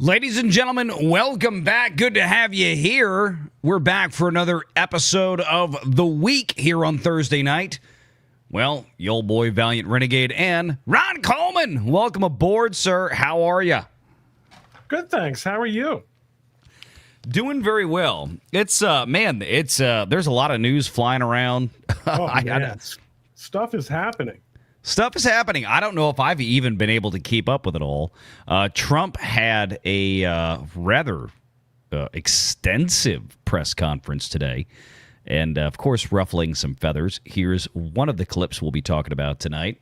Ladies and gentlemen, welcome back. Good to have you here. We're back for another episode of The Week here on Thursday night. Well, your old boy, Valiant Renegade, and Ron Coleman. Welcome aboard, sir. How are you? Good, thanks. How are you? Doing very well. It's, there's a lot of news flying around. Oh, man. Stuff is happening. Stuff is happening. I don't know if I've even been able to keep up with it all. Trump had a rather extensive press conference today, and of course, ruffling some feathers. Here's one of the clips we'll be talking about tonight.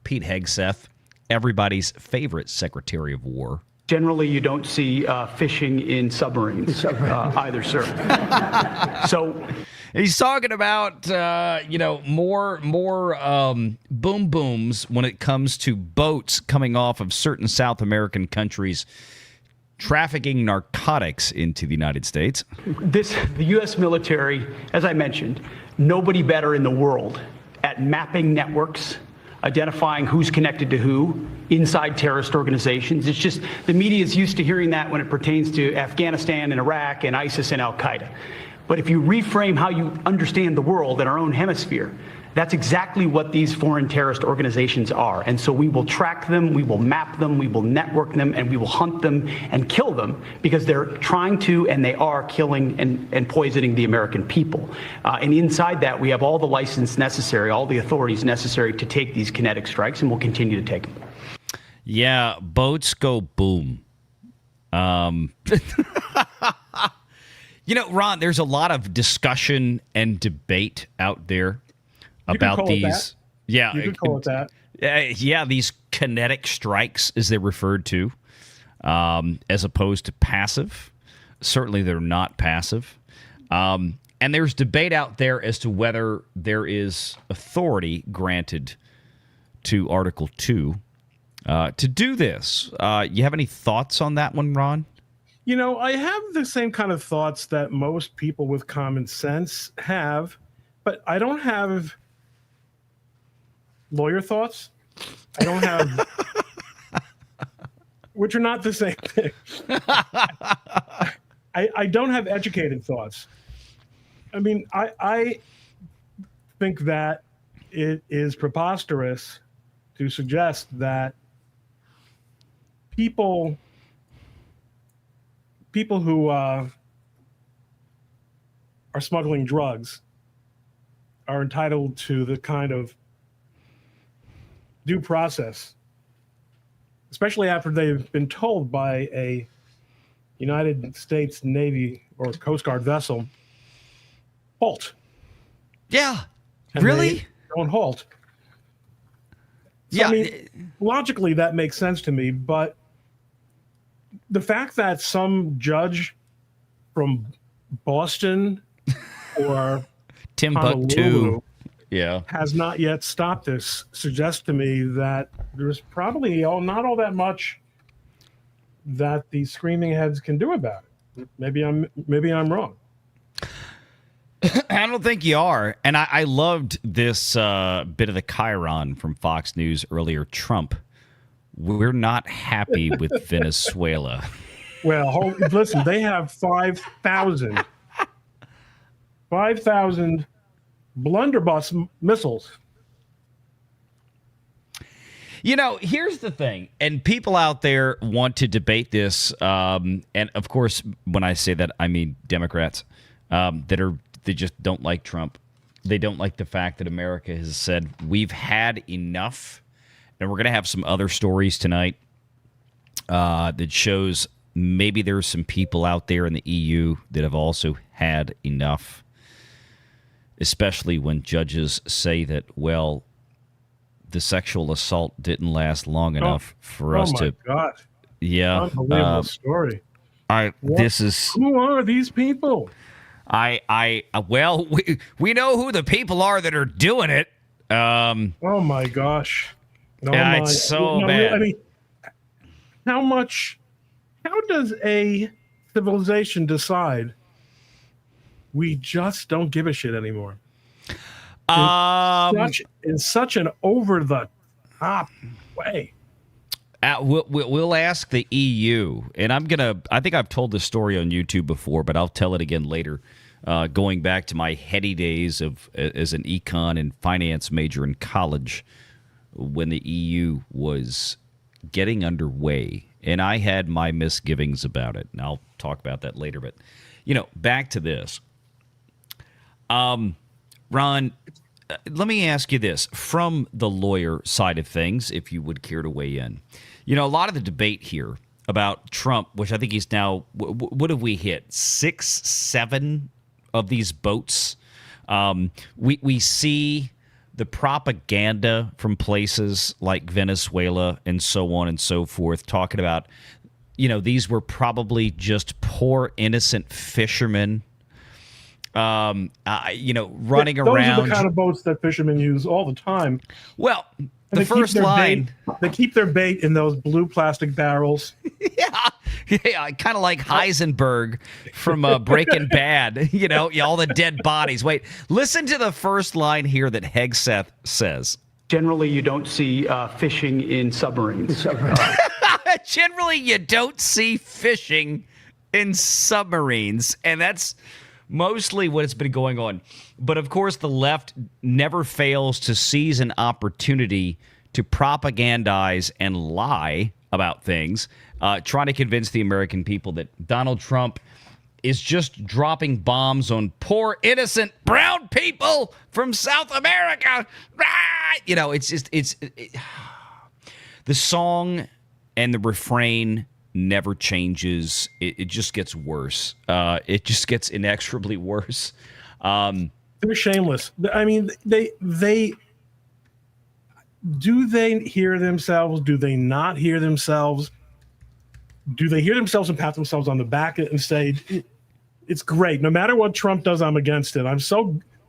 Pete Hegseth, everybody's favorite Secretary of War. Generally, you don't see fishing in submarines either, sir. So he's talking about more boom booms when it comes to boats coming off of certain South American countries trafficking narcotics into the United States. the U.S. military, as I mentioned, nobody better in the world at mapping networks, identifying who's connected to who inside terrorist organizations. It's just the media is used to hearing that when it pertains to Afghanistan and Iraq and ISIS and Al-Qaeda. But if you reframe how you understand the world in our own hemisphere, that's exactly what these foreign terrorist organizations are. And so we will track them, we will map them, we will network them, and we will hunt them and kill them because they're trying to and they are killing and poisoning the American people. And inside that, we have all the license necessary, all the authorities necessary to take these kinetic strikes, and we'll continue to take them. Yeah, boats go boom. Ron, there's a lot of discussion and debate out there about these. Yeah, you could call it that. These kinetic strikes, as they're referred to, as opposed to passive. Certainly, they're not passive. And there's debate out there as to whether there is authority granted to Article 2 to do this. You have any thoughts on that one, Ron? I have the same kind of thoughts that most people with common sense have, but I don't have lawyer thoughts. I don't have, which are not the same thing. I don't have educated thoughts. I mean, I think that it is preposterous to suggest that people who are smuggling drugs are entitled to the kind of due process, especially after they've been told by a United States Navy or Coast Guard vessel, halt. Yeah, and really? They don't halt. So, Yeah. I mean, logically that makes sense to me, but the fact that some judge from Boston or Timbuktu Honolulu has not yet stopped this suggests to me that there's probably not all that much that the screaming heads can do about it. Maybe I'm wrong. I don't think you are. And I loved this bit of the chyron from Fox News earlier. Trump, we're not happy with Venezuela. Well, listen, they have 5,000 blunderbuss missiles. Here's the thing, and people out there want to debate this, and of course, when I say that, I mean Democrats they just don't like Trump. They don't like the fact that America has said we've had enough, and we're going to have some other stories tonight that shows maybe there's some people out there in the EU that have also had enough, especially when judges say that, well, the sexual assault didn't last long enough for us to. Oh my God! Yeah, unbelievable story. Who are these people? We know who the people are that are doing it. Oh my gosh! It's so bad. I mean, how does a civilization decide we just don't give a shit anymore? In such an over the top way. We'll ask the EU, and I think I've told this story on YouTube before, but I'll tell it again later. Going back to my heady days as an econ and finance major in college, when the EU was getting underway, and I had my misgivings about it, and I'll talk about that later. But back to this, Ron. Let me ask you this from the lawyer side of things, if you would care to weigh in. A lot of the debate here about Trump, which I think he's now, what have we hit? 6, 7 of these boats. We see the propaganda from places like Venezuela and so on and so forth, talking about, these were probably just poor, innocent fishermen. Running those around. Those are the kind of boats that fishermen use all the time. Well, the first line. They keep their bait in those blue plastic barrels. Yeah, kind of like Heisenberg from Breaking Bad. All the dead bodies. Wait, listen to the first line here that Hegseth says. Generally, you don't see fishing in submarines. Generally, you don't see fishing in submarines, and that's mostly what has been going on. But of course, the left never fails to seize an opportunity to propagandize and lie about things, trying to convince the American people that Donald Trump is just dropping bombs on poor, innocent brown people from South America. The song and the refrain never changes. It just gets worse. It just gets inexorably worse. They're shameless. I mean, they do they hear themselves? Do they not hear themselves? Do they hear themselves and pat themselves on the back and say, it's great. No matter what Trump does, I'm against it.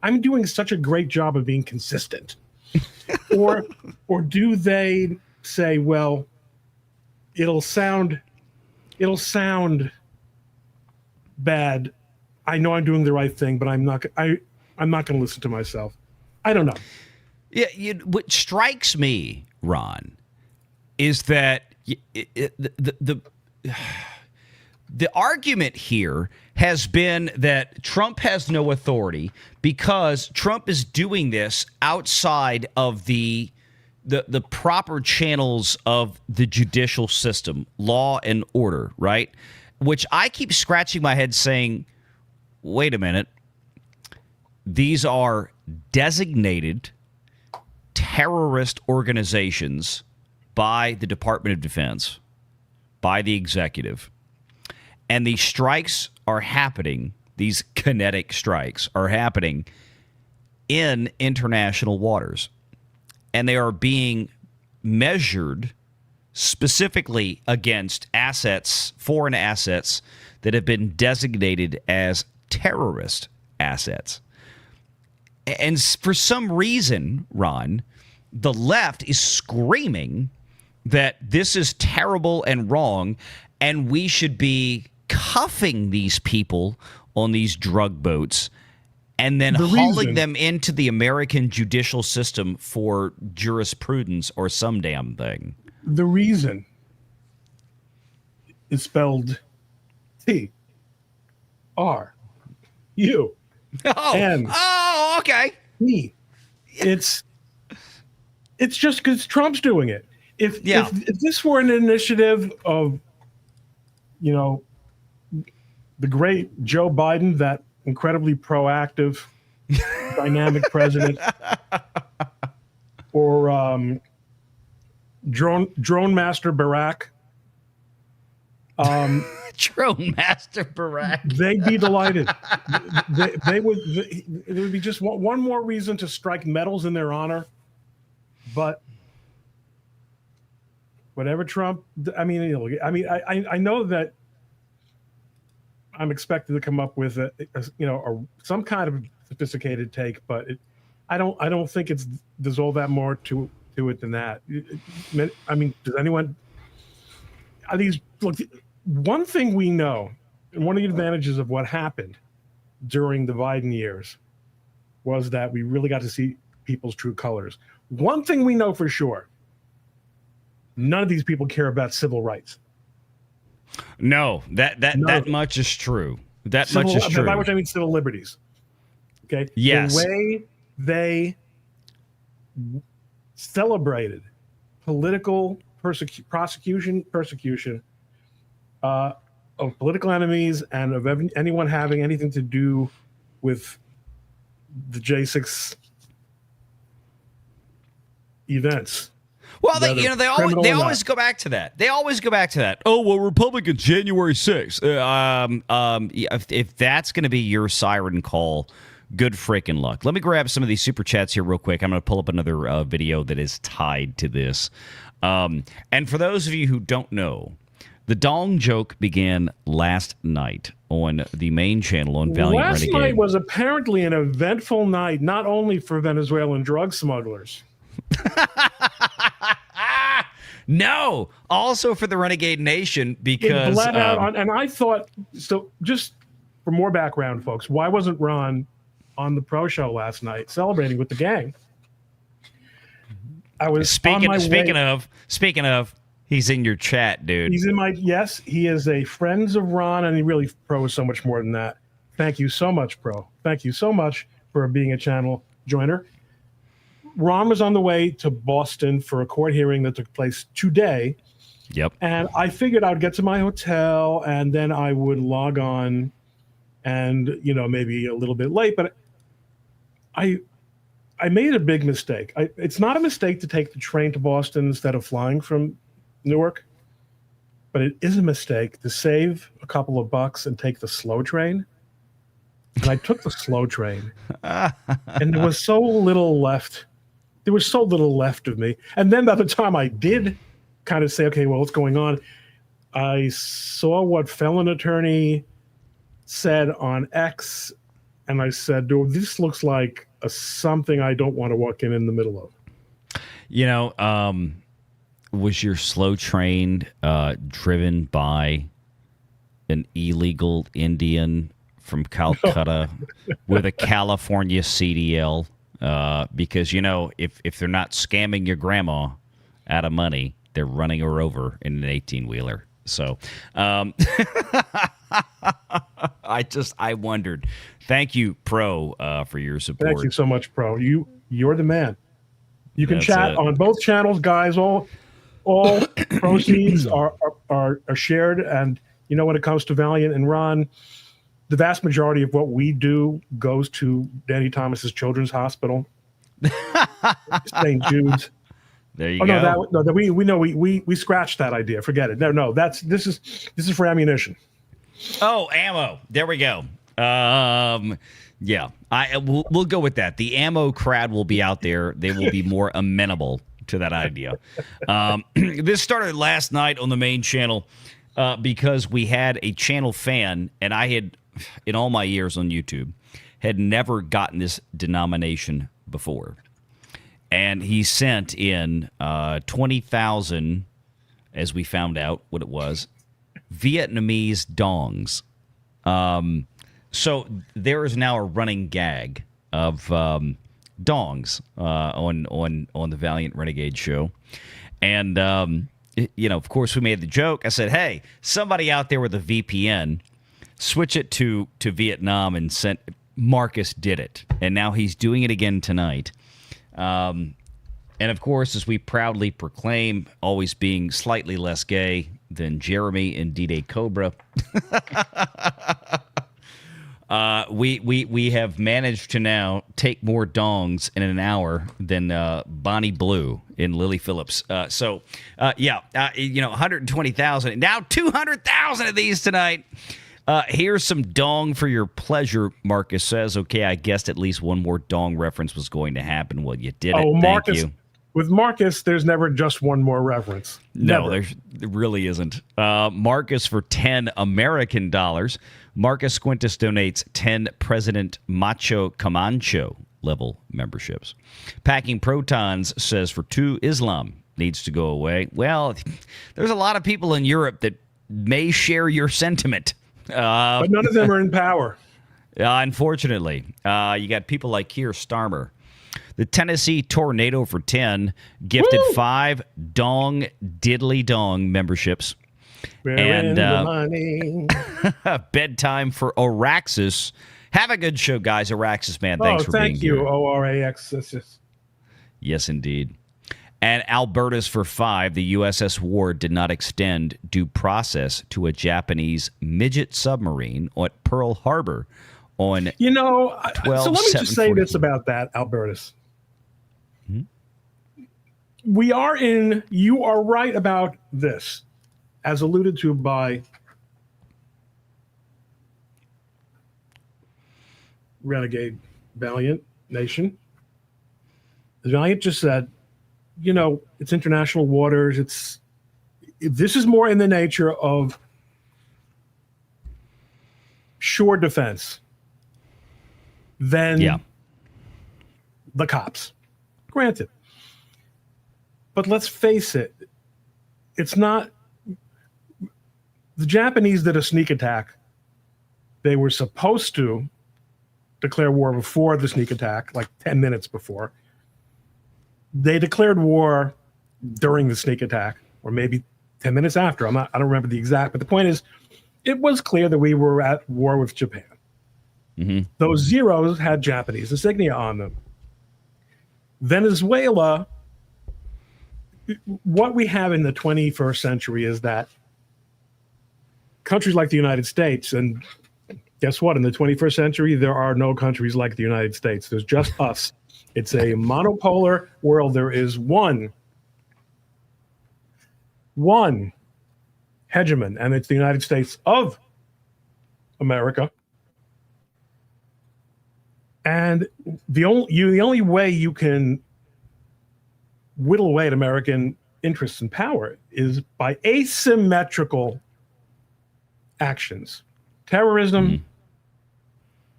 I'm doing such a great job of being consistent. or do they say, well, it'll sound bad. I know I'm doing the right thing, but I'm not going to listen to myself. I don't know. Yeah, what strikes me, Ron, is that the argument here has been that Trump has no authority because Trump is doing this outside of the proper channels of the judicial system, law and order, right? Which I keep scratching my head saying, wait a minute. These are designated terrorist organizations by the Department of Defense, by the executive. And these strikes are happening, these kinetic strikes are happening in international waters. And they are being measured specifically against assets, foreign assets that have been designated as terrorist assets. And for some reason, Ron, the left is screaming that this is terrible and wrong, and we should be cuffing these people on these drug boats and then hauling them into the American judicial system for jurisprudence or some damn thing. The reason is spelled T-R-U. Okay. Me. It's just because Trump's doing it. If this were an initiative of, the great Joe Biden, that incredibly proactive, dynamic president, or drone master Barack, Drone master Barack, they'd be delighted. They would. It would be just one more reason to strike medals in their honor. But whatever Trump, I know that I'm expected to come up with some kind of sophisticated take, but I don't think there's all that more to it than that. I mean, does anyone? One thing we know, and one of the advantages of what happened during the Biden years was that we really got to see people's true colors. One thing we know for sure, None of these people care about civil rights. No, that much is true. That much is true. By which I mean civil liberties. Okay. Yes. The way they celebrated political persecution of political enemies and of anyone having anything to do with the J6 events. Well, they always go back to that. They always go back to that. Oh, well, Republicans, January 6th. If that's going to be your siren call, good freaking luck. Let me grab some of these super chats here real quick. I'm going to pull up another video that is tied to this. And for those of you who don't know, the dong joke began last night on the main channel on Valiant Renegade. Last night was apparently an eventful night, not only for Venezuelan drug smugglers. No, also for the Renegade Nation, because it bled out and I thought, so just for more background, folks, why wasn't Ron on the Pro Show last night celebrating with the gang? I was speaking of, he's in your chat, dude. He's in my he is a Friends of Ron, and he really Pro is so much more than that. Thank you so much, Pro. Thank you so much for being a channel joiner. Ron was on the way to Boston for a court hearing that took place today. Yep. And I figured I would get to my hotel and then I would log on and, maybe a little bit late, but I made a big mistake. It's not a mistake to take the train to Boston instead of flying from Newark, but it is a mistake to save a couple of bucks and take the slow train. And I took the slow train and there was so little left. There was so little left of me. And then by the time I did kind of say, okay, well, what's going on? I saw what felon attorney said on X, and I said, dude, this looks like something I don't want to walk in the middle of. Was your slow train driven by an illegal Indian from Calcutta with a California CDL? Because, if they're not scamming your grandma out of money, they're running her over in an 18-wheeler. So I wondered. Thank you, Pro, for your support. Thank you so much, Pro. You're the man. You can chat on both channels, guys. All proceeds are shared. And, when it comes to Valiant and Ron, the vast majority of what we do goes to Danny Thomas's Children's Hospital, St. Jude's. There you go. We scratched that idea. Forget it. No. This is for ammunition. Oh, ammo. There we go. Yeah, we'll go with that. The ammo crowd will be out there. They will be more amenable to that idea. This started last night on the main channel because we had a channel fan, and I had, in all my years on YouTube, had never gotten this denomination before. And he sent in 20,000, as we found out what it was, Vietnamese dongs. So there is now a running gag of dongs on the Valiant Renegade show. And, of course, we made the joke. I said, hey, somebody out there with a VPN, switch it to Vietnam and sent. Marcus did it. And now he's doing it again tonight. And, of course, as we proudly proclaim, always being slightly less gay than Jeremy and D-Day Cobra, we have managed to now take more dongs in an hour than Bonnie Blue in Lily Phillips. 120,000. Now 200,000 of these tonight. Here's some dong for your pleasure, Marcus says. Okay, I guessed at least one more dong reference was going to happen. Well, you did it. Marcus, thank you. With Marcus, there's never just one more reference. No, there really isn't. Marcus for 10 American dollars. Marcus Quintus donates 10 President Macho Camacho level memberships. Packing Protons says for 2 Islam needs to go away. Well, there's a lot of people in Europe that may share your sentiment. But none of them are in power. Unfortunately. You got people like Keir Starmer. The Tennessee Tornado for 10 gifted 5 Dong Diddly Dong memberships. And bedtime for Oraxis. Have a good show, guys. Oraxis, man. Thanks for being here. Thank you, ORAXis. Yes, indeed. And Albertus for 5. The USS Ward did not extend due process to a Japanese midget submarine at Pearl Harbor on so let me just say this about that, Albertus. You are right about this, as alluded to by Renegade Valiant Nation. Valiant just said, it's international waters. This is more in the nature of shore defense than the cops. Granted. But let's face it, it's not. The Japanese did a sneak attack. They were supposed to declare war before the sneak attack, like 10 minutes before. They declared war during the sneak attack, or maybe 10 minutes after. I don't remember the exact, but the point is, it was clear that we were at war with Japan. Mm-hmm. Those zeros had Japanese insignia on them. Venezuela, what we have in the 21st century is that countries like the United States, and guess what? In the 21st century, there are no countries like the United States. There's just us. It's a monopolar world. There is one hegemon, and it's the United States of America. And the only way you can whittle away at American interests and power is by asymmetrical actions. Terrorism,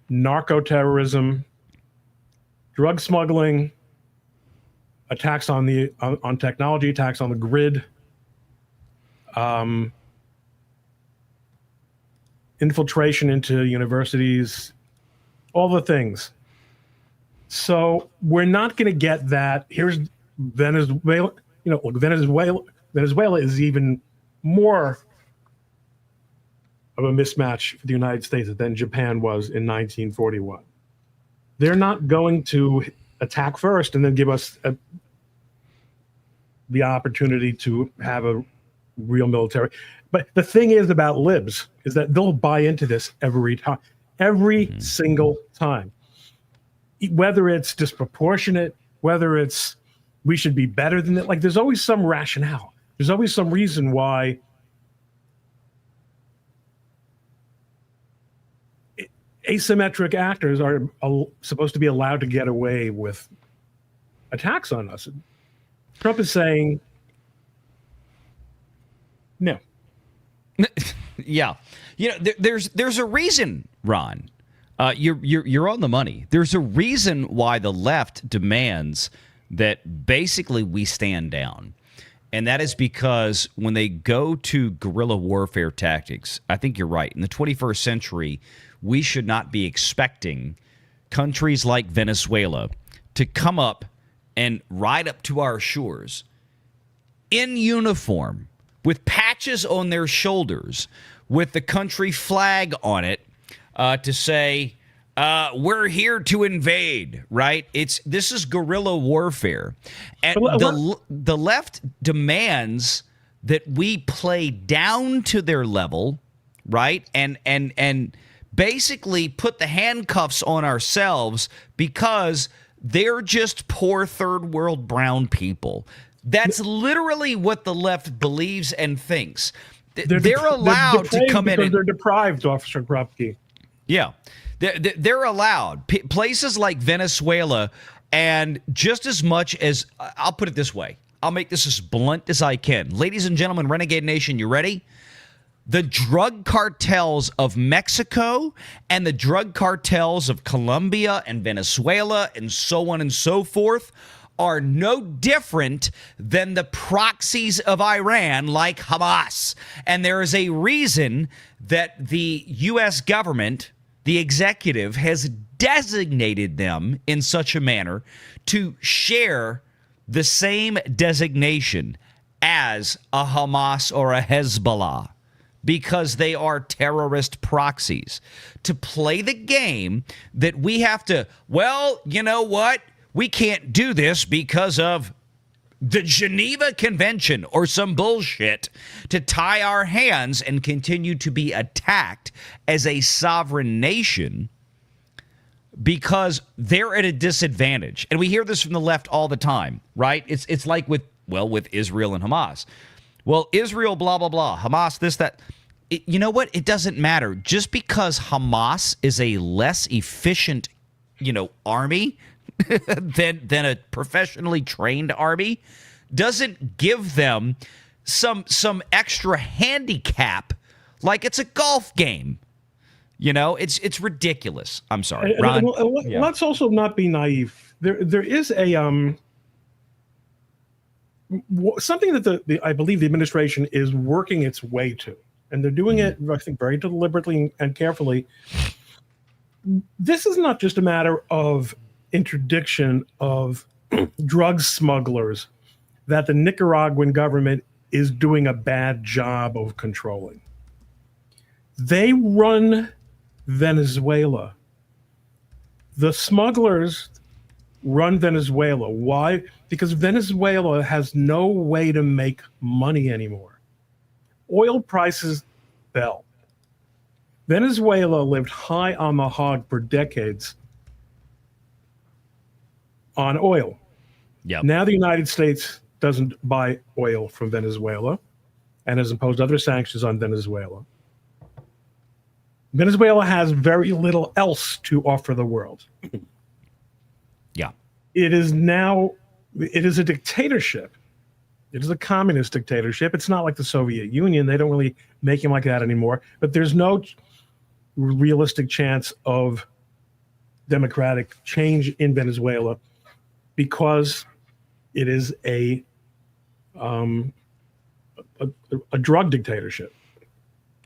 narco-terrorism, drug smuggling, attacks on technology, attacks on the grid, infiltration into universities, all the things. So we're not going to get that. Here's Venezuela. Venezuela is even more of a mismatch for the United States than Japan was in 1941. They're not going to attack first and then give us the opportunity to have a real military. But the thing is about libs is that they'll buy into this every time, single time. Whether it's disproportionate, whether it's we should be better than it, like there's always some rationale. There's always some reason why asymmetric actors are supposed to be allowed to get away with attacks on us. Trump is saying no. Yeah, there's a reason, Ron. You're on the money. There's a reason why the left demands that basically we stand down. And that is because when they go to guerrilla warfare tactics, I think you're right. In the 21st century, we should not be expecting countries like Venezuela to come up and ride up to our shores in uniform with patches on their shoulders with the country flag on it to say, we're here to invade, right? This is guerrilla warfare. And the left demands that we play down to their level, right? And basically put the handcuffs on ourselves because they're just poor third world brown people. That's literally what the left believes and thinks. They're allowed to come in because they're deprived, Officer Krupke. Yeah. They're allowed. Places like Venezuela, and just as much as, I'll put it this way. I'll make this as blunt as I can. Ladies and gentlemen, Renegade Nation, you ready? The drug cartels of Mexico and the drug cartels of Colombia and Venezuela and so on and so forth are no different than the proxies of Iran like Hamas. And there is a reason that the U.S. government the executive has designated them in such a manner to share the same designation as a Hamas or a Hezbollah because they are terrorist proxies. To play the game that we have to, well, you know what? We can't do this because of the Geneva Convention or some bullshit, to tie our hands and continue to be attacked as a sovereign nation because they're at a disadvantage. And we hear this from the left all the time, right? It's like with Israel and Hamas. Well, Israel, blah, blah, blah. Hamas, this, that. You know what? It doesn't matter. Just because Hamas is a less efficient, army than a professionally trained army doesn't give them some extra handicap like it's a golf game. It's ridiculous. I'm sorry, Ron. Let's also not be naive. There is a something that I believe the administration is working its way to, and they're doing it, I think, very deliberately and carefully. This is not just a matter of interdiction of drug smugglers that the Nicaraguan government is doing a bad job of controlling. They run Venezuela. The smugglers run Venezuela. Why? Because Venezuela has no way to make money anymore. Oil prices fell. Venezuela lived high on the hog for decades on oil. Yep. Now the United States doesn't buy oil from Venezuela and has imposed other sanctions on Venezuela. Venezuela has very little else to offer the world. Yeah. It is a dictatorship. It is a communist dictatorship. It's not like the Soviet Union. They don't really make him like that anymore. But there's no realistic chance of democratic change in Venezuela because it is a drug dictatorship.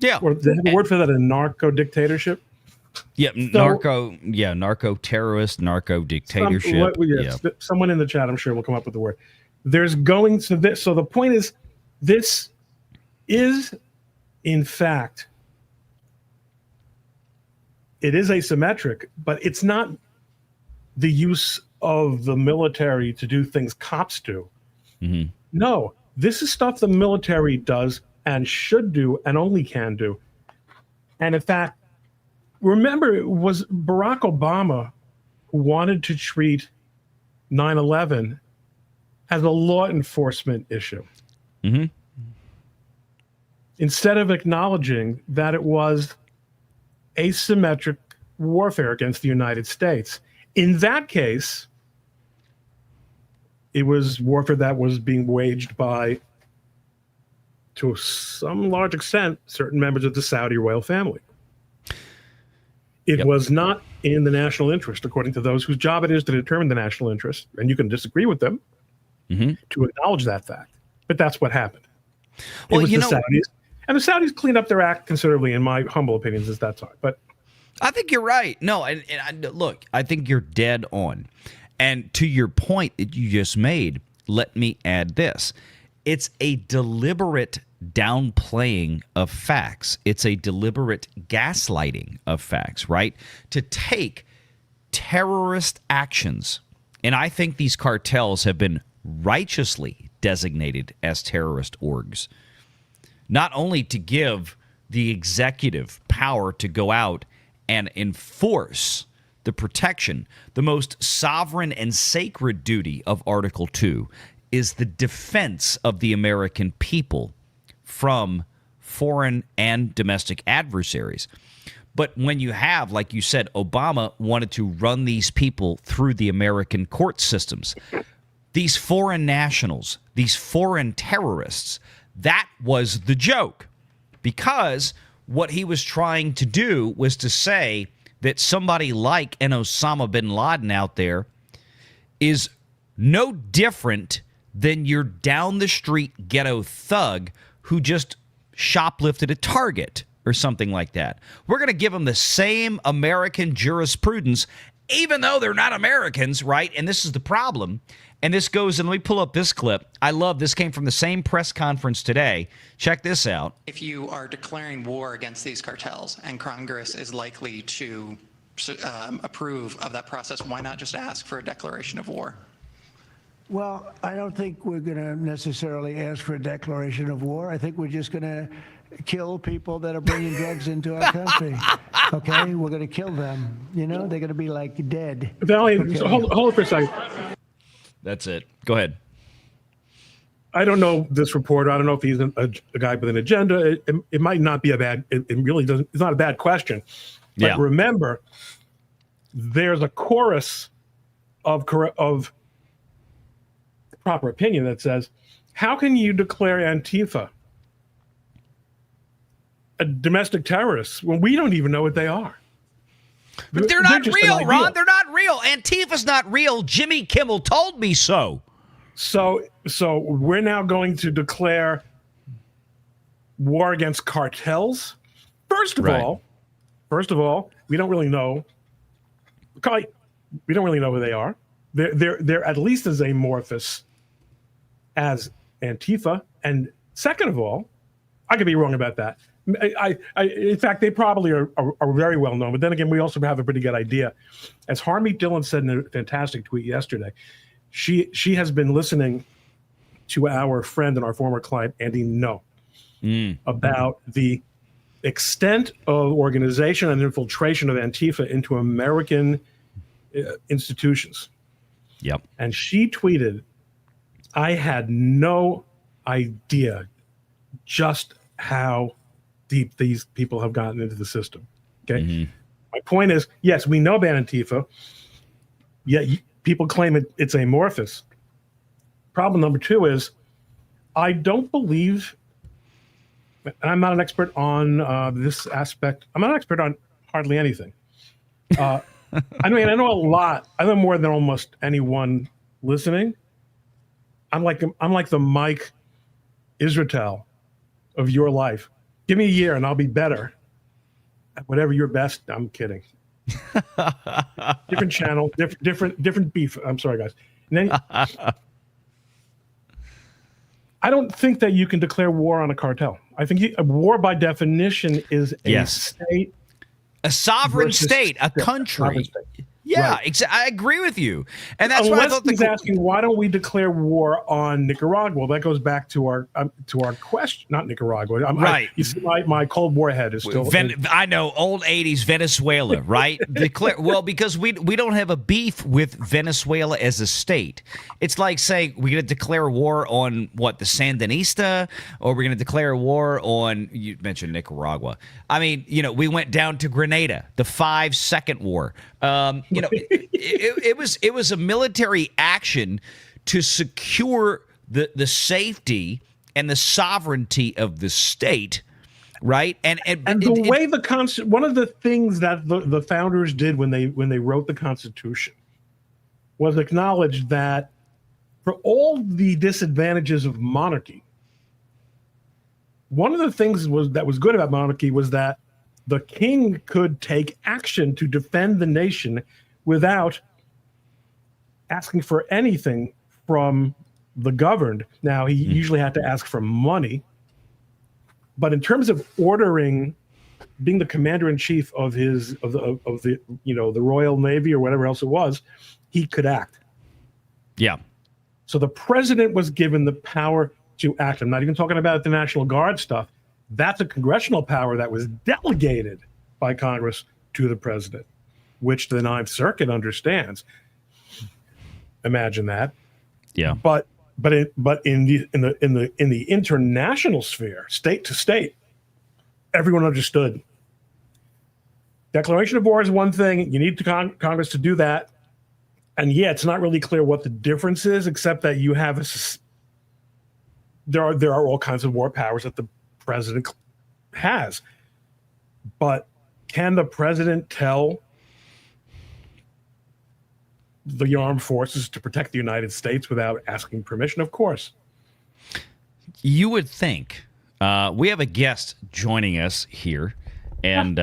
Yeah. Or they have a word for that, a narco dictatorship. Yeah, narco terrorist, narco dictatorship. Someone in the chat, I'm sure, will come up with the word. There's going to this. So the point is, this is, in fact, it is asymmetric, but it's not the use of the military to do things cops do. Mm-hmm. No, this is stuff the military does and should do and only can do. And in fact, remember, it was Barack Obama who wanted to treat 9/11 as a law enforcement issue. Mm-hmm. Instead of acknowledging that it was asymmetric warfare against the United States. In that case, it was warfare that was being waged by, to some large extent, certain members of the Saudi royal family. It was not in the national interest, according to those whose job it is to determine the national interest, and you can disagree with them, to acknowledge that fact. But that's what happened. Well, it was the Saudis. And the Saudis cleaned up their act considerably, in my humble opinions, at that time. But I think you're right. No, and look, I think you're dead on. And to your point that you just made, let me add this. It's a deliberate downplaying of facts. It's a deliberate gaslighting of facts, right? To take terrorist actions, and I think these cartels have been righteously designated as terrorist orgs, not only to give the executive power to go out and enforce the protection. The most sovereign and sacred duty of Article 2 is the defense of the American people from foreign and domestic adversaries. But when you have, like you said, Obama wanted to run these people through the American court systems, these foreign nationals, these foreign terrorists, that was the joke. Because what he was trying to do was to say that somebody like an Osama bin Laden out there is no different than your down the street ghetto thug who just shoplifted at Target, or something like that. We're going to give them the same American jurisprudence, even though they're not Americans, right? And this is the problem. And this goes, and let me pull up this clip. I love this, came from the same press conference today. Check this out. If you are declaring war against these cartels and Congress is likely to approve of that process, why not just ask for a declaration of war? Well, I don't think we're going to necessarily ask for a declaration of war. I think we're just going to kill people that are bringing drugs into our country. Okay? We're going to kill them. You know, they're going to be like dead. Valiant, Okay. so hold it for a second. That's it. Go ahead. I don't know this reporter. I don't know if he's a guy with an agenda. It might not be a bad. It really doesn't. It's not a bad question. But Yeah. remember, there's a chorus of proper opinion that says, "How can you declare Antifa a domestic terrorist when we don't even know what they are?" But they're not just an real, idea. Ron. They're not real. Antifa's not real. Jimmy Kimmel told me so. So we're now going to declare war against cartels. First of Right. all, we don't really know. We don't really know who they are. They're at least as amorphous as Antifa. And second of all, I could be wrong about that. In fact, they probably are very well known. But then again, we also have a pretty good idea. As Harmeet Dillon said in a fantastic tweet yesterday, she has been listening to our friend and our former client, Andy No, about the extent of organization and infiltration of Antifa into American institutions. Yep. And she tweeted, "I had no idea just how deep these people have gotten into the system." Okay. My point is, yes, we know about Antifa, yet people claim it's amorphous. Problem number two is, I don't believe, and I'm not an expert on this aspect. I'm not an expert on hardly anything. I mean, I know a lot. I know more than almost anyone listening. I'm like the Mike Israetel of your life. Give me a year and I'll be better at whatever you're best. I'm kidding. Different channel, different beef. I'm sorry, guys. And then, I don't think that you can declare war on a cartel. I think a war, by definition, is a state, a sovereign versus state, a sovereign country. state. Yeah, Right. I agree with you, and that's why I Unless thought he's asking, why don't we declare war on Nicaragua? Well, that goes back to our question, not Nicaragua. Right. You see, my Cold War head is still. I know, old 80s Venezuela, right? Well, because we don't have a beef with Venezuela as a state. It's like saying we're going to declare war on what, the Sandinista, or we're going to declare war on, you mentioned Nicaragua. I mean, we went down to Grenada, the 5-second war. It was a military action to secure the safety and the sovereignty of the state, right? And the way one of the things that the founders did when they wrote the Constitution was acknowledge that for all the disadvantages of monarchy, one of the things that was good about monarchy was that the king could take action to defend the nation without asking for anything from the governed. Now, he usually had to ask for money, but in terms of ordering, being the commander in chief of the Royal Navy or whatever else it was, he could act. Yeah. So the president was given the power to act. I'm not even talking about the National Guard stuff. That's a congressional power that was delegated by Congress to the president, which the Ninth Circuit understands. Imagine that. Yeah. But in the international sphere, state to state, everyone understood. Declaration of war is one thing. You need Congress to do that. And yeah, it's not really clear what the difference is, except that you have there are all kinds of war powers that the president has. But can the president tell the armed forces to protect the United States without asking permission? Of course. You would think, We have a guest joining us here, and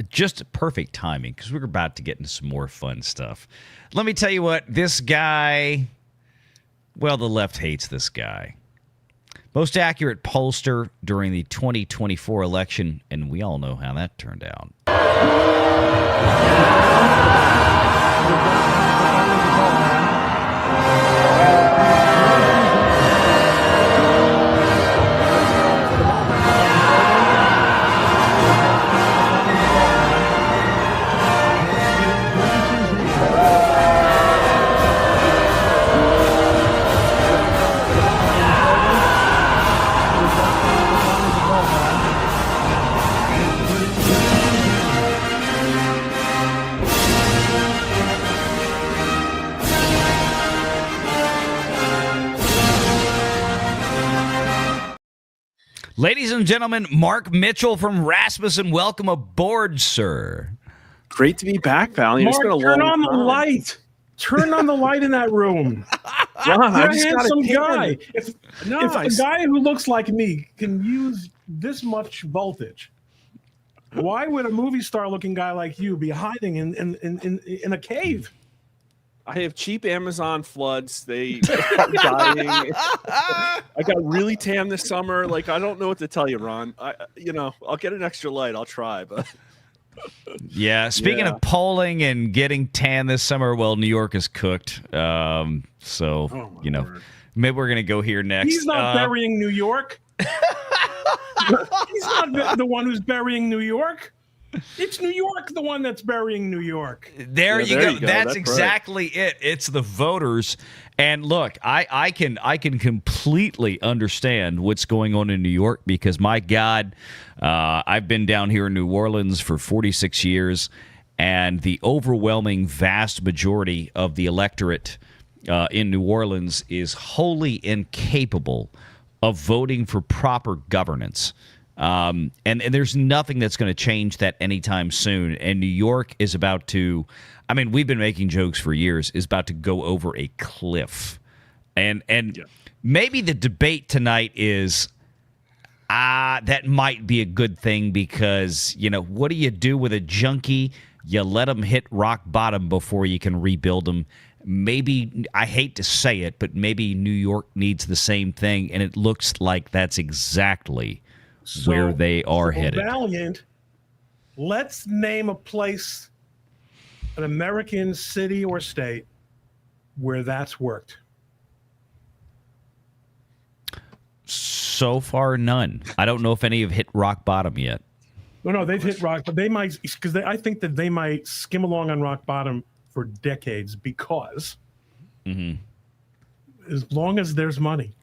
just perfect timing because we're about to get into some more fun stuff. Let me tell you what, this guy, well, the left hates this guy. Most accurate pollster during the 2024 election, and we all know how that turned out. Ladies and gentlemen, Mark Mitchell from Rasmussen, welcome aboard, sir. Great to be back, Valiant. Mark, It's been a turn long on time. the light. Turn on the light in that room. Ron, You're I a just got handsome a guy. If Nice. a guy who looks like me can use this much voltage, why would a movie star looking guy like you be hiding in a cave? I have cheap Amazon floods. They are dying. I got really tan this summer. Like, I don't know what to tell you, Ron. I'll get an extra light. I'll try, but Yeah, speaking Yeah. of polling and getting tan this summer, well, New York is cooked. Oh, word. Maybe we're going to go here next. He's not burying New York. He's not the one who's burying New York. It's New York, the one that's burying New York. There Yeah, you there go. you go. That's That's exactly it. It's the voters. And look, I can completely understand what's going on in New York because, my God, I've been down here in New Orleans for 46 years, and the overwhelming vast majority of the electorate in New Orleans is wholly incapable of voting for proper governance. And there's nothing that's going to change that anytime soon. And New York is about to, I mean, we've been making jokes for years, is about to go over a cliff. And maybe the debate tonight is, that might be a good thing because, what do you do with a junkie? You let them hit rock bottom before you can rebuild them. Maybe, I hate to say it, but maybe New York needs the same thing. And it looks like that's exactly where they are headed. Valiant, let's name a place, an American city or state, where that's worked. So far, none. I don't know if any have hit rock bottom yet. No, they've hit rock, but they might, because I think that they might skim along on rock bottom for decades because as long as there's money.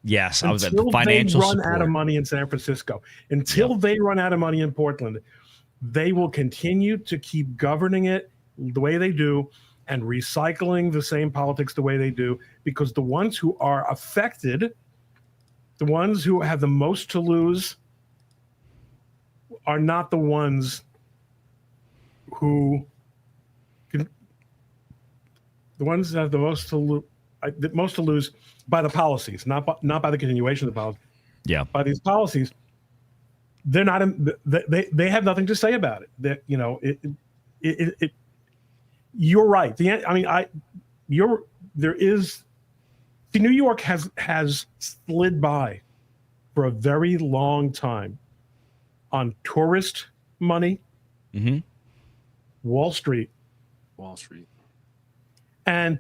Yes, I was at the Until financial they run support. out of money in San Francisco, until they run out of money in Portland, they will continue to keep governing it the way they do and recycling the same politics the way they do, because the ones who are affected, the ones who have the most to lose, are not the ones who can, the ones that have the most to lose by the policies, not by the continuation of the policy. Yeah. By these policies, they're not. They have nothing to say about it. That you're right. There is. See, New York has slid by for a very long time on tourist money, Wall Street, and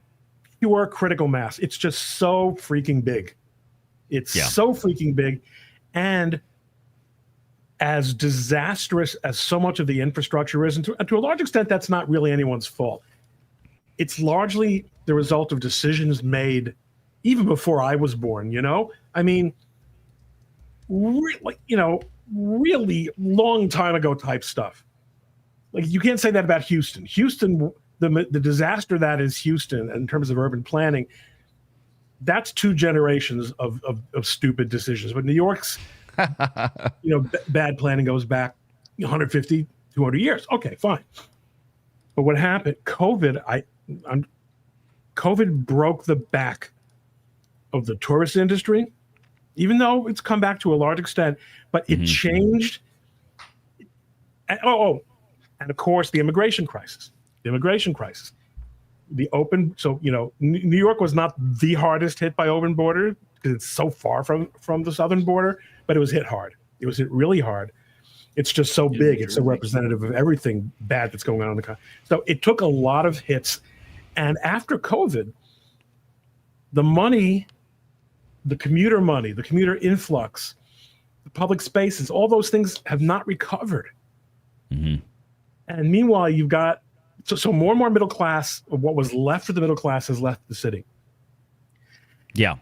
pure critical mass. It's just so freaking big. It's so freaking big. And as disastrous as so much of the infrastructure is, and to a large extent, that's not really anyone's fault. It's largely the result of decisions made even before I was born, I mean, really long time ago type stuff. Like, you can't say that about Houston. Houston, the disaster that is Houston in terms of urban planning, that's 2 generations of stupid decisions. But New York's, bad planning goes back 150, 200 years. Okay, fine. But what happened? COVID broke the back of the tourist industry. even though it's come back to a large extent, but it changed. And, and of course, the immigration crisis. The open, so, New York was not the hardest hit by open border because it's so far from the southern border, but it was hit hard. It was hit really hard. It's just so big. It's so representative of everything bad that's going on in the country. So it took a lot of hits. And after COVID, the money, the commuter money, the commuter influx, the public spaces, all those things have not recovered. And meanwhile, you've got, so more and more middle class, what was left of the middle class has left the city. Yeah.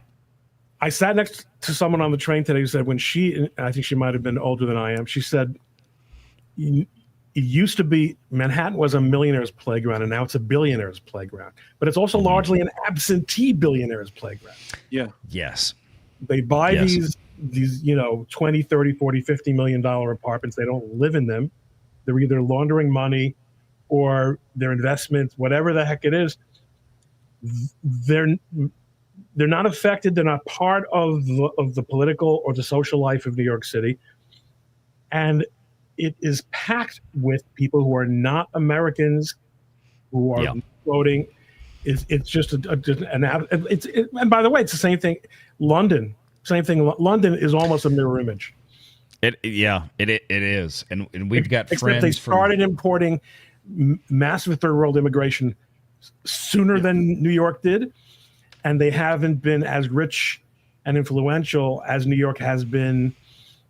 I sat next to someone on the train today who said I think she might have been older than I am. She said, it used to be Manhattan was a millionaire's playground, and now it's a billionaire's playground. But it's also largely an absentee billionaire's playground. Yeah. Yes. They buy these 20, 30, 40, $50 million apartments. They don't live in them. They're either laundering money or their investments, whatever the heck it is. They're not affected. They're not part of the political or the social life of New York City. And it is packed with people who are not Americans, who are voting. It's just and by the way, it's the same thing. London, same thing. London is almost a mirror image. It is, and we've got Except friends. They started importing massive third world immigration sooner than New York did, and they haven't been as rich and influential as New York has been,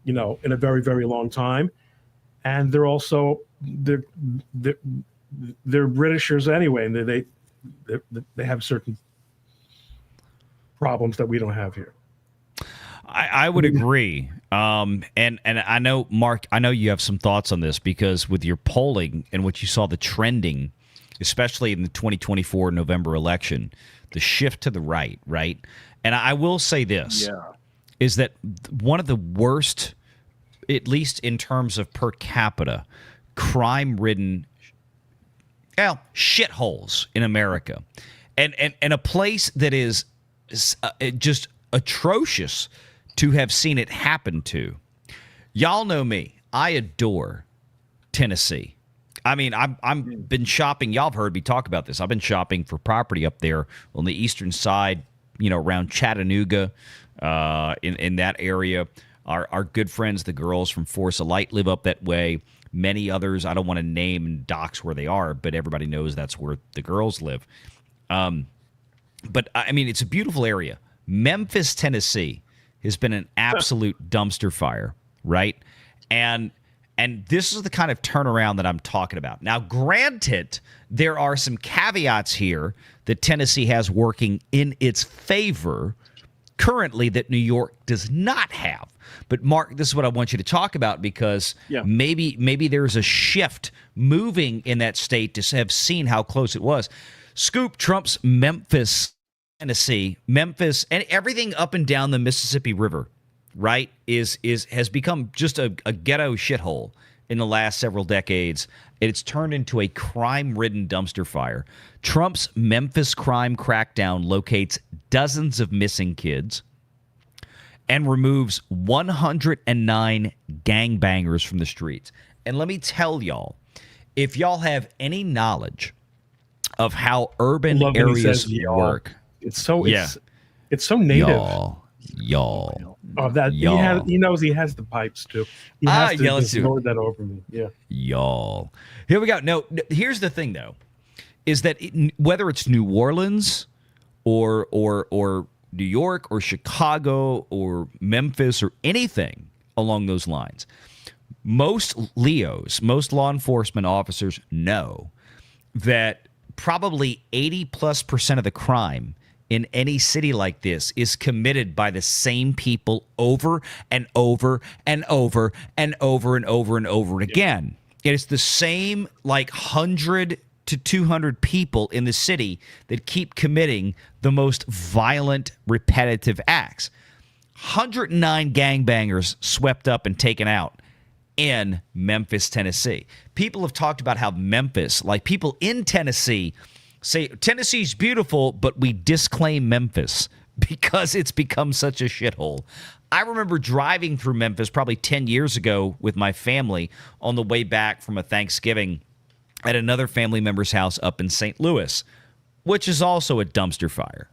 in a very, very long time. And they're also they're Britishers anyway, and they have certain problems that we don't have here. I would agree. And I know, Mark, I know you have some thoughts on this because with your polling and what you saw the trending, especially in the 2024 November election, the shift to the right. And I will say this, is that one of the worst, at least in terms of per capita, crime-ridden shitholes in America. And a place that is just atrocious to have seen it happen to. Y'all know me. I adore Tennessee. I mean, I've been shopping. Y'all have heard me talk about this. I've been shopping for property up there on the eastern side, around Chattanooga, in that area. Our good friends, the girls from Force of Light, live up that way. Many others, I don't want to name and dox where they are, but everybody knows that's where the girls live. But, I mean, it's a beautiful area. Memphis, Tennessee has been an absolute dumpster fire, right? And this is the kind of turnaround that I'm talking about. Now, granted, there are some caveats here that Tennessee has working in its favor currently that New York does not have. But, Mark, this is what I want you to talk about because maybe there's a shift moving in that state to have seen how close it was. Scoop, Trump's Memphis, Tennessee, Memphis, and everything up and down the Mississippi River, right, has become just a ghetto shithole in the last several decades. It's turned into a crime-ridden dumpster fire. Trump's Memphis crime crackdown locates dozens of missing kids and removes 109 gangbangers from the streets. And let me tell y'all, if y'all have any knowledge of how urban areas work. It's so so native. Y'all. Oh, that y'all. He knows he has the pipes too. He has to just lord that over me. Yeah. Y'all. Here we go. No, here's the thing though, is that whether it's New Orleans or New York or Chicago or Memphis or anything along those lines, most law enforcement officers know that probably 80+% of the crime in any city like this is committed by the same people over and over and over and over and over and over again. It's the same 100 to 200 people in the city that keep committing the most violent, repetitive acts. 109 gangbangers swept up and taken out in Memphis, Tennessee. People have talked about how Memphis, people in Tennessee, say Tennessee's beautiful, but we disclaim Memphis because it's become such a shithole. I remember driving through Memphis probably 10 years ago with my family on the way back from a Thanksgiving at another family member's house up in St. Louis, which is also a dumpster fire.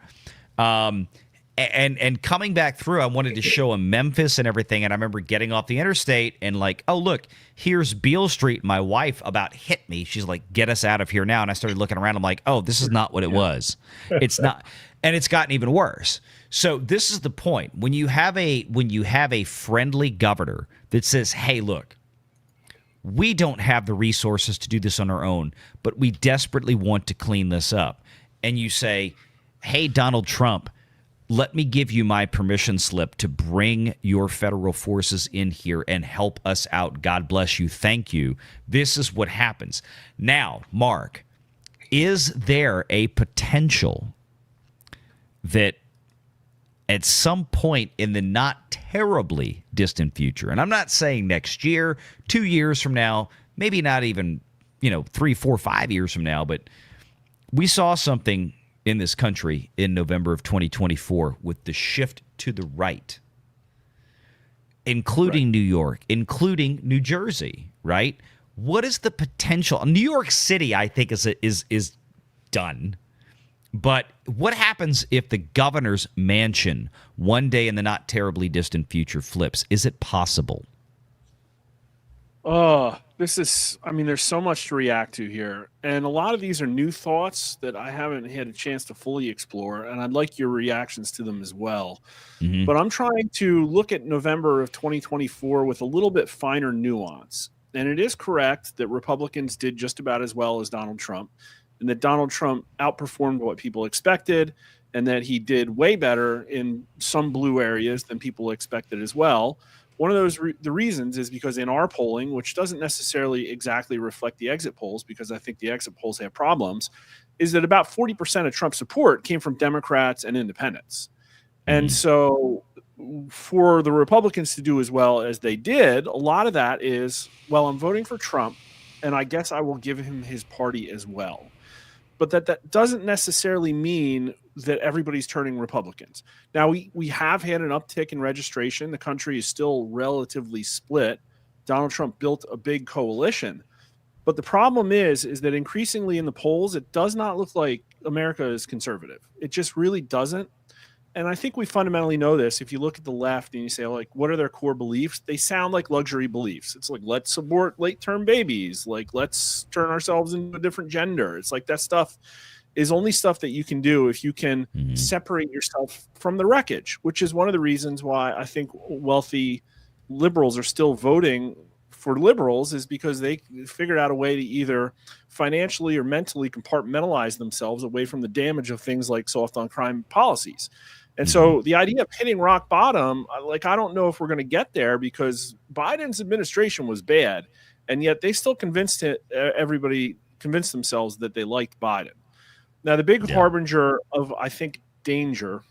And coming back through, I wanted to show him Memphis and everything. And I remember getting off the interstate and like, oh, look, here's Beale Street. My wife about hit me. She's like, get us out of here now. And I started looking around. I'm like, oh, this is not what it was. It's not. And it's gotten even worse. So this is the point. When you have a friendly governor that says, hey, look, we don't have the resources to do this on our own, but we desperately want to clean this up. And you say, hey, Donald Trump, let me give you my permission slip to bring your federal forces in here and help us out. God bless you. Thank you. This is what happens. Now, Mark, is there a potential that at some point in the not terribly distant future, and I'm not saying next year, 2 years from now, maybe not even, 3, 4, 5 years from now, but we saw something in this country in November of 2024 with the shift to the right, including New York, including New Jersey, right? What is the potential? New York City, I think, is done. But what happens if the governor's mansion one day in the not terribly distant future flips? Is it possible? There's so much to react to here. And a lot of these are new thoughts that I haven't had a chance to fully explore. And I'd like your reactions to them as well. Mm-hmm. But I'm trying to look at November of 2024 with a little bit finer nuance. And it is correct that Republicans did just about as well as Donald Trump, and that Donald Trump outperformed what people expected, and that he did way better in some blue areas than people expected as well. One of those the reasons is because in our polling, which doesn't necessarily exactly reflect the exit polls, because I think the exit polls have problems, is that about 40% of Trump's support came from Democrats and independents. And so for the Republicans to do as well as they did, a lot of that is, well, I'm voting for Trump, and I guess I will give him his party as well. But that doesn't necessarily mean that everybody's turning Republicans. Now, we have had an uptick in registration. The country is still relatively split. Donald Trump built a big coalition. But the problem is that increasingly in the polls, it does not look like America is conservative. It just really doesn't. And I think we fundamentally know this. If you look at the left and you say, like, what are their core beliefs? They sound like luxury beliefs. It's like, let's abort late-term babies. Like, let's turn ourselves into a different gender. It's like that stuff is only stuff that you can do if you can separate yourself from the wreckage, which is one of the reasons why I think wealthy liberals are still voting for liberals, is because they figured out a way to either financially or mentally compartmentalize themselves away from the damage of things like soft on crime policies. And so the idea of hitting rock bottom, like, I don't know if we're going to get there, because Biden's administration was bad, and yet they still everybody convinced themselves that they liked Biden. Now, the big harbinger of, I think, danger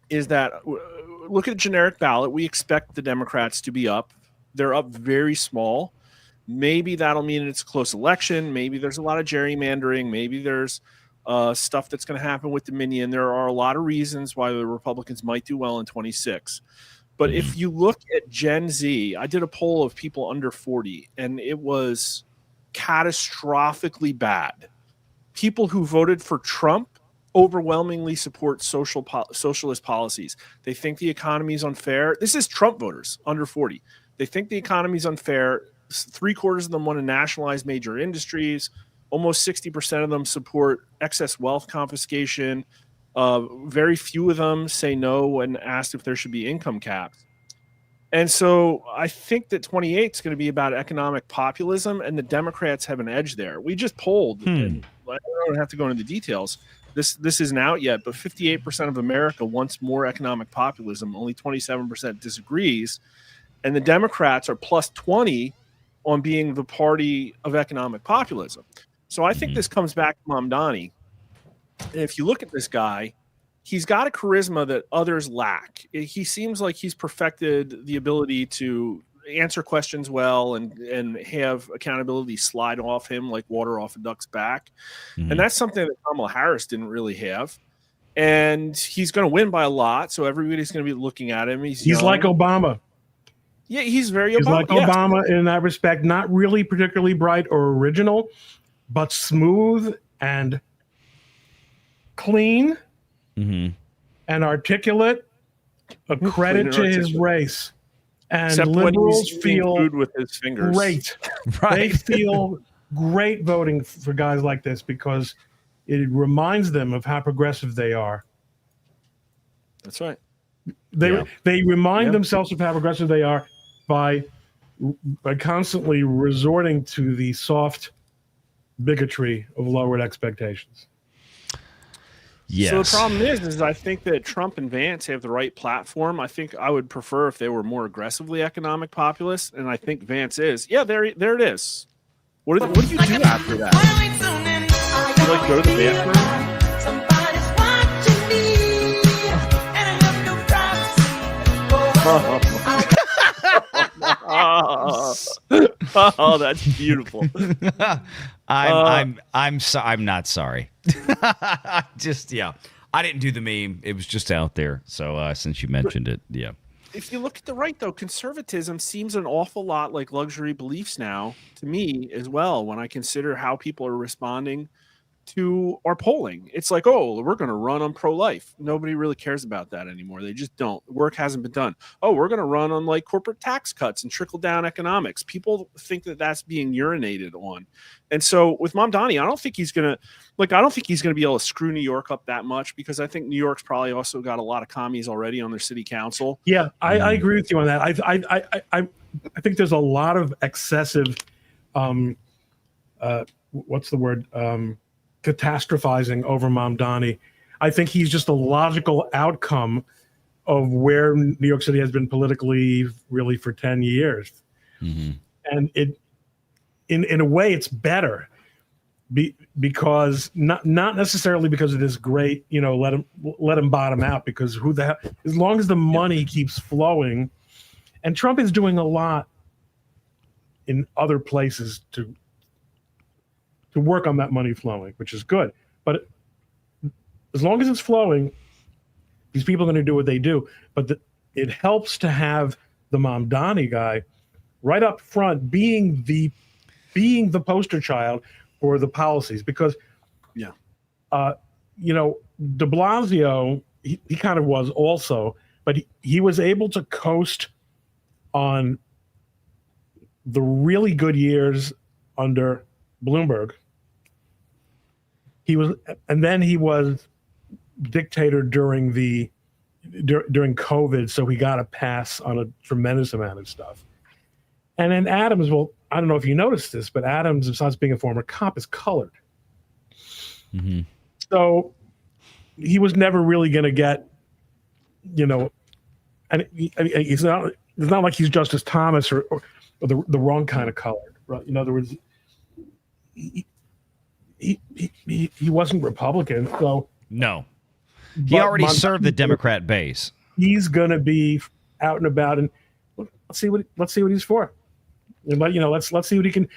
is that, look at the generic ballot. We expect the Democrats to be up. They're up very small. Maybe that'll mean it's a close election. Maybe there's a lot of gerrymandering. Maybe there's stuff that's going to happen with Dominion. There are a lot of reasons why the Republicans might do well in 26. But if you look at Gen Z, I did a poll of people under 40, and it was catastrophically bad. People who voted for Trump overwhelmingly support socialist policies. They think the economy is unfair. This is Trump voters under 40. They think the economy is unfair. 3/4 of them want to nationalize major industries. Almost 60% of them support excess wealth confiscation. Very few of them say no when asked if there should be income caps. And so I think that 28 is going to be about economic populism, and the Democrats have an edge there. We just polled, and I don't have to go into the details. This isn't out yet, but 58% of America wants more economic populism. Only 27% disagrees. And the Democrats are plus 20 on being the party of economic populism. So I think this comes back to Mamdani. And if you look at this guy, he's got a charisma that others lack. He seems like he's perfected the ability to answer questions well and have accountability slide off him like water off a duck's back. And that's something that Kamala Harris didn't really have. and he's going to win by a lot. So everybody's going to be looking at him. He's young. like Obama. Yeah, he's very He's Obama. like Obama in that respect. Not really particularly bright or original, but smooth and clean and articulate. A credit to his race. And Except liberals when he's feel food with his fingers. great. Right. They feel great voting for guys like this because it reminds them of how progressive they are. That's right. They remind themselves of how progressive they are by constantly resorting to the soft bigotry of lowered expectations. Yes. So the problem is I think that Trump and Vance have the right platform. I think I would prefer if they were more aggressively economic populist, and I think Vance is. Yeah, there it is. What do you do after that? You like go to the bathroom? Oh, that's beautiful. I'm not sorry. Just I didn't do the meme. It was just out there. So since you mentioned it, yeah. If you look at the right, though, conservatism seems an awful lot like luxury beliefs now to me as well. When I consider how people are responding to our polling, it's like, oh, we're going to run on pro-life. Nobody really cares about that anymore. They just don't. Work hasn't been done. Oh, we're going to run on like corporate tax cuts and trickle down economics. People think that that's being urinated on. And so with Mamdani, I don't think he's going to be able to screw New York up that much, because I think New York's probably also got a lot of commies already on their city council. Yeah, I agree with you on that. I think there's a lot of excessive, what's the word? Catastrophizing over Mamdani. I think he's just a logical outcome of where New York City has been politically really for 10 years. And it, in a way, it's better because not necessarily because of this great, let him bottom out, because who the hell, as long as the money keeps flowing, and Trump is doing a lot in other places to work on that money flowing, which is good. But as long as it's flowing, these people are going to do what they do. But it helps to have the Mamdani guy right up front being the poster child for the policies, because de Blasio, he kind of was also, but he was able to coast on the really good years under Bloomberg. He was dictator during COVID, so he got a pass on a tremendous amount of stuff. And then Adams, well, I don't know if you noticed this, but Adams, besides being a former cop, is colored. So he was never really going to get, and it's not like he's Justice Thomas or the wrong kind of colored. Right? In other words, he wasn't Republican, so no, he already served the Democrat base. He's going to be out and about, and let's see what he's for. But let's see what he can.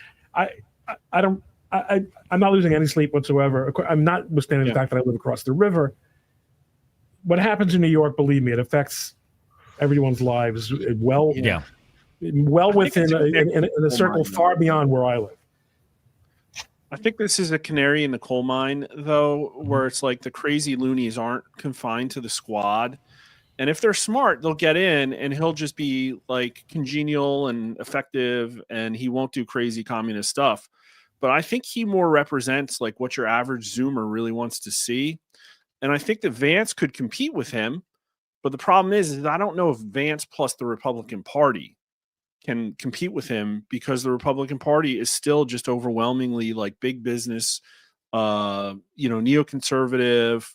I'm not losing any sleep whatsoever. I'm not withstanding the fact that I live across the river. What happens in New York, believe me, it affects everyone's lives well within a circle far beyond where I live. I think this is a canary in the coal mine, though, where it's like the crazy loonies aren't confined to the squad. And if they're smart, they'll get in, and he'll just be like congenial and effective, and he won't do crazy communist stuff. But I think he more represents like what your average Zoomer really wants to see. And I think that Vance could compete with him. But the problem is I don't know if Vance plus the Republican Party can compete with him, because the Republican Party is still just overwhelmingly like big business, neoconservative.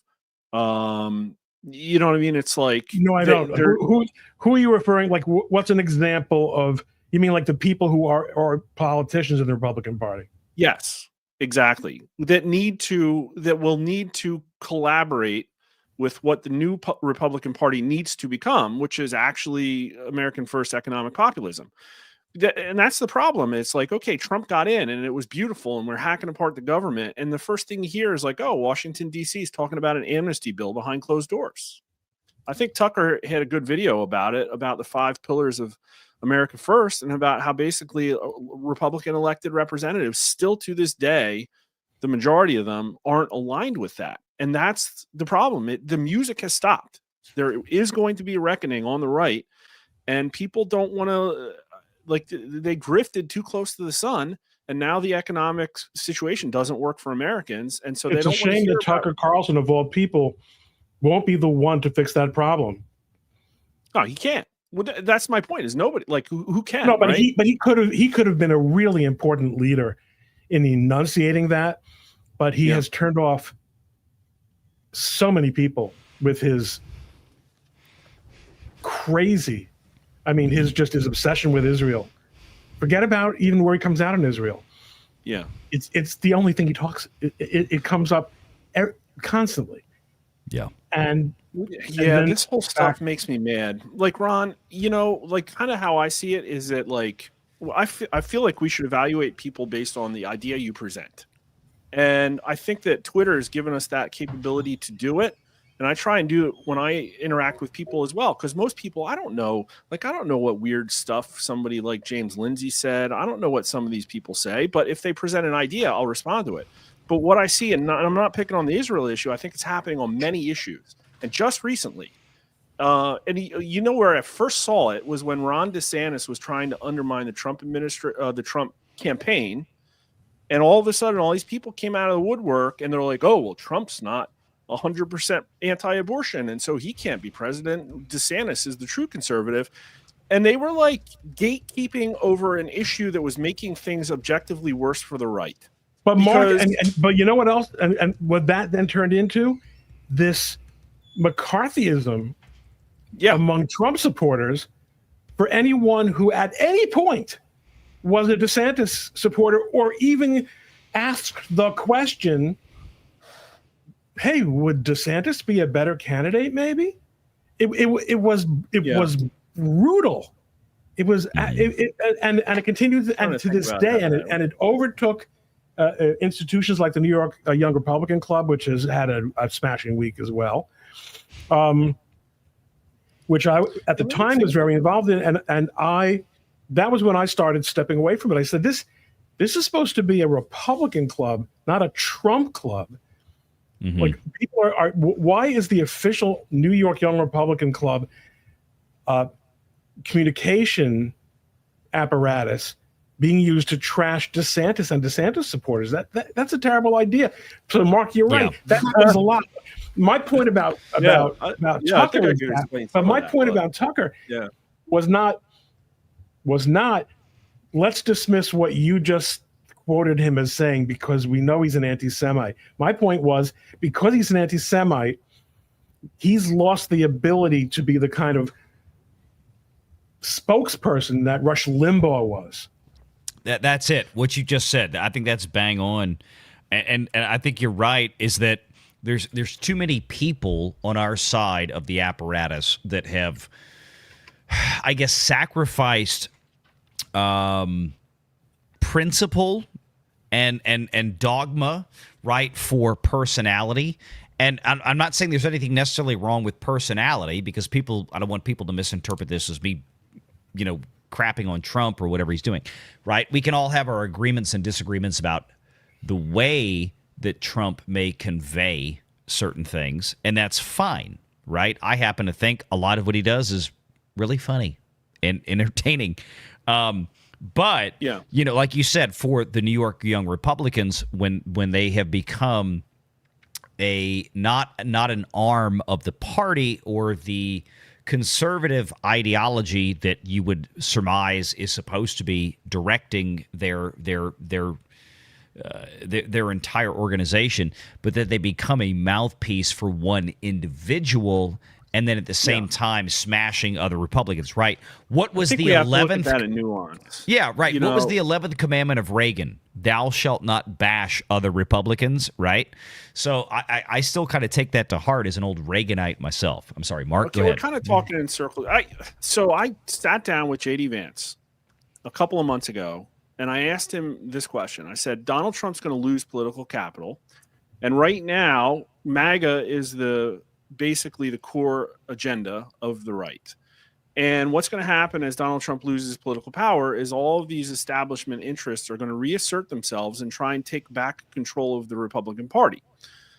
You know what I mean? It's like, no, I don't. Who are you referring? Like, what's an example of? You mean like the people who are politicians in the Republican Party? Yes, exactly. That will need to collaborate with what the new Republican Party needs to become, which is actually American first economic populism. And that's the problem. It's like, okay, Trump got in and it was beautiful and we're hacking apart the government. And the first thing you hear is like, oh, Washington, D.C. is talking about an amnesty bill behind closed doors. I think Tucker had a good video about it, about the 5 pillars of America First, and about how basically Republican elected representatives still to this day, the majority of them aren't aligned with that. And that's the problem. The music has stopped. There is going to be a reckoning on the right, and people don't want to, like, they grifted too close to the sun, and now the economic situation doesn't work for Americans. And so it's they don't a shame that Tucker Carlson, of all people, won't be the one to fix that problem. No, he can't. Well, that's my point. Is nobody, like, who can? No, but right? he could have been a really important leader in enunciating that, but he has turned off so many people with his crazy, his obsession with Israel. Forget about even where he comes out in Israel. Yeah, it's the only thing he talks. It comes up constantly. Yeah. And this whole stuff makes me mad. Like, Ron, like, kind of how I see it is that, like, I feel like we should evaluate people based on the idea you present. And I think that Twitter has given us that capability to do it. And I try and do it when I interact with people as well. Because most people, I don't know what weird stuff somebody like James Lindsay said. I don't know what some of these people say. But if they present an idea, I'll respond to it. But what I see, and I'm not picking on the Israel issue, I think it's happening on many issues. And just recently, and where I first saw it was when Ron DeSantis was trying to undermine the Trump campaign. And all of a sudden, all these people came out of the woodwork, and they're like, oh, well, Trump's not 100% anti-abortion, and so he can't be president. DeSantis is the true conservative. And they were, like, gatekeeping over an issue that was making things objectively worse for the right. But Mark, but you know what else? And what that then turned into? This McCarthyism among Trump supporters for anyone who at any point was a DeSantis supporter or even asked the question, hey, would DeSantis be a better candidate maybe? It was brutal. It was and it continues and to this day and it overtook institutions like the New York Young Republican Club, which has had a smashing week as well, which I at the time was very involved in, and that was when I started stepping away from it. I said, this is supposed to be a Republican club, not a Trump club. Mm-hmm. Like, people are why is the official New York Young Republican Club communication apparatus being used to trash DeSantis and DeSantis supporters? That's a terrible idea. So, Mark, you're right. That happens a lot. My point about Tucker, about Tucker was not let's dismiss what you just quoted him as saying because we know he's an anti-Semite. My point was, because he's an anti-Semite, he's lost the ability to be the kind of spokesperson that Rush Limbaugh was. That's it. What you just said, I think that's bang on, and I think you're right. Is that there's too many people on our side of the apparatus that have, I guess, sacrificed principle and dogma, right, for personality. And I'm not saying there's anything necessarily wrong with personality, because I don't want people to misinterpret this as me, crapping on Trump or whatever he's doing, right? We can all have our agreements and disagreements about the way that Trump may convey certain things, and that's fine, right? I happen to think a lot of what he does is really funny and entertaining. But, like you said, for the New York Young Republicans, when they have become not an arm of the party or the conservative ideology that you would surmise is supposed to be directing their entire organization, but that they become a mouthpiece for one individual, and then at the same time smashing other Republicans, right? What was the 11th? That in nuance. Yeah, right. What was the 11th commandment of Reagan? Thou shalt not bash other Republicans, right? So I still kind of take that to heart as an old Reaganite myself. I'm sorry, Mark. Okay, go ahead. We're kind of talking in circles. So I sat down with J.D. Vance, a couple of months ago, and I asked him this question. I said, Donald Trump's going to lose political capital. And right now, MAGA is basically the core agenda of the right. And what's going to happen as Donald Trump loses political power is all of these establishment interests are going to reassert themselves and try and take back control of the Republican Party.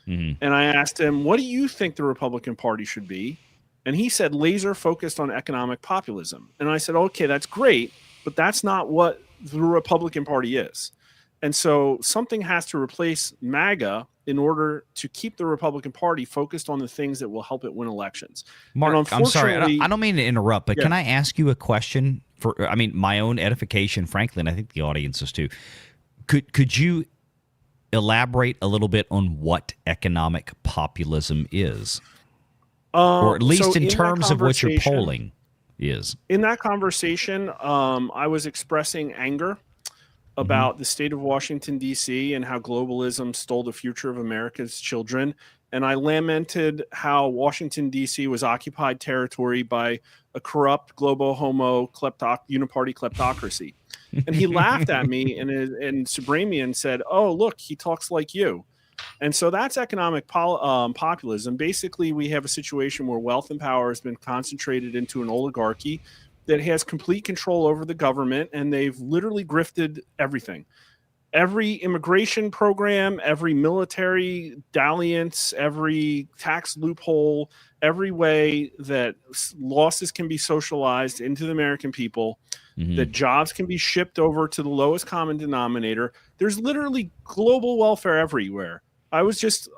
And I asked him, what do you think the Republican Party should be? And he said, laser focused on economic populism. And I said, okay, that's great, but that's not what the Republican Party is. And so something has to replace MAGA in order to keep the Republican Party focused on the things that will help it win elections. Mark, I'm sorry. I don't mean to interrupt, but can I ask you a question for, my own edification, frankly, and I think the audience's too. Could you elaborate a little bit on what economic populism is? Or at least in terms of what your polling is. In that conversation, I was expressing anger about the state of Washington, D.C., and how globalism stole the future of America's children. And I lamented how Washington, D.C. was occupied territory by a corrupt, globo-homo, uniparty kleptocracy. And he laughed at me and Subramian said, oh, look, he talks like you. And so that's economic populism. Basically, we have a situation where wealth and power has been concentrated into an oligarchy that has complete control over the government, and they've literally grifted everything. Every immigration program, every military dalliance, every tax loophole, every way that losses can be socialized into the American people, that jobs can be shipped over to the lowest common denominator. There's literally global welfare everywhere. I just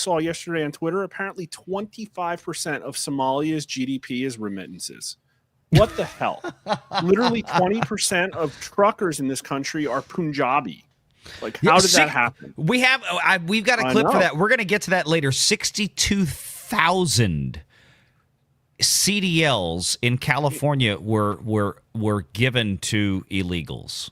saw yesterday on Twitter, apparently 25% of Somalia's GDP is remittances. What the hell? Literally 20% of truckers in this country are Punjabi. Like, how did that happen? We've got a clip for that. We're going to get to that later. 62,000 CDLs in California were given to illegals.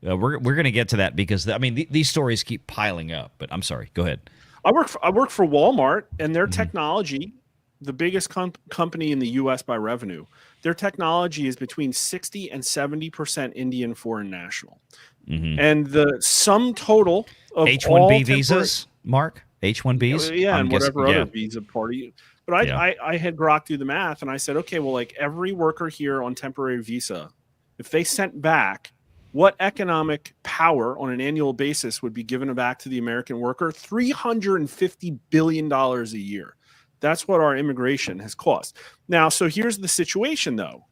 We're going to get to that because these stories keep piling up. But I'm sorry. Go ahead. I work for Walmart, and their technology, the biggest company in the U.S. by revenue. Their technology is between 60 and 70% Indian foreign national. And the sum total of H-1B visas, Mark? H-1Bs? Yeah, and whatever other visa party. But I had grokked through the math, and I said, okay, well, like every worker here on temporary visa, if they sent back, what economic power on an annual basis would be given back to the American worker? $350 billion a year. That's what our immigration has cost. Now, so here's the situation, though.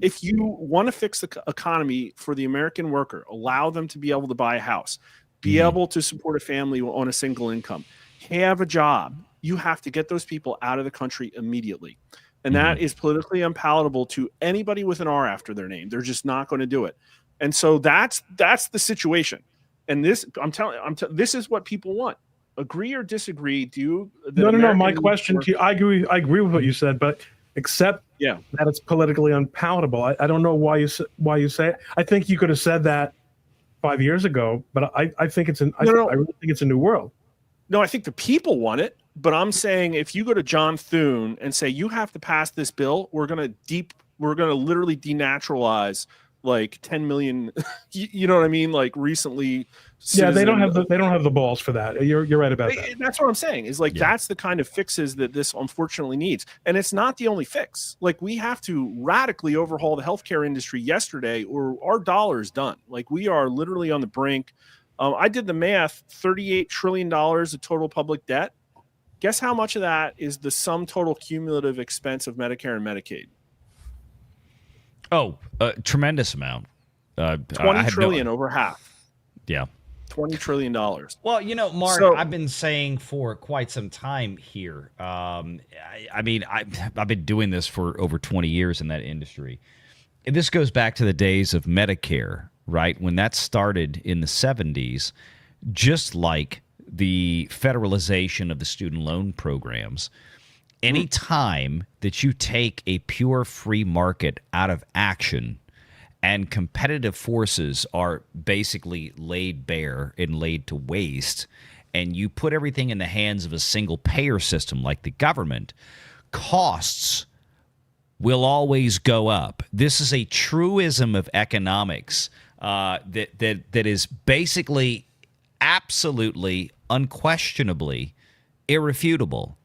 If you want to fix the economy for the American worker, allow them to be able to buy a house, be able to support a family on a single income, have a job, you have to get those people out of the country immediately. And that is politically unpalatable to anybody with an R after their name. They're just not going to do it. And so that's the situation. And this, this is what people want. Agree or disagree? Do you? No. My question to you, I agree with what you said, but except that it's politically unpalatable. I don't know why you say it. I think you could have said that 5 years ago, but I think it's I really think it's a new world. No, I think the people want it, but I'm saying if you go to John Thune and say you have to pass this bill, we're gonna literally denaturalize like 10 million. You know what I mean? Like recently. Yeah, they don't have the balls for that. You're right about that. That's what I'm saying. Is like that's the kind of fixes that this unfortunately needs, and it's not the only fix. Like we have to radically overhaul the healthcare industry yesterday, or our dollar is done. Like we are literally on the brink. I did the math: $38 trillion of total public debt. Guess how much of that is the sum total cumulative expense of Medicare and Medicaid? Oh, a tremendous amount. 20 trillion, over half. Yeah. $20 trillion. Well, Mark, I've been saying for quite some time here. I've been doing this for over 20 years in that industry. This goes back to the days of Medicare, right? When that started in the 70s, just like the federalization of the student loan programs. Any time that you take a pure free market out of action and competitive forces are basically laid bare and laid to waste, and you put everything in the hands of a single payer system like the government, costs will always go up. This is a truism of economics that is basically, absolutely, unquestionably irrefutable.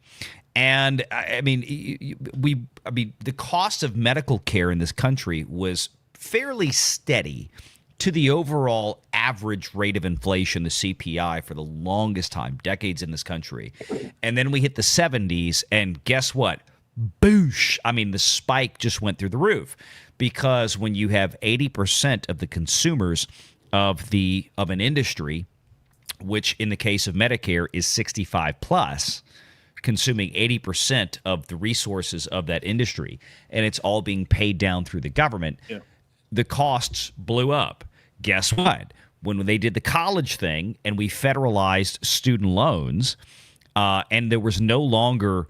And I mean, the cost of medical care in this country was fairly steady to the overall average rate of inflation, the CPI, for the longest time, decades in this country. And then we hit the 70s, and guess what? Boosh! I mean, the spike just went through the roof, because when you have 80% of the consumers of an industry, which in the case of Medicare is 65 plus, consuming 80% of the resources of that industry, and it's all being paid down through the government, the costs blew up. Guess what? When they did the college thing and we federalized student loans, and there was no longer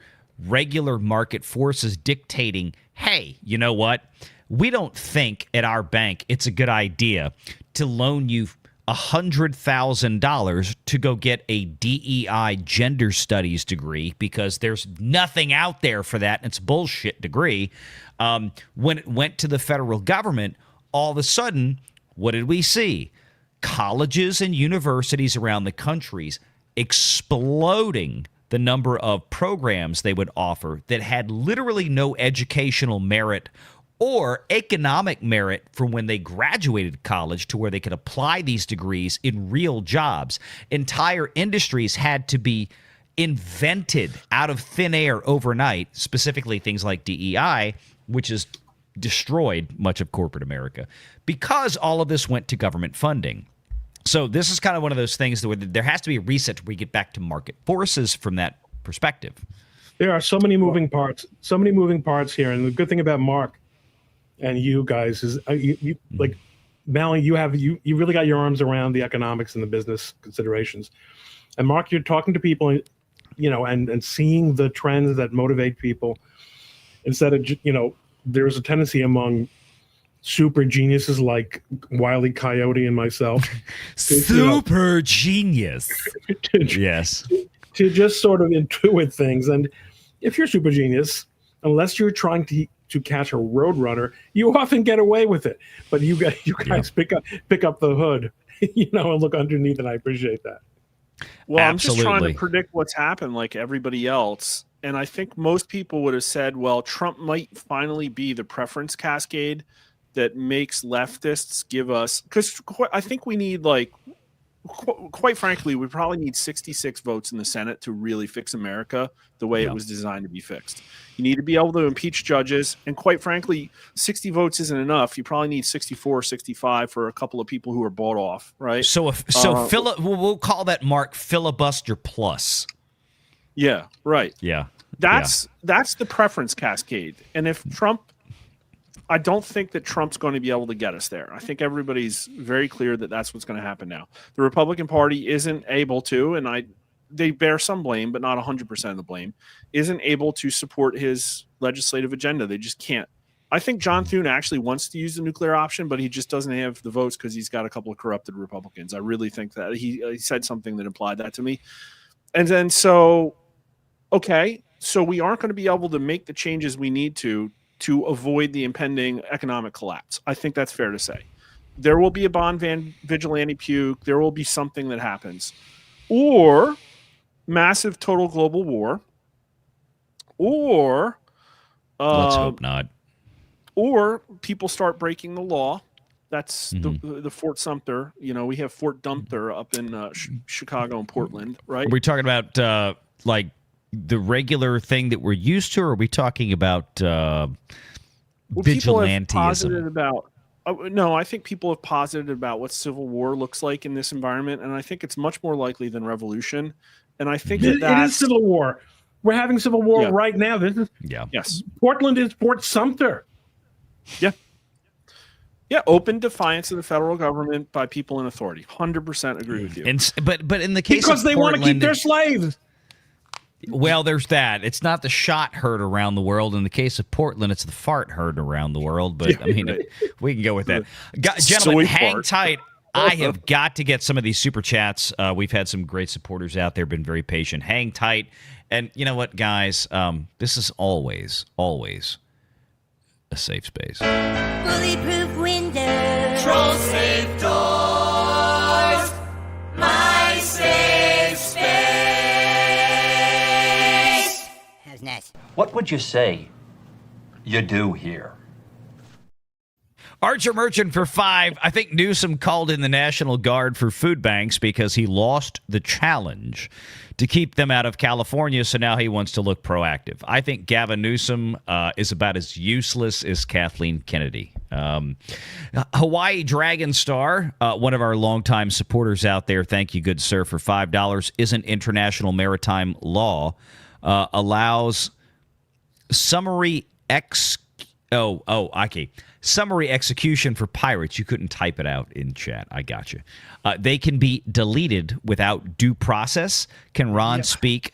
regular market forces dictating, hey, you know what? We don't think at our bank it's a good idea to loan you $100,000 to go get a DEI gender studies degree because there's nothing out there for that, and it's a bullshit degree. When it went to the federal government, all of a sudden, what did we see? Colleges and universities around the countries exploding the number of programs they would offer that had literally no educational merit or economic merit from when they graduated college to where they could apply these degrees in real jobs. Entire industries had to be invented out of thin air overnight, specifically things like DEI, which has destroyed much of corporate America, because all of this went to government funding. So this is kind of one of those things where there has to be a reset where we get back to market forces from that perspective. There are so many moving parts here. And the good thing about Mark and you guys is like Mally, you really got your arms around the economics and the business considerations. And Mark, you're talking to people, and seeing the trends that motivate people instead of, there's a tendency among super geniuses like Wile E. Coyote and myself. Genius. Yes. To just sort of intuit things. And if you're super genius, unless you're trying to catch a roadrunner, you often get away with it. But you guys pick up the hood, and look underneath, and I appreciate that. Well, Absolutely. I'm just trying to predict what's happened like everybody else. And I think most people would have said, well, Trump might finally be the preference cascade that makes leftists give us, because I think we need, quite frankly, we probably need 66 votes in the Senate to really fix America the way it was designed to be fixed. You need to be able to impeach judges. And quite frankly, 60 votes isn't enough. You probably need 64, 65 for a couple of people who are bought off, right? We'll call that, Mark, filibuster plus. Yeah, right. Yeah. That's the preference cascade. And if Trump, I don't think that Trump's going to be able to get us there. I think everybody's very clear that that's what's going to happen now. The Republican Party isn't able to, and they bear some blame, but not 100% of the blame, isn't able to support his legislative agenda. They just can't. I think John Thune actually wants to use the nuclear option, but he just doesn't have the votes because he's got a couple of corrupted Republicans. I really think that he said something that implied that to me. And then so we aren't going to be able to make the changes we need to avoid the impending economic collapse. I think that's fair to say. There will be a bond vigilante puke. There will be something that happens. Or massive total global war. Or let's hope not. Or people start breaking the law. That's the Fort Sumter. We have Fort Dumter up in Chicago and Portland, right? Are we talking about the regular thing that we're used to, or are we talking about vigilantism? No, I think people have posited about what civil war looks like in this environment, and I think it's much more likely than revolution. And I think it is civil war. We're having civil war right now. Yes. Portland is Fort Sumter. Yeah. Yeah, open defiance of the federal government by people in authority. 100% agree with you. But in the case because of they want Portland, to keep their slaves. Well, there's that. It's not the shot heard around the world. In the case of Portland, it's the fart heard around the world. But, we can go with that. Gentlemen, hang tight. I have got to get some of these super chats. We've had some great supporters out there, been very patient. Hang tight. And you know what, guys? This is always a safe space. Bulletproof windows. Troll safe doors. My safe space. How's that? What would you say you do here? Archer Merchant for 5. I think Newsom called in the National Guard for food banks because he lost the challenge to keep them out of California, so now he wants to look proactive. I think Gavin Newsom is about as useless as Kathleen Kennedy. Hawaii Dragon Star, one of our longtime supporters out there, thank you, good sir, for $5. Isn't international maritime law allows summary summary execution for pirates. You couldn't type it out in chat. I got you. They can be deleted without due process. Can Ron speak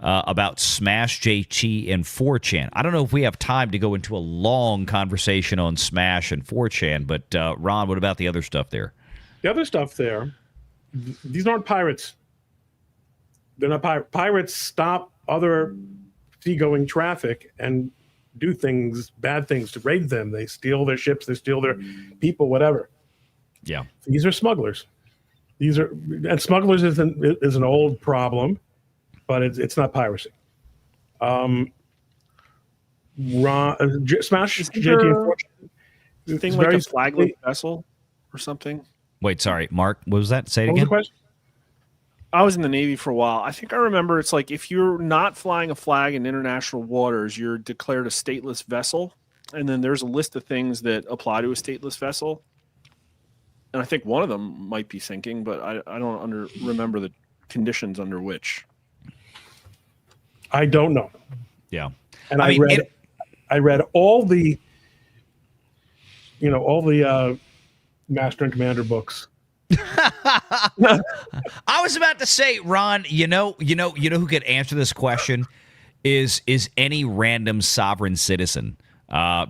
about Smash, JT, and 4chan? I don't know if we have time to go into a long conversation on Smash and 4chan, but Ron, what about the other stuff there? The other stuff there, these aren't pirates. They're not pirates. Stop other seagoing traffic and do things, bad things, to raid them. They steal their ships, they steal their people, whatever. Yeah. These are smugglers. And smugglers is an old problem, but it's not piracy. Smash, JT, thing like a flaglet vessel or something. Wait, sorry, Mark, what was that? Say it what was again. the question? I was in the Navy for a while. I think I remember it's like if you're not flying a flag in international waters, you're declared a stateless vessel. And then there's a list of things that apply to a stateless vessel. And I think one of them might be sinking, but I don't remember the conditions under which. I don't know. Yeah. And I read all the Master and Commander books. I was about to say, Ron, you know who could answer this question is any random sovereign citizen,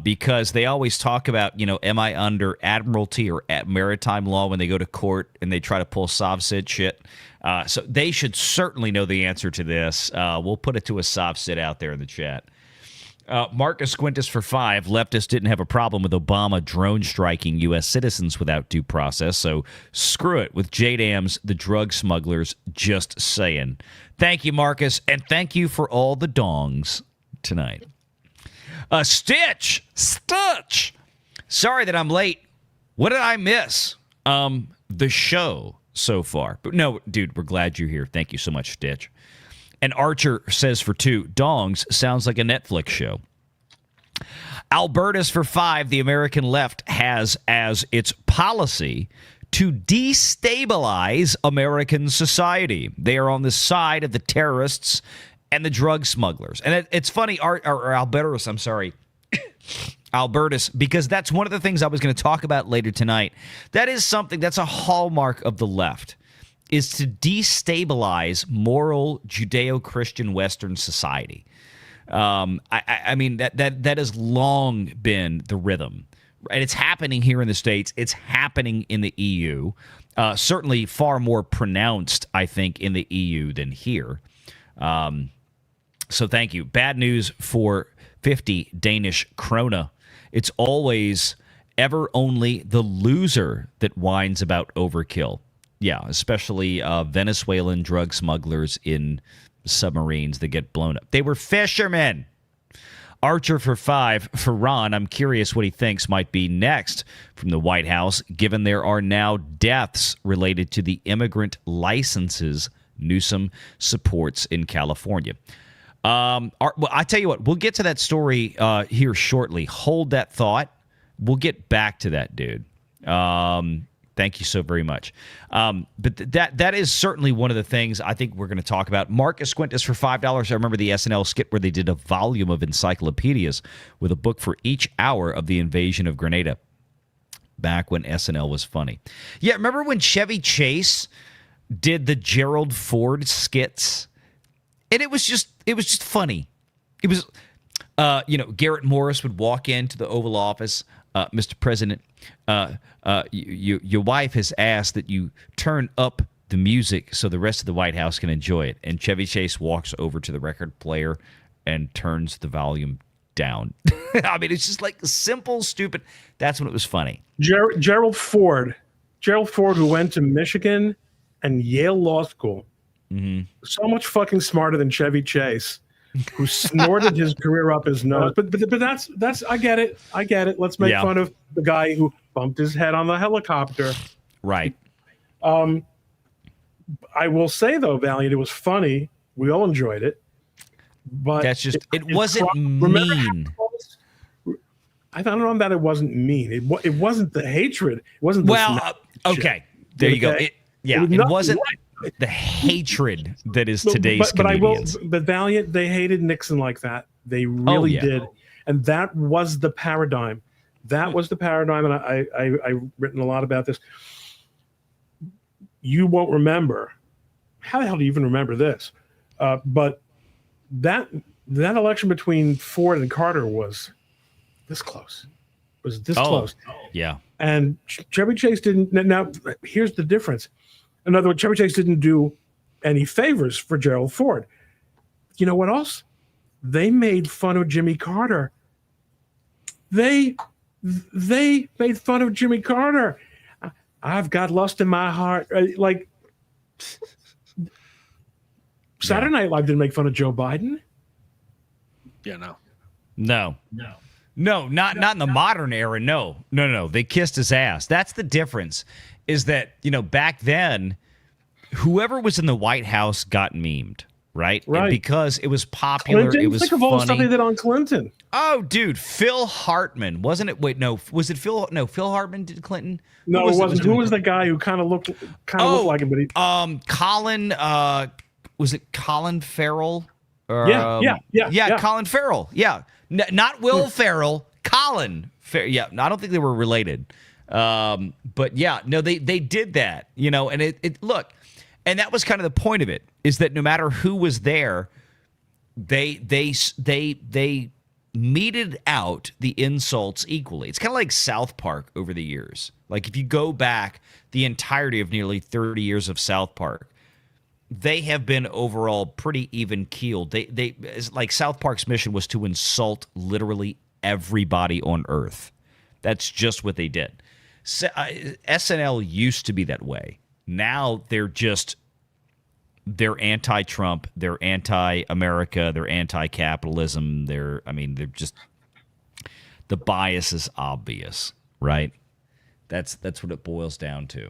because they always talk about, am I under admiralty or maritime law when they go to court and they try to pull SovCid shit. So they should certainly know the answer to this. We'll put it to a SovCid out there in the chat. Marcus Quintus for 5. Leftists didn't have a problem with Obama drone striking U.S. citizens without due process, so screw it with JDAMs, the drug smugglers, just saying. Thank you, Marcus, and thank you for all the dongs tonight. Stitch! Sorry that I'm late. What did I miss? The show so far. But no, dude, we're glad you're here. Thank you so much, Stitch. And Archer says for 2, dongs sounds like a Netflix show. Albertus for 5, the American left has as its policy to destabilize American society. They are on the side of the terrorists and the drug smugglers. And it's funny, Albertus, I'm sorry, Albertus, because that's one of the things I was going to talk about later tonight. That is something that's a hallmark of the left, is to destabilize moral Judeo-Christian Western society. I mean, that has long been the rhythm. And it's happening here in the States. It's happening in the EU. Certainly far more pronounced, I think, in the EU than here. So thank you. Bad news for 50 Danish krona. It's always ever only the loser that whines about overkill. Yeah, especially Venezuelan drug smugglers in submarines that get blown up. They were fishermen. Archer for 5. For Ron, I'm curious what he thinks might be next from the White House, given there are now deaths related to the immigrant licenses Newsom supports in California. Well, I tell you what, we'll get to that story here shortly. Hold that thought. We'll get back to that, dude. Thank you so very much. But that is certainly one of the things I think we're going to talk about. Marcus Quintus for $5. I remember the SNL skit where they did a volume of encyclopedias with a book for each hour of the invasion of Grenada back when SNL was funny. Yeah, remember when Chevy Chase did the Gerald Ford skits? And it was just funny. It was, Garrett Morris would walk into the Oval Office, Mr. President, your wife has asked that you turn up the music so the rest of the White House can enjoy it. And Chevy Chase walks over to the record player and turns the volume down. I mean, it's just like simple, stupid. That's when it was funny. Gerald Ford, who went to Michigan and Yale Law School, so much fucking smarter than Chevy Chase, who snorted his career up his nose. But that's I get it. Let's make fun of the guy who bumped his head on the helicopter. Right. I will say though, Valiant, it was funny. We all enjoyed it. But that's just it wasn't mean. I don't know that it wasn't mean. It wasn't the hatred. It wasn't. Okay, there you go. It wasn't the hatred that is today's comedians. But Valiant, they hated Nixon like that. They really did, and that was the paradigm. That was the paradigm, and I've written a lot about this. You won't remember. How the hell do you even remember this? But that election between Ford and Carter was this close. Close. Yeah. And Chevy Chase didn't. Now, here's the difference. In other words, Chevy Chase didn't do any favors for Gerald Ford. You know what else? They made fun of Jimmy Carter. They made fun of Jimmy Carter. I've got lust in my heart. Like Saturday Night Live didn't make fun of Joe Biden. Yeah, No, not in the modern era. No. They kissed his ass. That's the difference. Is that back then, whoever was in the White House got memed, right? Right. And because it was popular. Clinton, it was think of funny. all the stuff they did on Clinton. Oh, dude, Phil Hartman, wasn't it? Wait, no, was it Phil? No, Phil Hartman did Clinton. No, it wasn't. Who was the guy who kind of looked like him? But he, Colin. Was it Colin Farrell? Yeah, Colin Farrell. Yeah, not Will Ferrell. Colin. Yeah, I don't think they were related. But yeah, no, they did that. And it look, and that was kind of the point of it, is that no matter who was there, they meted out the insults equally. It's kind of like South Park over the years. Like if you go back the entirety of nearly 30 years of South Park, they have been overall pretty even keeled. They like South Park's mission was to insult literally everybody on Earth. That's just what they did. SNL used to be that way. Now they're anti-Trump, they're anti-America, they're anti-capitalism. They're just, the bias is obvious, right? That's what it boils down to.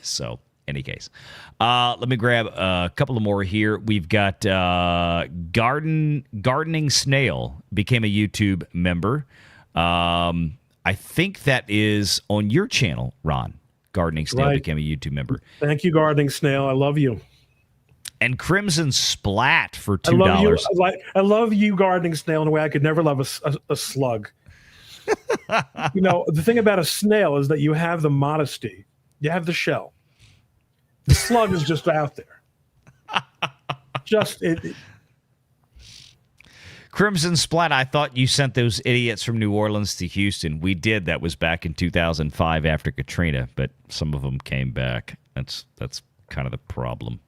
So, any case, let me grab a couple of more here. We've got Gardening Snail became a YouTube member. I think that is on your channel, Ron. Gardening Snail became a YouTube member. Thank you, Gardening Snail. I love you. And Crimson Splat for $2. I love you, Gardening Snail, in a way I could never love a slug. The thing about a snail is that you have the modesty. You have the shell. The slug is just out there. Crimson Splat, I thought you sent those idiots from New Orleans to Houston. We did. That was back in 2005 after Katrina, but some of them came back. That's kind of the problem.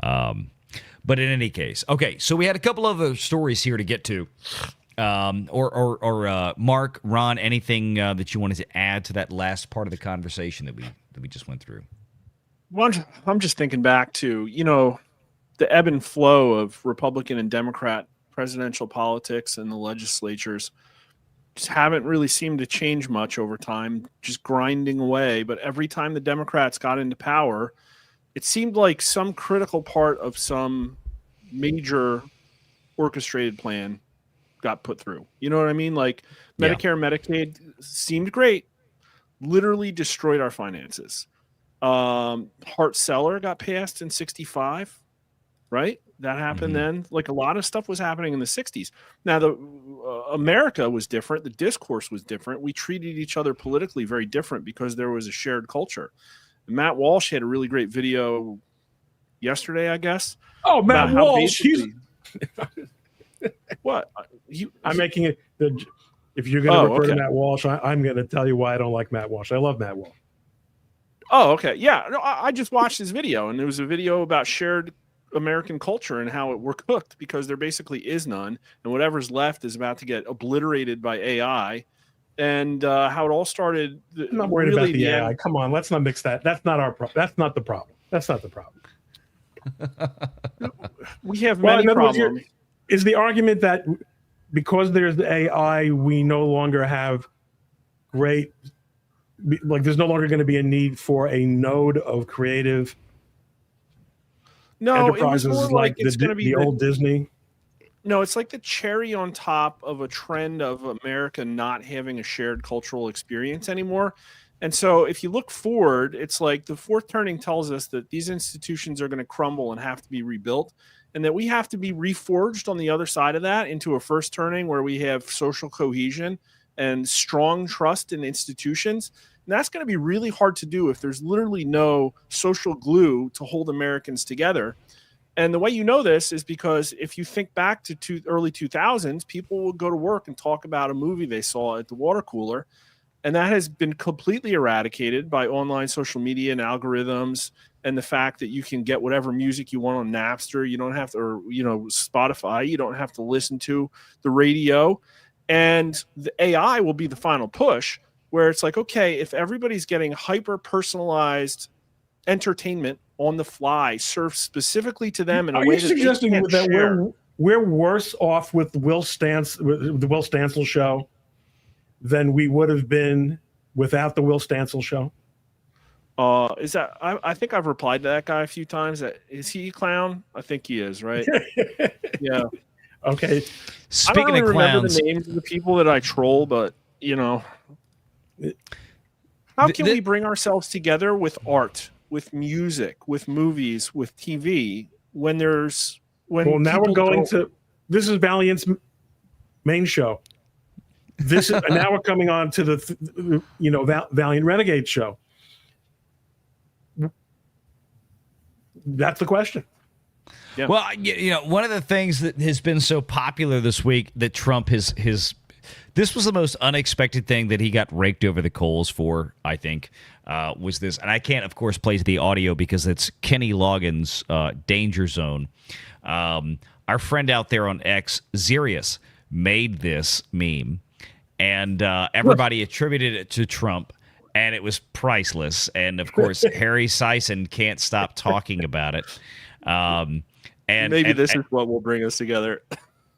But in any case, okay, so we had a couple of other stories here to get to. Mark, Ron, anything that you wanted to add to that last part of the conversation that we just went through? Well, I'm just thinking back to, the ebb and flow of Republican and Democrat presidential politics and the legislatures just haven't really seemed to change much over time, just grinding away. But every time the Democrats got into power, it seemed like some critical part of some major orchestrated plan got put through. You know what I mean? Like Medicare, Medicaid seemed great, literally destroyed our finances. Hart-Celler got passed in 65, right? That happened then. Like a lot of stuff was happening in the 60s. Now, America was different. The discourse was different. We treated each other politically very different because there was a shared culture. And Matt Walsh had a really great video yesterday, I guess. Oh, Matt Walsh. What? I'm making it. If you're going to refer to Matt Walsh, I'm going to tell you why I don't like Matt Walsh. I love Matt Walsh. Oh, okay. Yeah. No, I just watched his video, and it was a video about shared American culture and how we're cooked, because there basically is none, and whatever's left is about to get obliterated by AI. And how it all started. I'm not worried about the AI. Come on, let's not mix that. That's not our problem. That's not the problem. That's not the problem. We have many problems. Is the argument that because there's the AI, we no longer have great, like there's no longer going to be a need for a node of creative enterprises like the old Disney? No, it's like the cherry on top of a trend of America not having a shared cultural experience anymore. And so if you look forward, it's like the fourth turning tells us that these institutions are going to crumble and have to be rebuilt, and that we have to be reforged on the other side of that into a first turning where we have social cohesion and strong trust in institutions. And that's going to be really hard to do if there's literally no social glue to hold Americans together. And the way you know this is because if you think back to early 2000s, people would go to work and talk about a movie they saw at the water cooler. And that has been completely eradicated by online social media and algorithms, and the fact that you can get whatever music you want on Napster. You don't have to, or, Spotify. You don't have to listen to the radio. And the AI will be the final push, where it's like, okay, if everybody's getting hyper personalized entertainment on the fly, served specifically to them in a way that they can't share. Are you suggesting that we're worse off with the Will Stancil show than we would have been without the Will Stancil show? Is that? I think I've replied to that guy a few times. Is he a clown? I think he is, right? Yeah. Okay. Speaking I don't really of clowns, remember the names of the people that I troll, but how can we bring ourselves together with art, with music, with movies, with TV when now we're going to this is Valiant's main show. Now we're coming on to the Valiant Renegade show. That's the question. Yeah. Well, one of the things that has been so popular this week that Trump has this was the most unexpected thing that he got raked over the coals for, I think, was this. And I can't, of course, play the audio because it's Kenny Loggins' Danger Zone. Our friend out there on X, Zerius, made this meme, and everybody attributed it to Trump, and it was priceless. And, of course, Harry Sison can't stop talking about it. And maybe this is what will bring us together.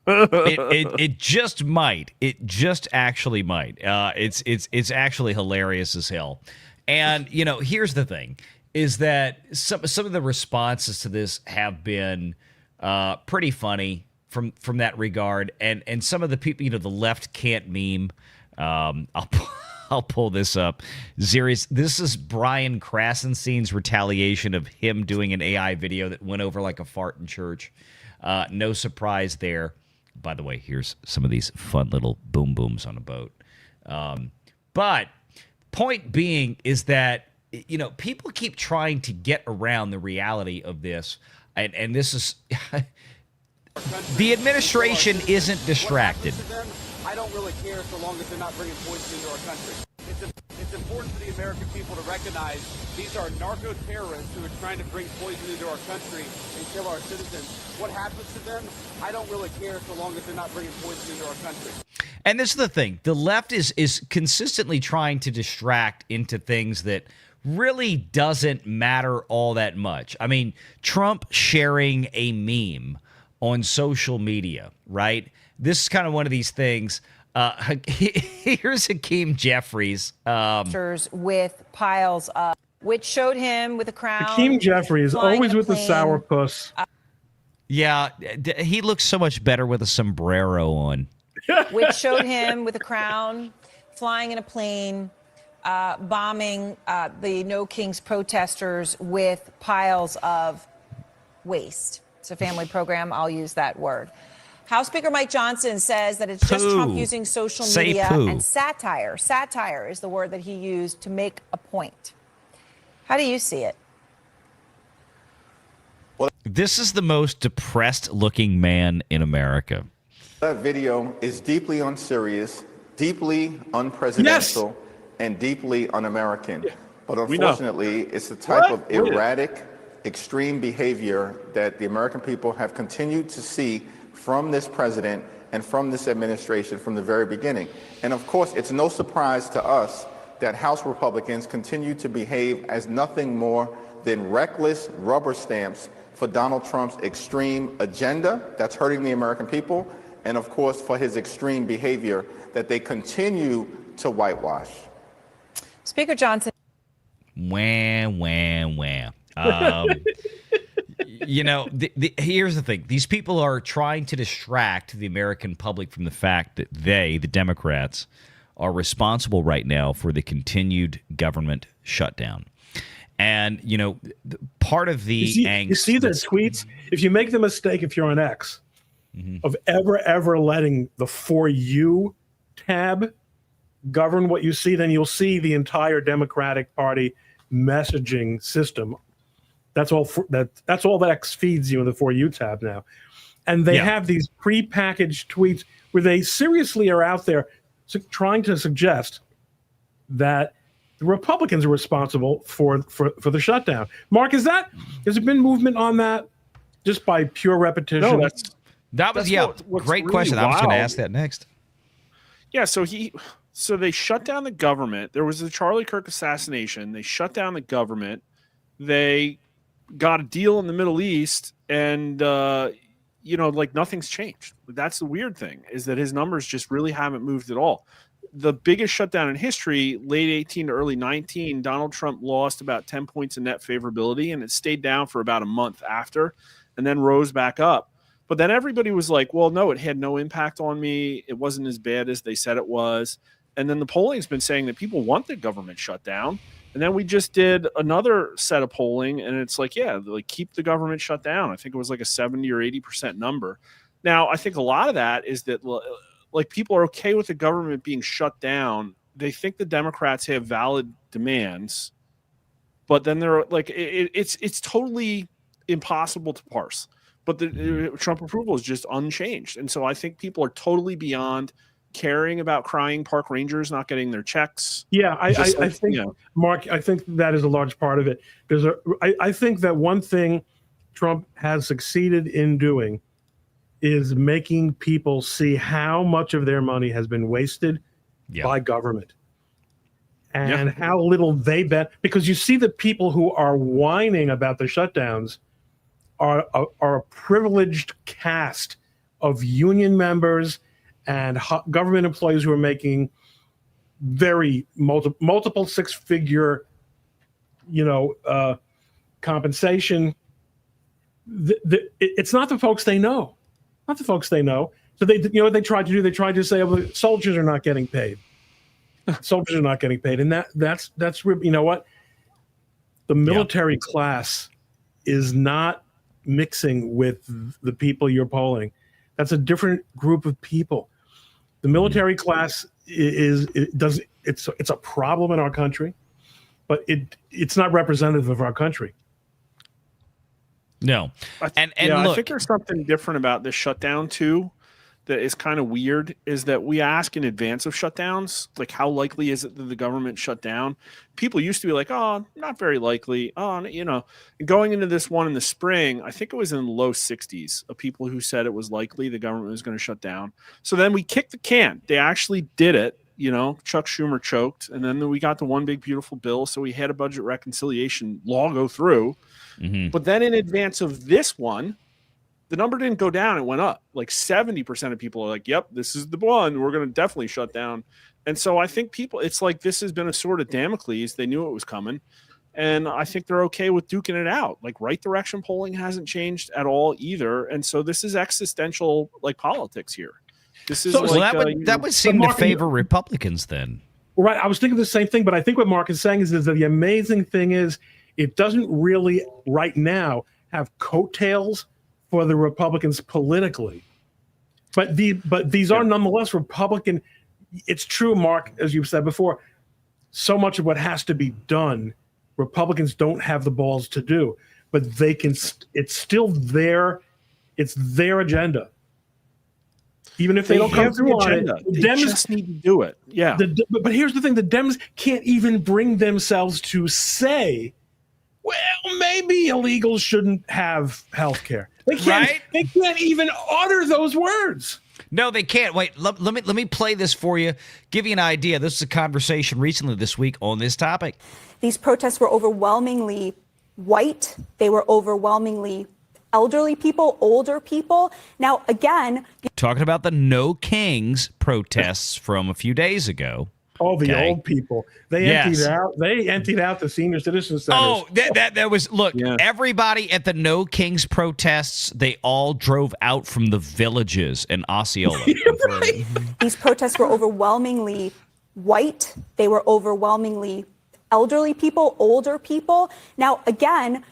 It just might. It just actually might. It's actually hilarious as hell. And here's the thing: is that some of the responses to this have been pretty funny from that regard, and some of the people, the left can't meme. I'll pull this up. Zerius, this is Brian Krasenstein's retaliation of him doing an AI video that went over like a fart in church. No surprise there. By the way, here's some of these fun little boom booms on a boat. But point being is that, people keep trying to get around the reality of this. And this is the administration isn't distracted. I don't really care so long as they're not bringing poison into our country. It's important for the American people to recognize these are narco-terrorists who are trying to bring poison into our country and kill our citizens. What happens to them, I don't really care so long as they're not bringing poison into our country. And this is the thing. The left is consistently trying to distract into things that really doesn't matter all that much. I mean, Trump sharing a meme on social media, right? This is kind of one of these things. Here's Hakeem Jeffries. With piles of, which showed him with a crown. Hakeem Jeffries, always with the sourpuss. Yeah, he looks so much better with a sombrero on. Which showed him with a crown, flying in a plane, bombing the No Kings protesters with piles of waste. It's a family program. I'll use that word. House Speaker Mike Johnson says that it's just Trump using social media and satire. Satire is the word that he used to make a point. How do you see it? This is the most depressed looking man in America. That video is deeply unserious, deeply unpresidential, and deeply un-American. Yeah. But unfortunately, it's the type of erratic, extreme behavior that the American people have continued to see from this president and from this administration from the very beginning. And of course, it's no surprise to us that House Republicans continue to behave as nothing more than reckless rubber stamps for Donald Trump's extreme agenda that's hurting the American people, and of course for his extreme behavior that they continue to whitewash. Speaker Johnson. Wham, wham, wham. Here's the thing. These people are trying to distract the American public from the fact that they, the Democrats, are responsible right now for the continued government shutdown. And, part of the angst... You see their tweets? If you make the mistake, if you're on X, of ever letting the For You tab govern what you see, then you'll see the entire Democratic Party messaging system. That's all that X feeds you in the For You tab now. And they have these prepackaged tweets where they seriously are out there trying to suggest that the Republicans are responsible for the shutdown. Mark, has there been movement on that just by pure repetition? No, that was what's great really question. I was going to wild. ask that next. Yeah, so they shut down the government. There was the Charlie Kirk assassination. They shut down the government. They got a deal in the Middle East, and nothing's changed. That's the weird thing, is that his numbers just really haven't moved at all. The biggest shutdown in history, late 18 to early 19, Donald Trump lost about 10 points in net favorability, and it stayed down for about a month after, and then rose back up. But then everybody was like, well, no, it had no impact on me. It wasn't as bad as they said it was. And then the polling's been saying that people want the government shut down. And then we just did another set of polling, and it's like, keep the government shut down. I think it was like a 70 or 80% number. Now, I think a lot of that is that people are okay with the government being shut down. They think the Democrats have valid demands, but then they're like, it's totally impossible to parse. But the Trump approval is just unchanged. And so I think people are totally beyond caring about crying park rangers not getting their checks. Yeah, I think, Mark, I think that is a large part of it. I think that one thing Trump has succeeded in doing is making people see how much of their money has been wasted by government and how little they bet. Because you see the people who are whining about the shutdowns are a privileged cast of union members and government employees who are making very multiple six-figure, compensation. It's not the folks they know. Not the folks they know. So what they tried to do? They tried to say, "Oh, soldiers are not getting paid. Soldiers are not getting paid," and that's you know what? The military class is not mixing with the people you're polling. That's a different group of people. The military class it's a problem in our country, but it's not representative of our country. No. Look, I think there's something different about this shutdown too that is kind of weird, is that we ask in advance of shutdowns, like, how likely is it that the government shut down? People used to be like, oh, not very likely. Oh, going into this one in the spring, I think it was in the low 60s of people who said it was likely the government was going to shut down. So then we kicked the can. They actually did it. Chuck Schumer choked, and then we got the one big beautiful bill. So we had a budget reconciliation law go through. Mm-hmm. But then in advance of this one, the number didn't go down. It went up. Like 70% of people are like, yep, this is the one. We're going to definitely shut down. And so I think it's like this has been a sword of Damocles. They knew it was coming. And I think they're okay with duking it out. Like, right direction polling hasn't changed at all either. And so this is existential politics here. This is that would seem to favor Republicans then. Right. I was thinking the same thing, but I think what Mark is saying is that the amazing thing is it doesn't really right now have coattails for the Republicans politically. But these are nonetheless Republican. It's true, Mark, as you've said before, so much of what has to be done, Republicans don't have the balls to do, but they can. It's still it's their agenda. Even if they don't come through on it, the Dems just need to do it. Yeah. But here's the thing: the Dems can't even bring themselves to say well, maybe illegals shouldn't have health care. They can't. Right? They can't even utter those words. No, they can't. Wait, let me play this for you. Give you an idea. This is a conversation recently this week on this topic. These protests were overwhelmingly white. They were overwhelmingly elderly people, older people. Now, again, Talking about the No Kings protests from a few days ago. Oh, the Okay. old people. They emptied out the senior citizen centers. Oh, that was look. Yeah. Everybody at the No Kings protests, they all drove out from the villages in Osceola. Right. these protests were overwhelmingly white. They were overwhelmingly elderly people, older people. Now, again,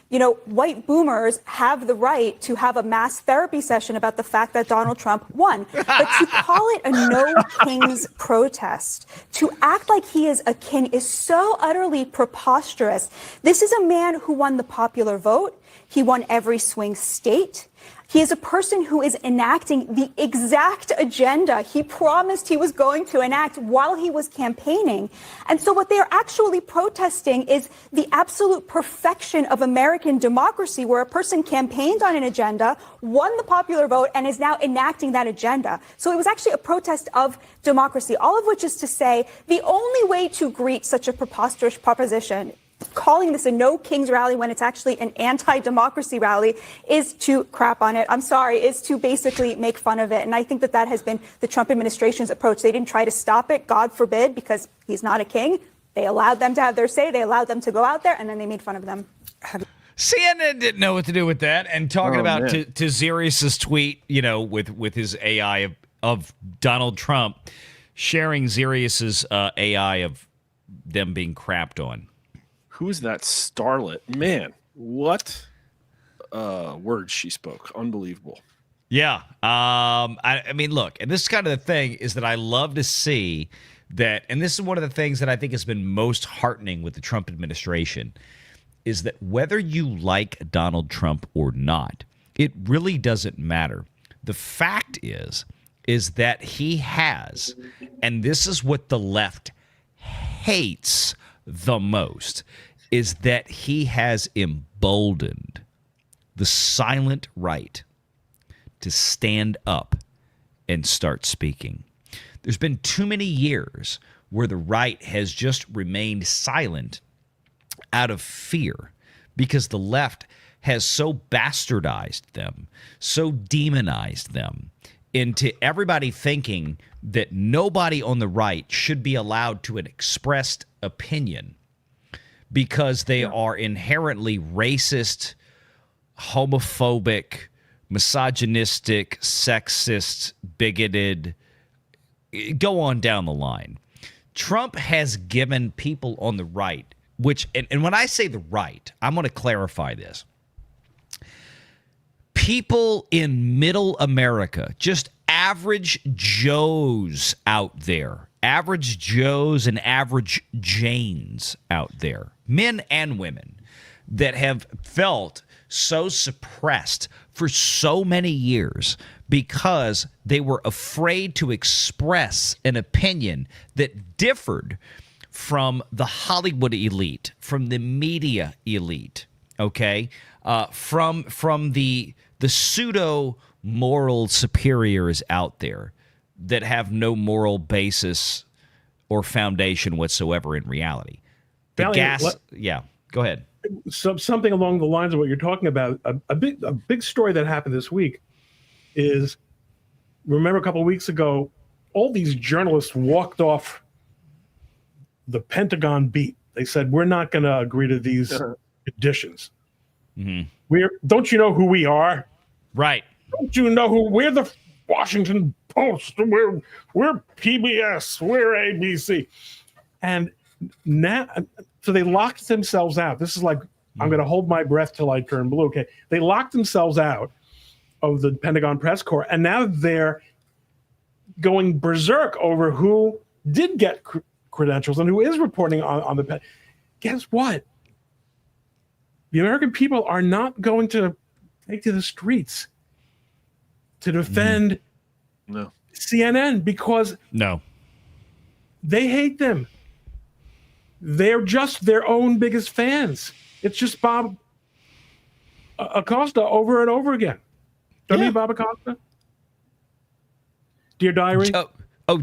white boomers have the right to have a mass therapy session about the fact that Donald Trump won. But to call it a No Kings protest, to act like he is a king is so utterly preposterous. This is a man who won the popular vote. He won every swing state. He is a person who is enacting the exact agenda he promised he was going to enact while he was campaigning. And so what they are actually protesting is the absolute perfection of American democracy, where a person campaigned on an agenda, won the popular vote, and is now enacting that agenda. So it was actually a protest of democracy, all of which is to say the only way to greet such a preposterous proposition, calling this a No Kings rally when it's actually an anti-democracy rally, is to crap on it. I'm sorry, is to basically make fun of it. And I think that has been the Trump administration's approach. They didn't try to stop it, God forbid, because he's not a king. They allowed them to have their say. They allowed them to go out there, and then they made fun of them. CNN didn't know what to do with that. And talking about to Zerius's tweet, with his AI of Donald Trump, sharing Zerius's AI of them being crapped on. Who's that starlet? Man, what words she spoke. Unbelievable. Yeah. I mean, look, and this is kind of the thing, is that I love to see that, and this is one of the things that I think has been most heartening with the Trump administration, is that whether you like Donald Trump or not, it really doesn't matter. The fact is that he has, and this is what the left hates the most, is that he has emboldened the silent right to stand up and start speaking. There's been too many years where the right has just remained silent out of fear because the left has so bastardized them, so demonized them into everybody thinking that nobody on the right should be allowed to an expressed opinion because they are inherently racist, homophobic, misogynistic, sexist, bigoted. Go on down the line. Trump has given people on the right, which, and when I say the right, I'm going to clarify this. People in middle America, just average Joes out there, average Joes and average Janes out there, men and women, that have felt so suppressed for so many years because they were afraid to express an opinion that differed from the Hollywood elite, from the media elite, okay, from the pseudo moral superiors out there that have no moral basis or foundation whatsoever in reality. The go ahead. So something along the lines of what you're talking about. A big story that happened this week is, remember a couple of weeks ago, all these journalists walked off the Pentagon beat. They said, we're not going to agree to these conditions. Mm-hmm. Don't you know who we are? Right. Don't you know who we're? The Washington Post. We're PBS. We're ABC. And now, so they locked themselves out. This is like, I'm going to hold my breath till I turn blue. Okay. They locked themselves out of the Pentagon press corps, and now they're going berserk over who did get credentials and who is reporting on the. Guess what? The American people are not going to take to the streets to defend CNN because they hate them. They're just their own biggest fans. It's just Bob Acosta over and over again. Don't you, Bob Acosta? Dear Diary.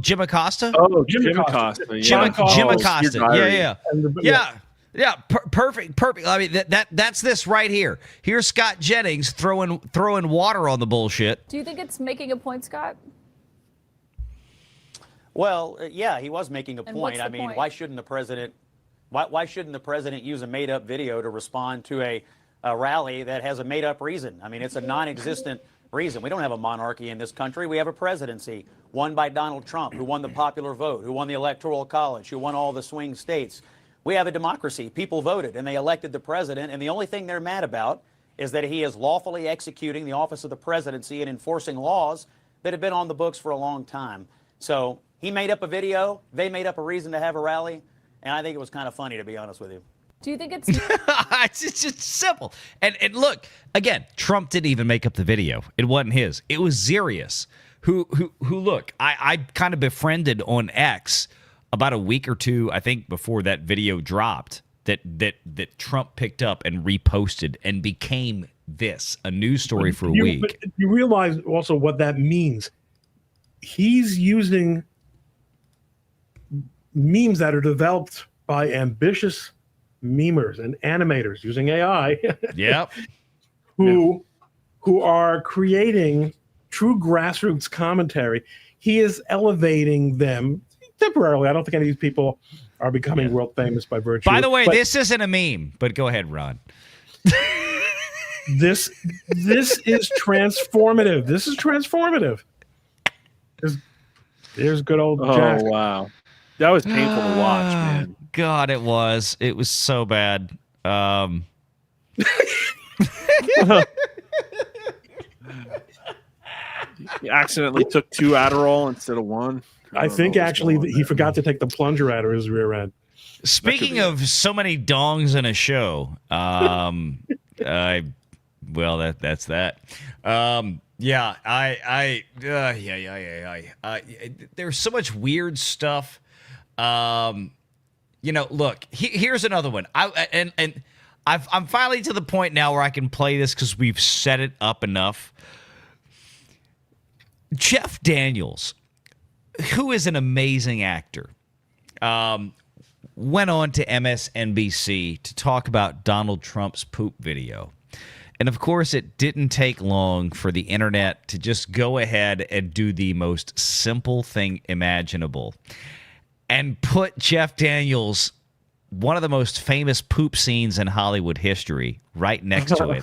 Jim Acosta. Oh, Jim Acosta. Jim Acosta. Yeah. Yeah, perfect. I mean, that's this right here. Here's Scott Jennings throwing water on the bullshit. Do you think it's making a point, Scott? Well, yeah, he was making a And point. what's the I mean, point? why shouldn't the president? Why shouldn't the president use a made-up video to respond to a rally that has a made-up reason? I mean, it's a non-existent reason. We don't have a monarchy in this country. We have a presidency won by Donald Trump, who won the popular vote, who won the Electoral College, who won all the swing states. We have a democracy. People voted, and they elected the president, and the only thing they're mad about is that he is lawfully executing the office of the presidency and enforcing laws that have been on the books for a long time. So he made up a video. They made up a reason to have a rally, and I think it was kind of funny, to be honest with you. Do you think it's it's just simple. And look, again, Trump didn't even make up the video. It wasn't his. It was Xerius, who look, I kind of befriended on X about a week or two, I think, before that video dropped, that Trump picked up and reposted and became a news story for a week. But you realize also what that means. He's using memes that are developed by ambitious memers and animators using AI. Yep. who are creating true grassroots commentary. He is elevating them temporarily. I don't think any of these people are becoming world famous by virtue. By the way, this isn't a meme, but go ahead, Ron. This is transformative. This is transformative. There's good old Jack. Oh, wow. That was painful to watch, man. God, it was. It was so bad. He accidentally took 2 Adderall instead of 1. I think actually he forgot to take the plunger out of his rear end. Speaking of so many dongs in a show, that's that. There's so much weird stuff. Look, here's another one. I'm finally to the point now where I can play this because we've set it up enough. Jeff Daniels, who is an amazing actor, went on to MSNBC to talk about Donald Trump's poop video. And of course, it didn't take long for the internet to just go ahead and do the most simple thing imaginable and put Jeff Daniels, one of the most famous poop scenes in Hollywood history, right next to it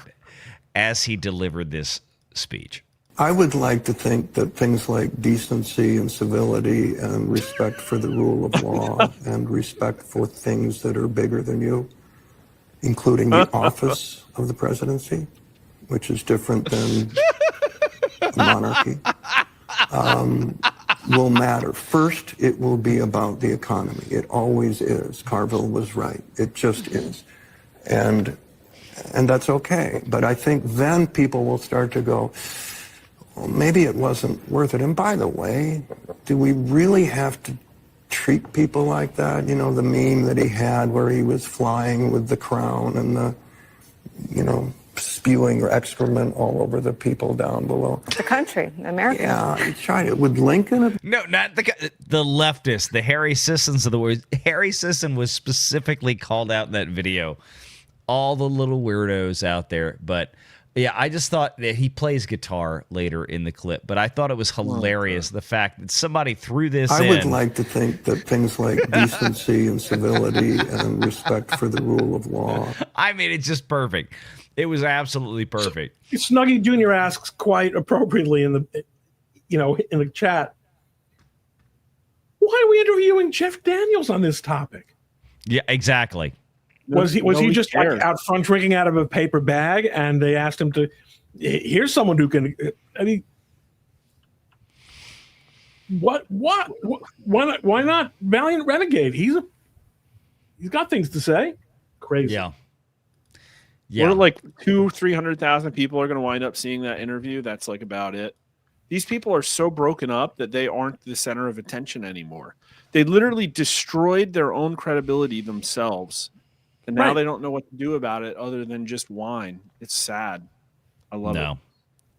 as he delivered this speech. I would like to think that things like decency and civility and respect for the rule of law and respect for things that are bigger than you, including the office of the presidency, which is different than a monarchy, will matter. First, it will be about the economy. It always is. Carville was right. It just is. And that's okay. But I think then people will start to go, well, maybe it wasn't worth it. And by the way, do we really have to treat people like that? You know, the meme that he had where he was flying with the crown and the, spewing or excrement all over the people down below. The country, America. Yeah, he tried it with Lincoln. No, not the leftist, the Harry Sissons of the world. Harry Sisson was specifically called out in that video. All the little weirdos out there, but yeah, I just thought that he plays guitar later in the clip, but I thought it was hilarious the fact that somebody threw this in. I would like to think that things like decency and civility and respect for the rule of law. I mean, it's just perfect. It was absolutely perfect. Snuggie Jr. asks quite appropriately in the chat, why are we interviewing Jeff Daniels on this topic? Yeah, exactly. Was he just like out front drinking out of a paper bag, and they asked him to? Here's someone who can. I mean, what? Why not Valiant Renegade? He's got things to say. Crazy. Yeah. We're like 200,000-300,000 people are going to wind up seeing that interview. That's like about it. These people are so broken up that they aren't the center of attention anymore. They literally destroyed their own credibility themselves And now Right. they don't know what to do about it other than just whine. It's sad. I love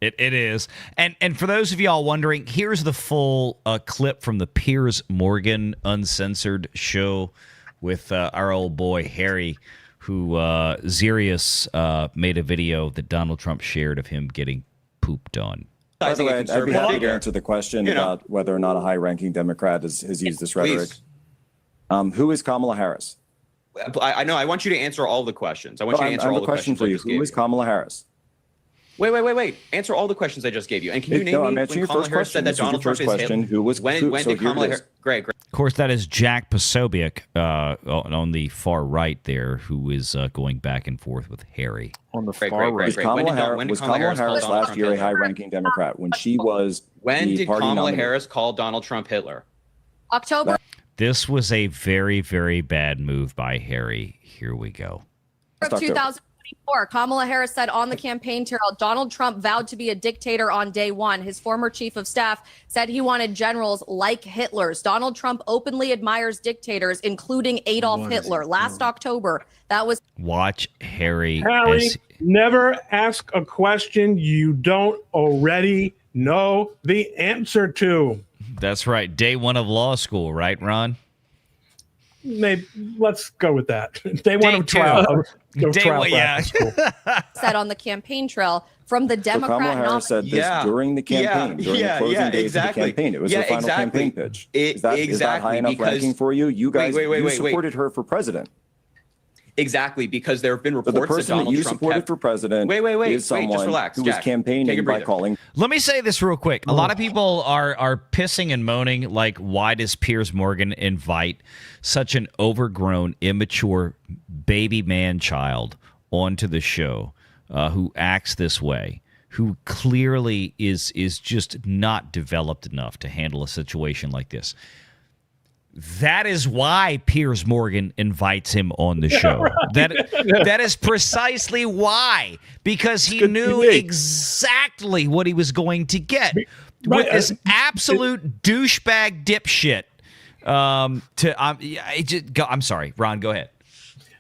it. It is. And for those of y'all wondering, here's the full clip from the Piers Morgan uncensored show with our old boy Harry, who Zirius made a video that Donald Trump shared of him getting pooped on. By the way, I'd be happy to answer the question about whether or not a high-ranking Democrat has used this rhetoric. Who is Kamala Harris? I know. I want you to answer all the questions. I want you to answer all the questions. I have a question for you. Who is Kamala Harris? Wait. Answer all the questions I just gave you. And can you name me when Kamala Harris said that Donald Trump is Hitler? Who was when did Kamala Harris? Great. Of course, that is Jack Posobiec on the far right there, who is going back and forth with Harry. On the far right. Was Kamala Harris last year a high-ranking Democrat when she was When the did party Kamala nominee? Harris call Donald Trump Hitler? October. This was a very, very bad move by Harry. Here we go. Of 2024, Kamala Harris said on the campaign trail, Donald Trump vowed to be a dictator on day one. His former chief of staff said he wanted generals like Hitler's. Donald Trump openly admires dictators, including Adolf Hitler. Last October, that was... Watch Harry. Harry, never ask a question you don't already know the answer to. That's right. Day one of law school, right, Ron? Maybe let's go with that. Day one of trial. said on the campaign trail from the Democrat. So Kamala Harris said this during the campaign, during the closing days of the campaign. It was her final campaign pitch. Is that high enough ranking for you? You guys, you supported her for president. Exactly, because there have been reports the person that Donald you Trump supported for president is someone just relax, who was Jack. campaigning by calling. Let me say this real quick. A lot of people are pissing and moaning, like, why does Piers Morgan invite such an overgrown, immature baby man child onto the show who acts this way, who clearly is just not developed enough to handle a situation like this? That is why Piers Morgan invites him on the show. That is precisely why, because he knew exactly what he was going to get with this absolute douchebag dipshit. I'm sorry, Ron. Go ahead.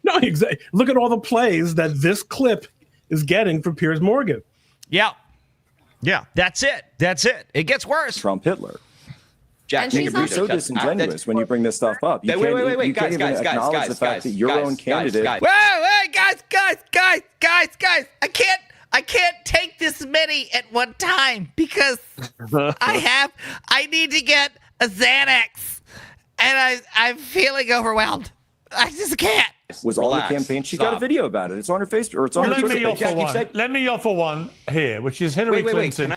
No, exactly. Look at all the plays that this clip is getting from Piers Morgan. Yeah, that's it. It gets worse. Trump Hitler. Jack, you're so disingenuous when you bring this stuff up. You wait, can't even acknowledge the fact that your own candidate. Wait, guys! I can't take this many at one time because I need to get a Xanax, and I'm feeling overwhelmed. I just can't. Was on the campaign. She got a video about it. It's on her Facebook, or it's on her Twitter page. Let me offer one here, which is Hillary Clinton.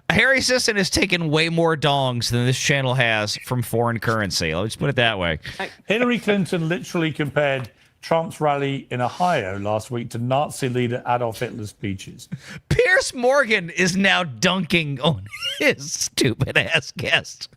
Harry Sisson has taken way more dongs than this channel has from foreign currency. Let's put it that way. Hillary Clinton literally compared Trump's rally in Ohio last week to Nazi leader Adolf Hitler's speeches. Piers Morgan is now dunking on his stupid ass guest.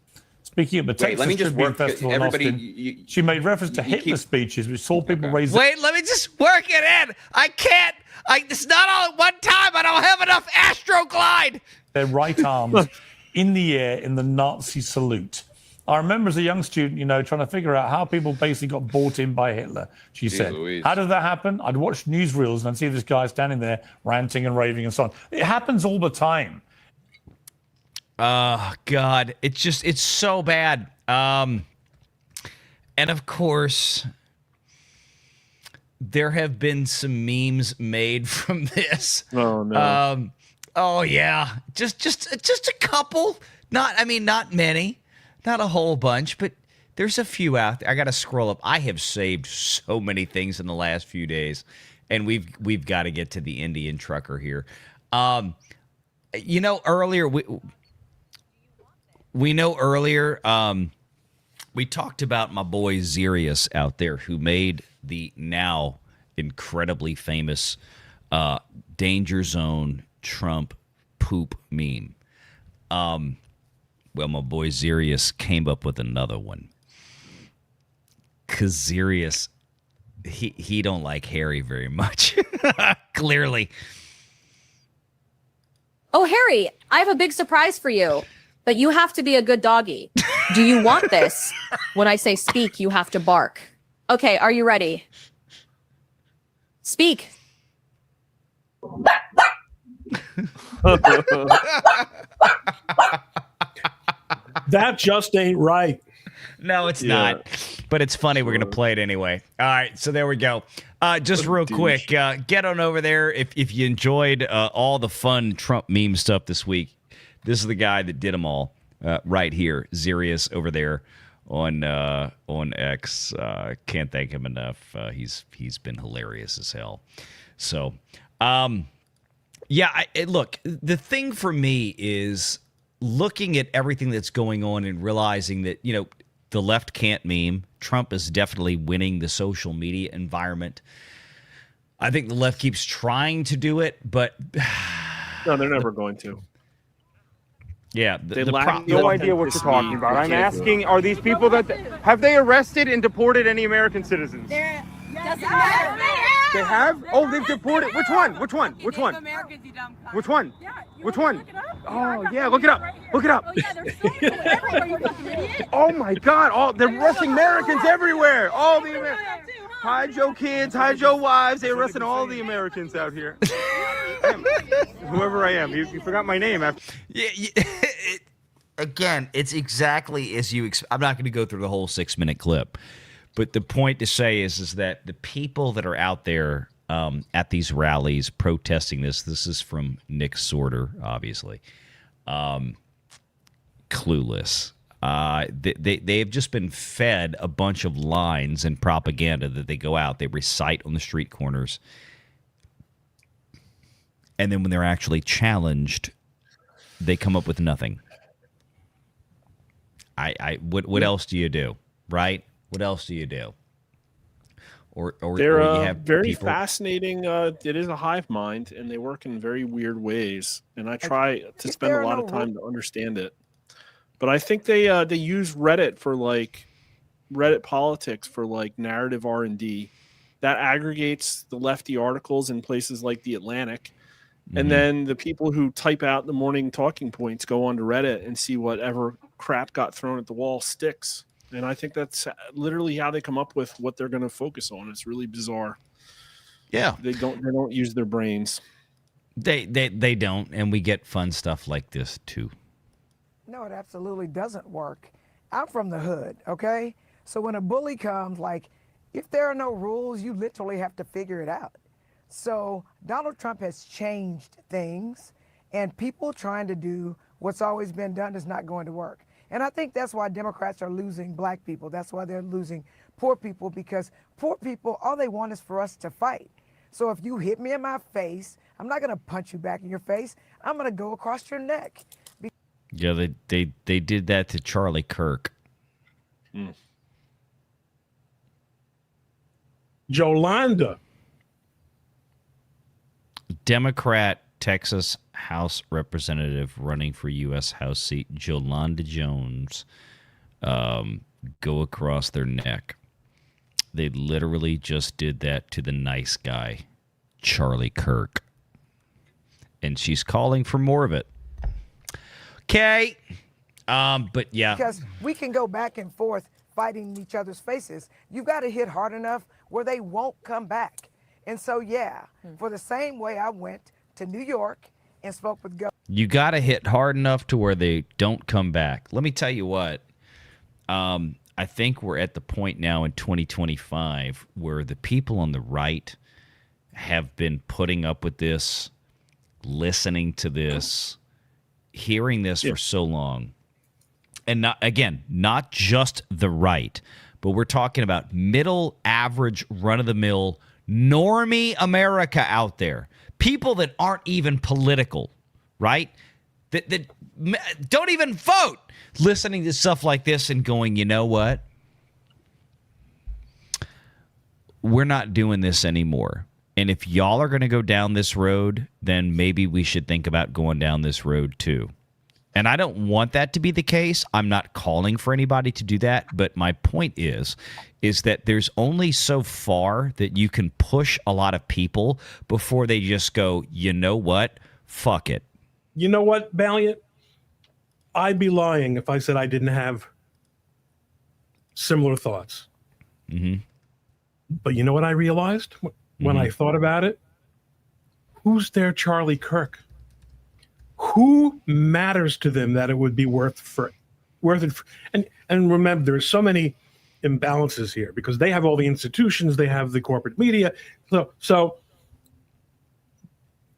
Speaking of the Texas Tribune Festival in Austin, she made reference to Hitler's speeches, which saw people raise. Wait, let me just work it in. I can't. It's not all at one time. I don't have enough Astroglide. Their right arms in the air in the Nazi salute. I remember as a young student, trying to figure out how people basically got bought in by Hitler. She said, how did that happen? I'd watch newsreels and I'd see this guy standing there ranting and raving and so on. It happens all the time. Oh, God. It's so bad. And of course, there have been some memes made from this. Oh, no. Oh yeah, just a couple. Not many, not a whole bunch, but there's a few out there. I got to scroll up. I have saved so many things in the last few days, and we've got to get to the Indian trucker here. Earlier we talked about my boy Zirius out there, who made the now incredibly famous Danger Zone Trump poop meme. Well, my boy Zirius came up with another one. Cause Zirius, he don't like Harry very much. Clearly. Oh, Harry, I have a big surprise for you, but you have to be a good doggy. Do you want this? When I say speak, you have to bark. Okay, are you ready? Speak. That just ain't right. No, it's not. But it's funny. We're going to play it anyway. All right. So there we go. Just real quick, get on over there. If you enjoyed all the fun Trump meme stuff this week, this is the guy that did them all right here. Zerius over there on X. Can't thank him enough. He's been hilarious as hell. So, look, the thing for me is looking at everything that's going on and realizing that, the left can't meme. Trump is definitely winning the social media environment. I think the left keeps trying to do it, but no, they're never going to. Yeah, they lack no idea what you're talking about. I'm asking, are these people have they arrested and deported any American citizens? Doesn't matter. They have? Oh, they've deported. Which one? Which one? Which one? Which one? Which one? Oh, yeah, look it up. Look it up. Oh, my God. They're arresting Americans everywhere. All the Americans. Hide your kids, hide your wives. They're arresting all the Americans out here. Whoever I am. You forgot my name. Again, it's exactly as you I'm not going to go through the whole 6-minute clip. But the point to say is that the people that are out there at these rallies protesting this is from Nick Sorter, obviously, clueless. They have just been fed a bunch of lines and propaganda that they go out, they recite on the street corners. And then when they're actually challenged, they come up with nothing. What else do you do, right? What else do you do? Or they're you have very people... fascinating. It is a hive mind, and they work in very weird ways. And I try to spend a lot of time to understand it. But I think they use Reddit for Reddit politics for narrative R&D that aggregates the lefty articles in places like the Atlantic. Mm-hmm. And then the people who type out the morning talking points go onto Reddit and see whatever crap got thrown at the wall sticks. And I think that's literally how they come up with what they're going to focus on. It's really bizarre. Yeah, they don't use their brains. They don't, and we get fun stuff like this too. No, it absolutely doesn't work. I'm from the hood, okay? So when a bully comes, if there are no rules, you literally have to figure it out. So Donald Trump has changed things, and people trying to do what's always been done is not going to work. And I think that's why Democrats are losing black people. That's why they're losing poor people, because poor people, all they want is for us to fight. So if you hit me in my face, I'm not going to punch you back in your face. I'm going to go across your neck. Yeah, they did that to Charlie Kirk. Mm. Jolanda. Democrat Texas House Representative running for U.S. House seat, Jolanda Jones, go across their neck. They literally just did that to the nice guy, Charlie Kirk. And she's calling for more of it. Okay. But yeah. Because we can go back and forth fighting each other's faces. You've got to hit hard enough where they won't come back. And so, for the same way I went to New York and spoke with government. You got to hit hard enough to where they don't come back. Let me tell you what. I think we're at the point now in 2025 where the people on the right have been putting up with this, listening to this, hearing this for so long. And not just the right, but we're talking about middle, average, run-of-the-mill, normie America out there. People that aren't even political, right? That don't even vote. Listening to stuff like this and going, you know what? We're not doing this anymore. And if y'all are going to go down this road, then maybe we should think about going down this road too. And I don't want that to be the case. I'm not calling for anybody to do that. But my point is that there's only so far that you can push a lot of people before they just go, you know what? Fuck it. You know what, Valiant? I'd be lying if I said I didn't have similar thoughts. Mm-hmm. But you know what I realized when I thought about it, who's their Charlie Kirk? Who matters to them that it would be worth it? And remember, there are so many imbalances here because they have all the institutions, they have the corporate media. So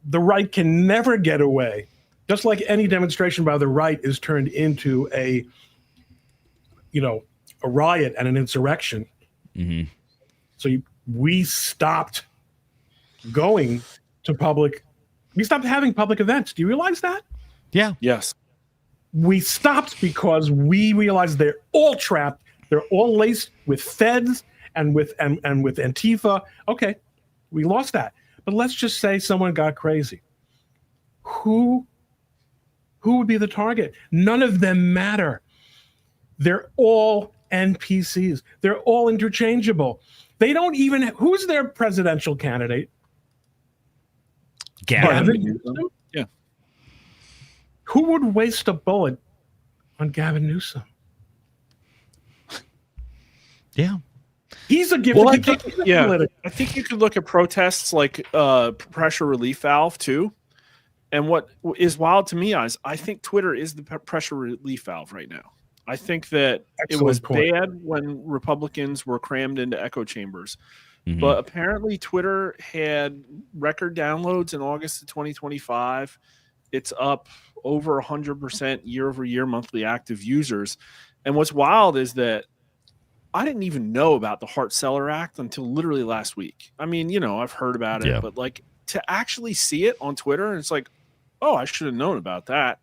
the right can never get away. Just like any demonstration by the right is turned into a riot and an insurrection. So we stopped going to public. We stopped having public events. Do you realize that? Yeah. Yes. We stopped because we realized they're all trapped. They're all laced with feds and with Antifa. Okay, we lost that. But let's just say someone got crazy. Who would be the target? None of them matter. They're all NPCs. They're all interchangeable. They don't even. Who's their presidential candidate? Gavin Newsom? Yeah. Who would waste a bullet on Gavin Newsom? Yeah. He's a gift. Well, I think you could look at protests like pressure relief valve too. And what is wild to me is I think Twitter is the pressure relief valve right now. I think that it was bad when Republicans were crammed into echo chambers. But apparently Twitter had record downloads in August of 2025. It's up over 100% year over year monthly active users. And what's wild is that I didn't even know about the Hart-Celler Act until literally last week. I mean, I've heard about it, but like to actually see it on Twitter, it's like, oh, I should have known about that.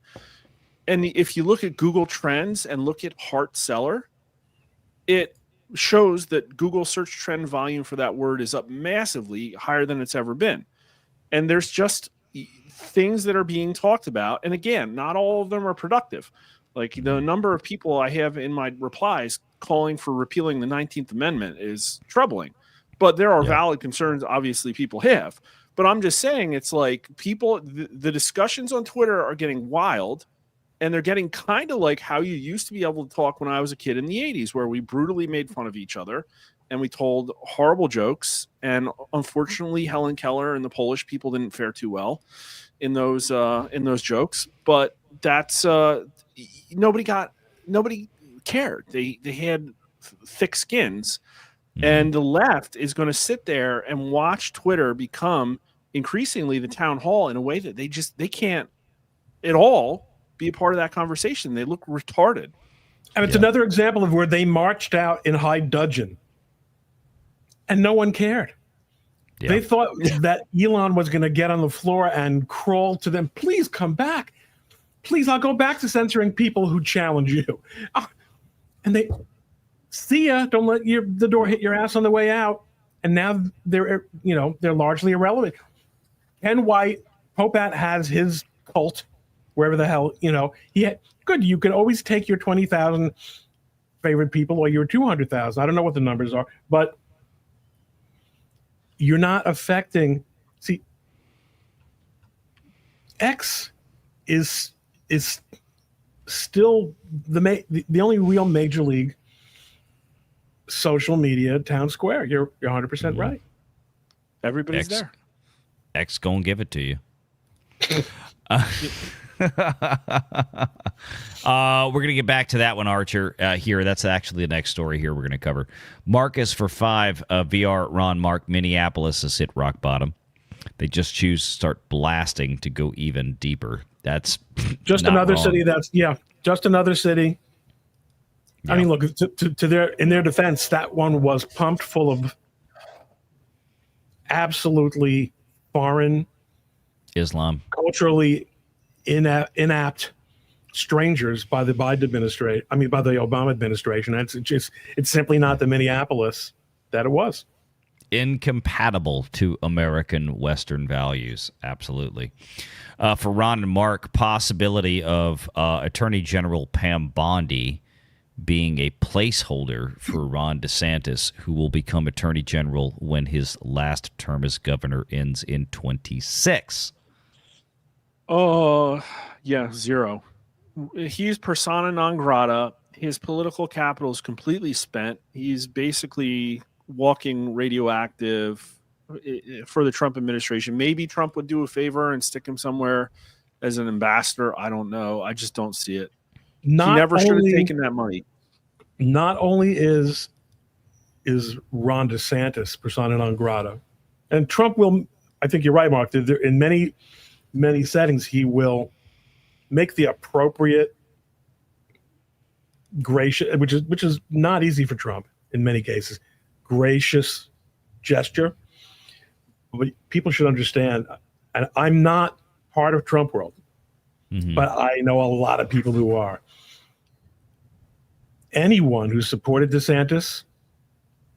And if you look at Google Trends and look at Hart-Celler, it shows that Google search trend volume for that word is up massively, higher than it's ever been. And there's just things that are being talked about. And again, not all of them are productive. Like the number of people I have in my replies calling for repealing the 19th Amendment is troubling. But there are valid concerns, obviously, people have. But I'm just saying it's like people, the discussions on Twitter are getting wild. And they're getting kind of like how you used to be able to talk when I was a kid in the 80s, where we brutally made fun of each other and we told horrible jokes. And unfortunately, Helen Keller and the Polish people didn't fare too well in those jokes. But that's nobody cared. They had thick skins, and the left is going to sit there and watch Twitter become increasingly the town hall in a way that they can't at all be a part of that conversation. They look retarded. And it's another example of where they marched out in high dudgeon and no one cared. Yeah. They thought that Elon was going to get on the floor and crawl to them. Please come back. Please, I'll go back to censoring people who challenge you. And they see ya. Don't let the door hit your ass on the way out. And now they're largely irrelevant. Ken White, Popat has his cult. Wherever the hell, good. You can always take your 20,000 favorite people or your 200,000. I don't know what the numbers are, but you're not affecting. See, X is still the only real major league social media town square. You're 100% right. Everybody's there. X gonna give it to you. We're going to get back to that one, Archer, here. That's actually the next story here we're going to cover. Marcus for 5, VR Ron Mark, Minneapolis has hit rock bottom. They just choose to start blasting to go even deeper. That's just another city. Just another city. Yeah. I mean, look, in their defense, that one was pumped full of absolutely foreign, Islam, culturally inept strangers by the Biden administration. I mean, by the Obama administration. It's simply not the Minneapolis that it was. Incompatible to American Western values. Absolutely. For Ron and Mark, possibility of Attorney General Pam Bondi being a placeholder for Ron DeSantis, who will become Attorney General when his last term as governor ends in 2026. Oh, yeah, zero. He's persona non grata. His political capital is completely spent. He's basically walking radioactive for the Trump administration. Maybe Trump would do a favor and stick him somewhere as an ambassador. I don't know. I just don't see it. He never should have taken that money. Not only is Ron DeSantis persona non grata, and Trump will, I think you're right, Mark, in many settings, he will make the appropriate gracious, which is not easy for Trump in many cases, gracious gesture. But people should understand, and I'm not part of Trump world, but I know a lot of people who are. Anyone who supported DeSantis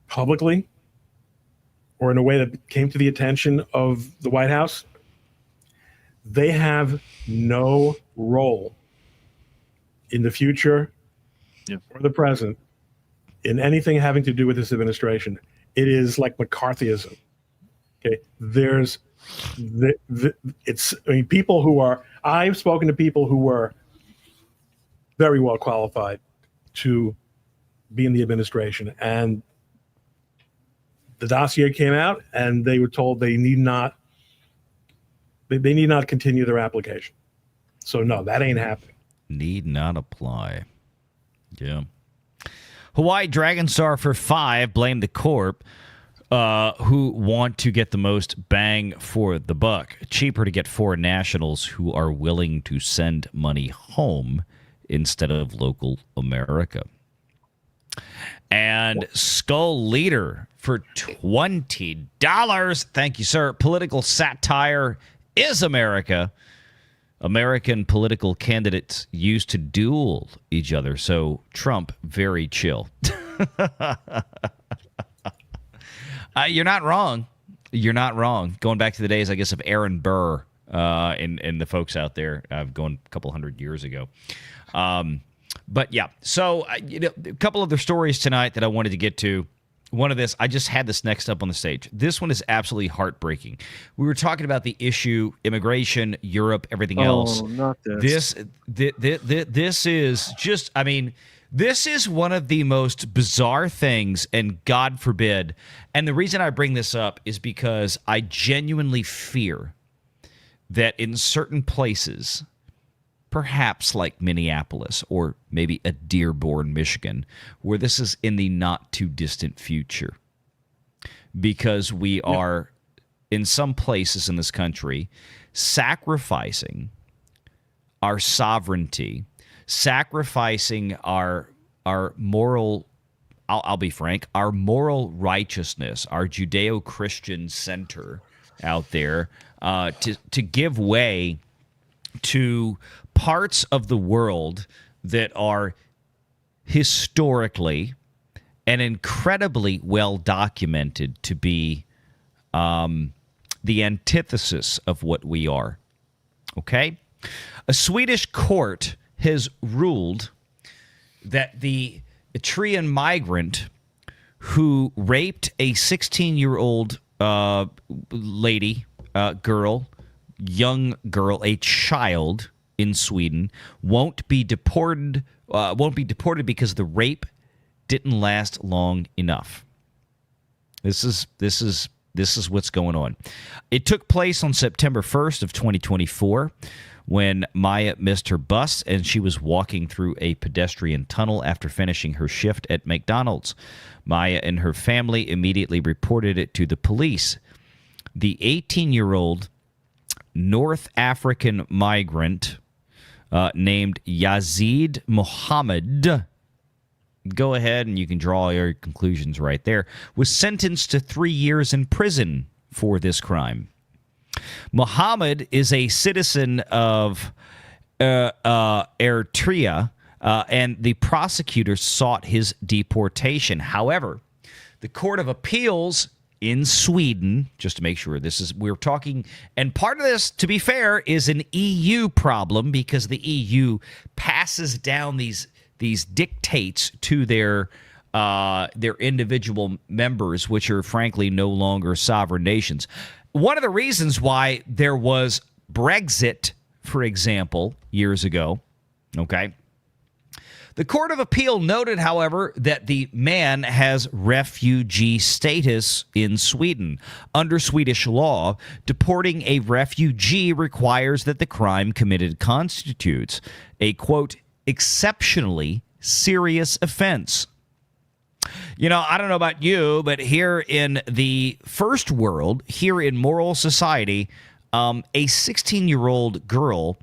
publicly or in a way that came to the attention of the White House, they have no role in the future or the present in anything having to do with this administration. It is like McCarthyism. Okay, people who are. I've spoken to people who were very well qualified to be in the administration, and the dossier came out, and they were told they need not continue their application. So no, that ain't happening. Need not apply. Yeah. Hawaii Dragon Star for 5 blamed the corp who want to get the most bang for the buck. Cheaper to get foreign nationals who are willing to send money home instead of local America. And Skull Leader for $20. Thank you, sir. Political satire is America. American political candidates used to duel each other, so Trump, very chill. You're not wrong. You're not wrong. Going back to the days, I guess, of Aaron Burr and the folks out there, going a couple hundred years ago. But yeah, so a couple other stories tonight that I wanted to get to. One of this, I just had this next up on the stage. This one is absolutely heartbreaking. We were talking about the issue, immigration, Europe, everything else. Oh, not this. This is just, I mean, this is one of the most bizarre things, and God forbid. And the reason I bring this up is because I genuinely fear that in certain places, perhaps like Minneapolis or maybe a Dearborn, Michigan, where this is in the not too distant future, because we are in some places in this country sacrificing our sovereignty, sacrificing our moral, I'll be frank, our moral righteousness, our Judeo-Christian center out there to give way to parts of the world that are historically and incredibly well documented to be the antithesis of what we are. Okay? A Swedish court has ruled that the Eritrean migrant who raped a 16-year-old lady, young girl, a child in Sweden, won't be deported because the rape didn't last long enough. This is what's going on. It took place on September 1st of 2024 when Maya missed her bus and she was walking through a pedestrian tunnel after finishing her shift at McDonald's. Maya and her family immediately reported it to the police. The 18-year-old North African migrant named Yazid Mohammed, go ahead and you can draw your conclusions right there, was sentenced to 3 years in prison for this crime. Mohammed is a citizen of Eritrea, and the prosecutors sought his deportation. However, the Court of Appeals in Sweden, just to make sure we're talking, and part of this, to be fair, is an EU problem because the EU passes down these dictates to their individual members, which are frankly no longer sovereign nations. One of the reasons why there was Brexit, for example, years ago, okay, The Court of Appeal noted, however, that the man has refugee status in Sweden. Under Swedish law, deporting a refugee requires that the crime committed constitutes a, quote, exceptionally serious offense. You know, I don't know about you, but here in the first world, here in moral society, a 16-year-old girl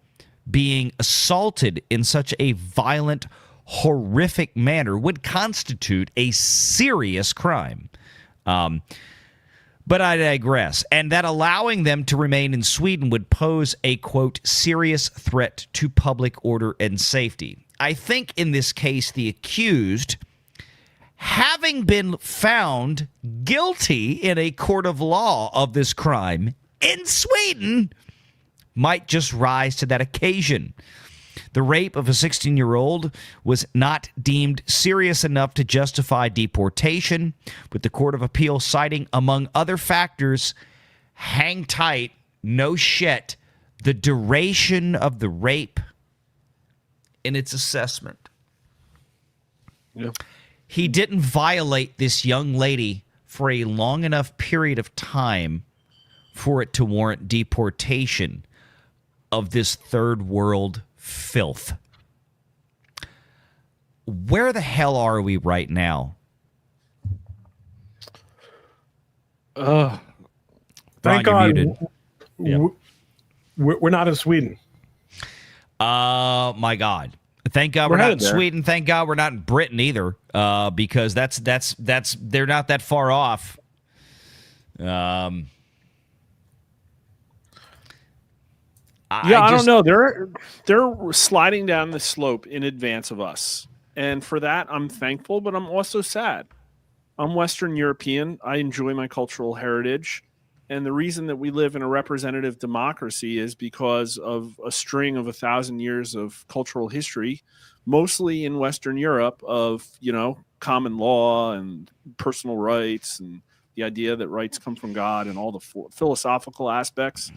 being assaulted in such a violent, horrific manner would constitute a serious crime. But I digress. And that allowing them to remain in Sweden would pose a, quote, serious threat to public order and safety. I think in this case, the accused, having been found guilty in a court of law of this crime in Sweden, might just rise to that occasion. The rape of a 16-year-old was not deemed serious enough to justify deportation, with the Court of Appeal citing, among other factors, hang tight, no shit, the duration of the rape in its assessment. Yeah. He didn't violate this young lady for a long enough period of time for it to warrant deportation of this third world filth. Where the hell are we right now? Thank Ron, God you're muted. we're not in Sweden. My God. Thank God we're not in Sweden. Thank God we're not in Britain either, because that's they're not that far off. I don't know. They're sliding down the slope in advance of us, and for that I'm thankful, but I'm also sad. I'm Western European. I enjoy my cultural heritage, and the reason that we live in a representative democracy is because of a string of 1,000 years of cultural history, mostly in Western Europe, of, you know, common law and personal rights and the idea that rights come from God and all the philosophical aspects.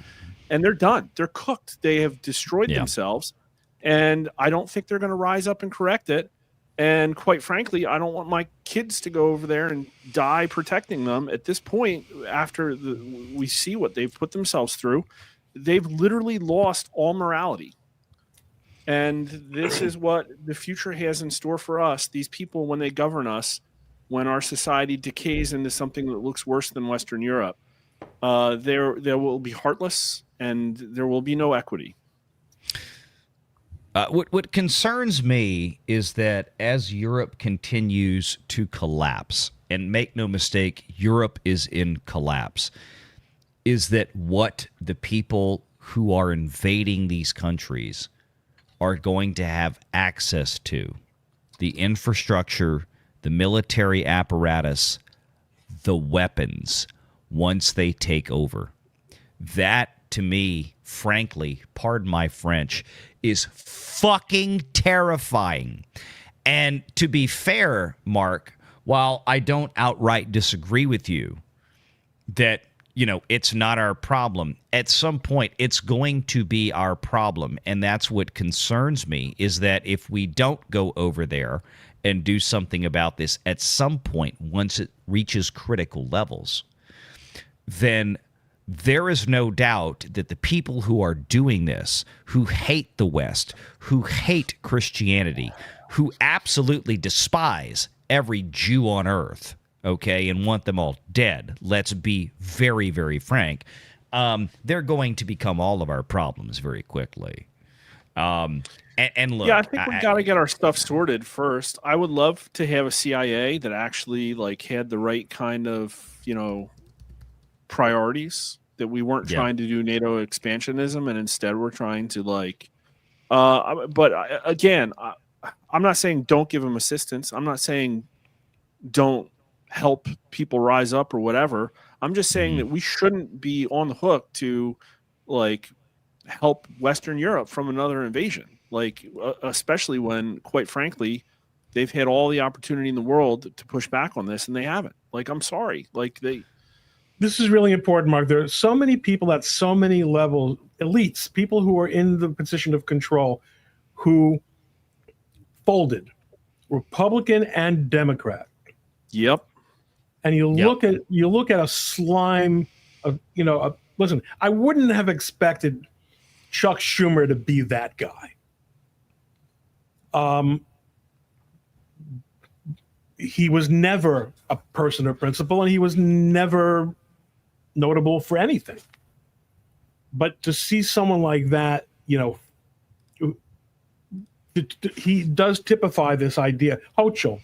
And they're done. They're cooked. They have destroyed themselves. And I don't think they're going to rise up and correct it. And quite frankly, I don't want my kids to go over there and die protecting them. At this point, after we see what they've put themselves through, they've literally lost all morality. And this is what the future has in store for us. These people, when they govern us, when our society decays into something that looks worse than Western Europe, there will be heartless, and there will be no equity. What concerns me is that as Europe continues to collapse, and make no mistake, Europe is in collapse, is that what the people who are invading these countries are going to have access to, the infrastructure, the military apparatus, the weapons, once they take over. That, to me, frankly, pardon my French, is fucking terrifying. And to be fair, Mark, while I don't outright disagree with you that, you know, it's not our problem, at some point it's going to be our problem. And that's what concerns me, is that if we don't go over there and do something about this at some point, once it reaches critical levels, then there is no doubt that the people who are doing this, who hate the West, who hate Christianity, who absolutely despise every Jew on earth, okay, and want them all dead, let's be very, very frank, they're going to become all of our problems very quickly. And look, yeah, I think we got to get our stuff sorted first. I would love to have a CIA that actually like had the right kind of, you know, priorities, that we weren't trying to do NATO expansionism, and instead we're trying to like but again, I'm not saying don't give them assistance. I'm not saying don't help people rise up or whatever. I'm just saying that we shouldn't be on the hook to like help Western Europe from another invasion, like especially when, quite frankly, they've had all the opportunity in the world to push back on this and they haven't. Like, I'm sorry, like This is really important, Mark. There are so many people at so many levels, elites, people who are in the position of control, who folded Republican and Democrat. Yep. And you look at a slime of, listen, I wouldn't have expected Chuck Schumer to be that guy. He was never a person of principle, and he was never notable for anything. But to see someone like that, he does typify this idea. Hochul,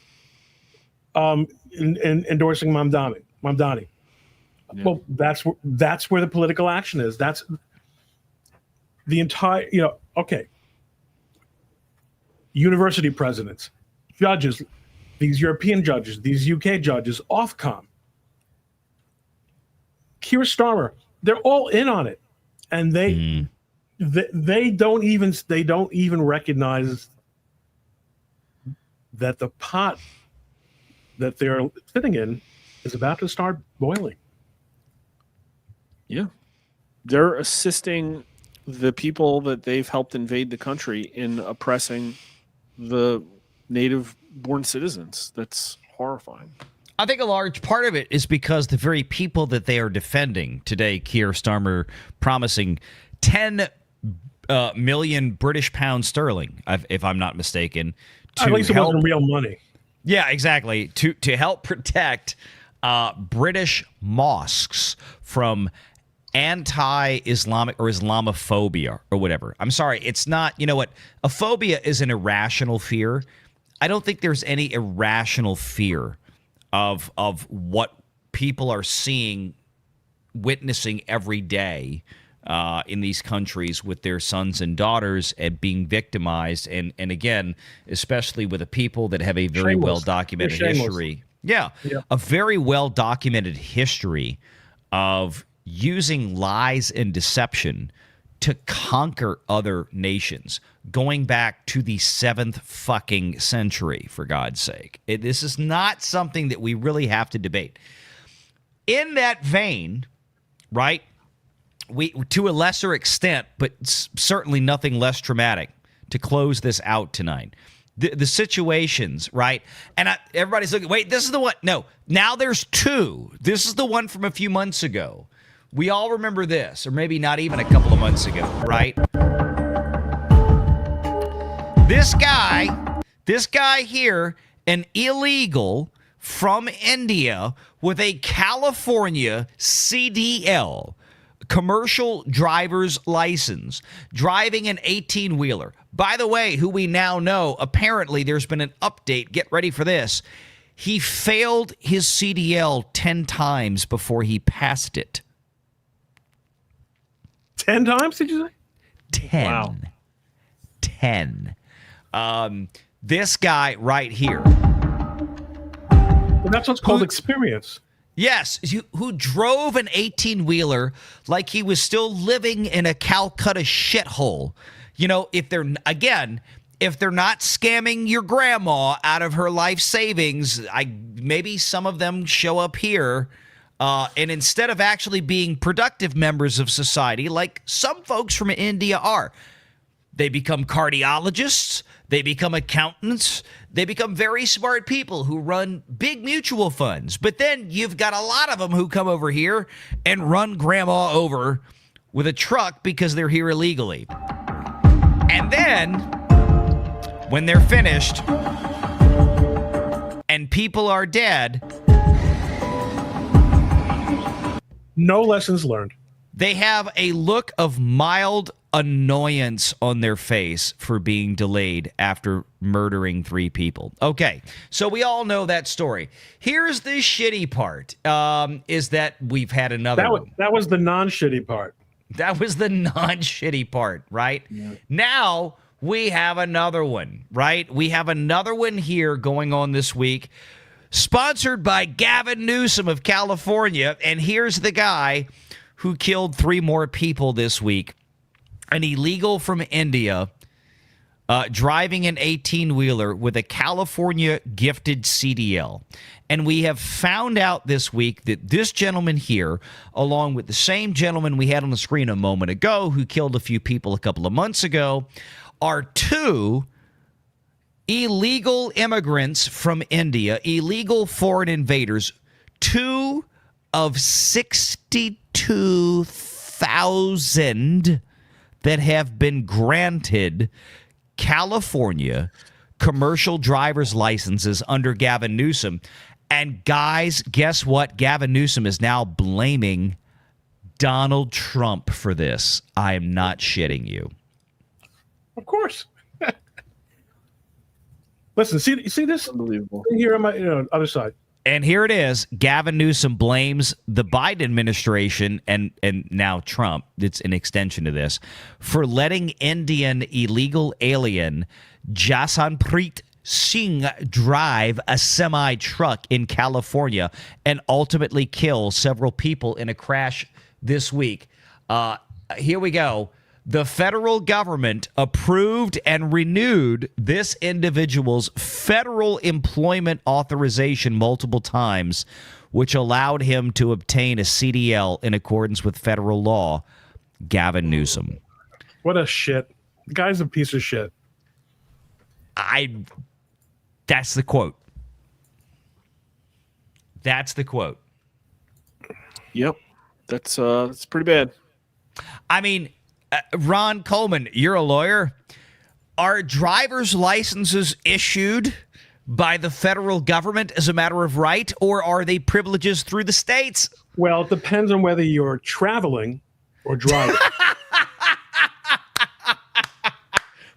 endorsing Mamdani. Yeah. Well, that's where the political action is. That's the entire, okay. University presidents, judges, these European judges, these UK judges, Ofcom, Keir Starmer, they're all in on it, and they don't even recognize that the pot that they're sitting in is about to start boiling. Yeah, they're assisting the people that they've helped invade the country in oppressing the native-born citizens. That's horrifying. I think a large part of it is because the very people that they are defending today, Keir Starmer promising 10 million British pounds sterling, if I'm not mistaken, to at least it help, wasn't real money. Yeah, exactly. To help protect British mosques from anti-Islamic or Islamophobia or whatever. I'm sorry, it's not, you know what? A phobia is an irrational fear. I don't think there's any irrational fear of what people are seeing, witnessing every day in these countries with their sons and daughters and being victimized. And again, especially with the people that have a very well-documented history. Yeah, a very well-documented history of using lies and deception to conquer other nations, going back to the 7th fucking century, for God's sake. This is not something that we really have to debate. In that vein, right, we, to a lesser extent, but certainly nothing less traumatic, to close this out tonight, the situations, right? And everybody's looking, wait, this is the one. No, now there's two. This is the one from a few months ago. We all remember this, or maybe not even a couple of months ago, right? This guy here, an illegal from India with a California CDL, commercial driver's license, driving an 18-wheeler. By the way, who we now know, apparently there's been an update. Get ready for this. He failed his CDL 10 times before he passed it. 10 times, did you say? 10. Wow. 10. This guy right here. Well, that's what's called experience. Yes, who drove an 18-wheeler like he was still living in a Calcutta shithole. You know, if they're not scamming your grandma out of her life savings, maybe some of them show up here. And instead of actually being productive members of society, like some folks from India are, they become cardiologists, they become accountants, they become very smart people who run big mutual funds. But then you've got a lot of them who come over here and run grandma over with a truck because they're here illegally. And then when they're finished and people are dead, no lessons learned. They have a look of mild annoyance on their face for being delayed after murdering 3 people. Okay, so we all know that story. Here's the shitty part, is that we've had another one. That was the non-shitty part. That was the non-shitty part, right? Yeah. Now we have another one, right? We have another one here going on this week, sponsored by Gavin Newsom of California. And here's the guy who killed 3 more people this week. An illegal from India driving an 18-wheeler with a California gifted CDL. And we have found out this week that this gentleman here, along with the same gentleman we had on the screen a moment ago who killed a few people a couple of months ago, are 2 illegal immigrants from India, illegal foreign invaders, 2 of 62,000 that have been granted California commercial driver's licenses under Gavin Newsom. And guys, guess what? Gavin Newsom is now blaming Donald Trump for this. I am not shitting you. Of course. Listen, see this? Unbelievable. Here on my other side. And here it is. Gavin Newsom blames the Biden administration and now Trump, it's an extension to this, for letting Indian illegal alien Jasanpreet Singh drive a semi-truck in California and ultimately kill several people in a crash this week. Here we go. The federal government approved and renewed this individual's federal employment authorization multiple times, which allowed him to obtain a CDL in accordance with federal law. Gavin Newsom. What a shit. The guy's a piece of shit. That's the quote. That's the quote. Yep. That's pretty bad. I mean, Ron Coleman, you're a lawyer. Are driver's licenses issued by the federal government as a matter of right, or are they privileges through the states? Well, it depends on whether you're traveling or driving.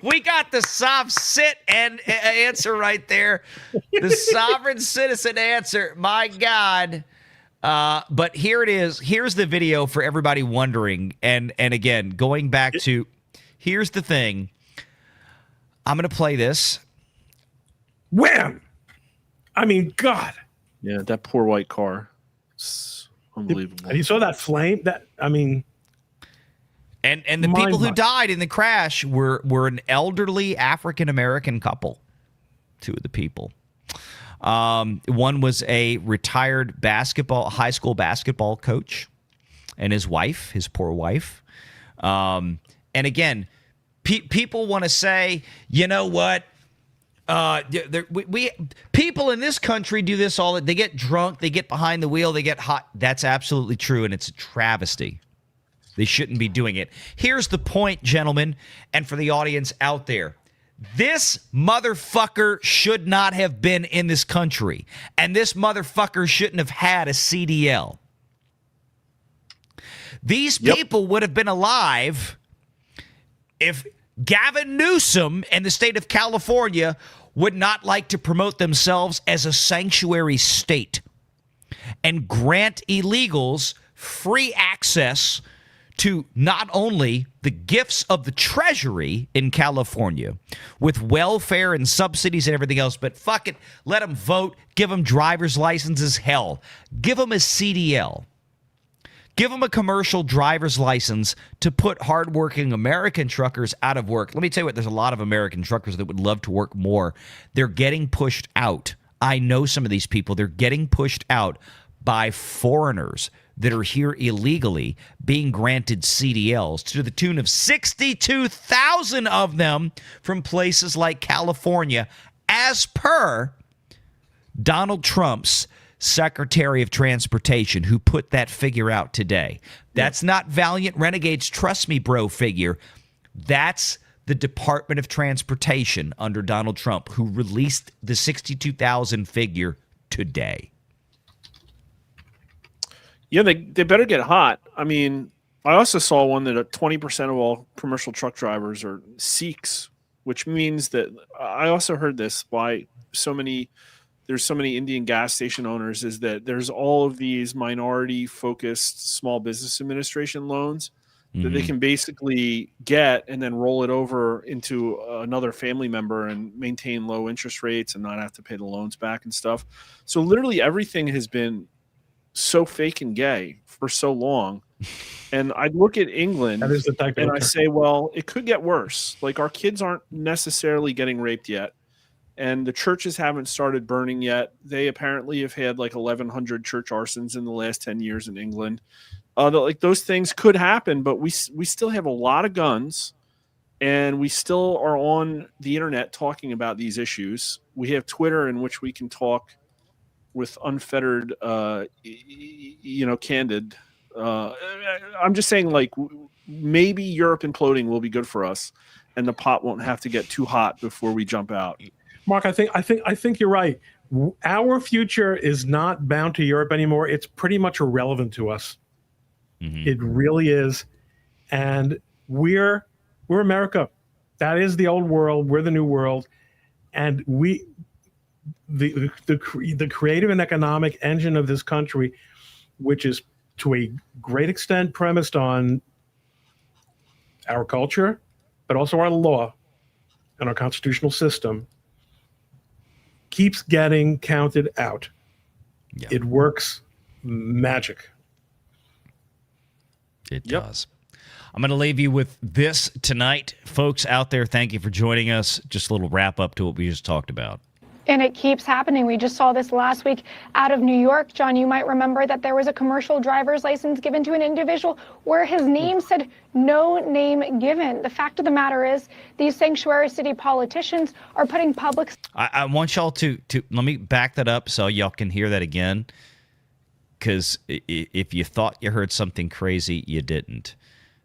We got the soft sit and answer right there. The sovereign citizen answer. My God. But here it is. Here's the video for everybody wondering. And again, going back to, here's the thing. I'm going to play this. Wham! I mean, God. Yeah, that poor white car. It's unbelievable. You saw that flame? And the people who died in the crash were an elderly African-American couple. 2 of the people. One was a retired high school basketball coach, and his wife, his poor wife. And again, people want to say, you know what? People in this country do this all. They get drunk, they get behind the wheel, they get hot. That's absolutely true, and it's a travesty. They shouldn't be doing it. Here's the point, gentlemen, and for the audience out there. This motherfucker should not have been in this country, and this motherfucker shouldn't have had a CDL. These people would have been alive if Gavin Newsom and the state of California would not like to promote themselves as a sanctuary state and grant illegals free access to not only the gifts of the Treasury in California with welfare and subsidies and everything else, but fuck it, let them vote, give them driver's licenses, hell, give them a CDL. Give them a commercial driver's license to put hardworking American truckers out of work. Let me tell you what, there's a lot of American truckers that would love to work more. They're getting pushed out. I know some of these people. They're getting pushed out by foreigners that are here illegally being granted CDLs to the tune of 62,000 of them from places like California, as per Donald Trump's Secretary of Transportation, who put that figure out today. That's not Valiant Renegades Trust Me Bro figure. That's the Department of Transportation under Donald Trump, who released the 62,000 figure today. Yeah, they better get hot. I mean, I also saw one that 20% of all commercial truck drivers are Sikhs, which means that I also heard this, why there's so many Indian gas station owners, is that there's all of these minority-focused small business administration loans that they can basically get and then roll it over into another family member and maintain low interest rates and not have to pay the loans back and stuff. So literally everything has been so fake and gay for so long. And I look at England and I say, well, it could get worse. Like, our kids aren't necessarily getting raped yet, and the churches haven't started burning yet. They apparently have had like 1,100 church arsons in the last 10 years in England. Like, those things could happen, but we still have a lot of guns, And we still are on the internet talking about these issues. We have Twitter in which we can talk with unfettered, candid. I'm just saying, like, maybe Europe imploding will be good for us, and the pot won't have to get too hot before we jump out. Mark, I think you're right. Our future is not bound to Europe anymore. It's pretty much irrelevant to us. Mm-hmm. It really is, and we're America. That is the old world. We're the new world, and the creative and economic engine of this country, which is to a great extent premised on our culture, but also our law and our constitutional system, keeps getting counted out. Yeah. It works magic. It does. I'm going to leave you with this tonight. Folks out there, thank you for joining us. Just a little wrap up to what we just talked about. And it keeps happening. We just saw this last week out of New York. John, you might remember that there was a commercial driver's license given to an individual where his name said no name given. The fact of the matter is these sanctuary city politicians are putting public... I want y'all to let me back that up so y'all can hear that again. Because if you thought you heard something crazy, you didn't.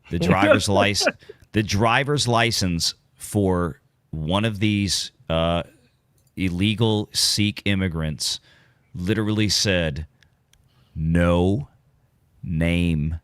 The driver's license for one of these illegal Sikh immigrants literally said no name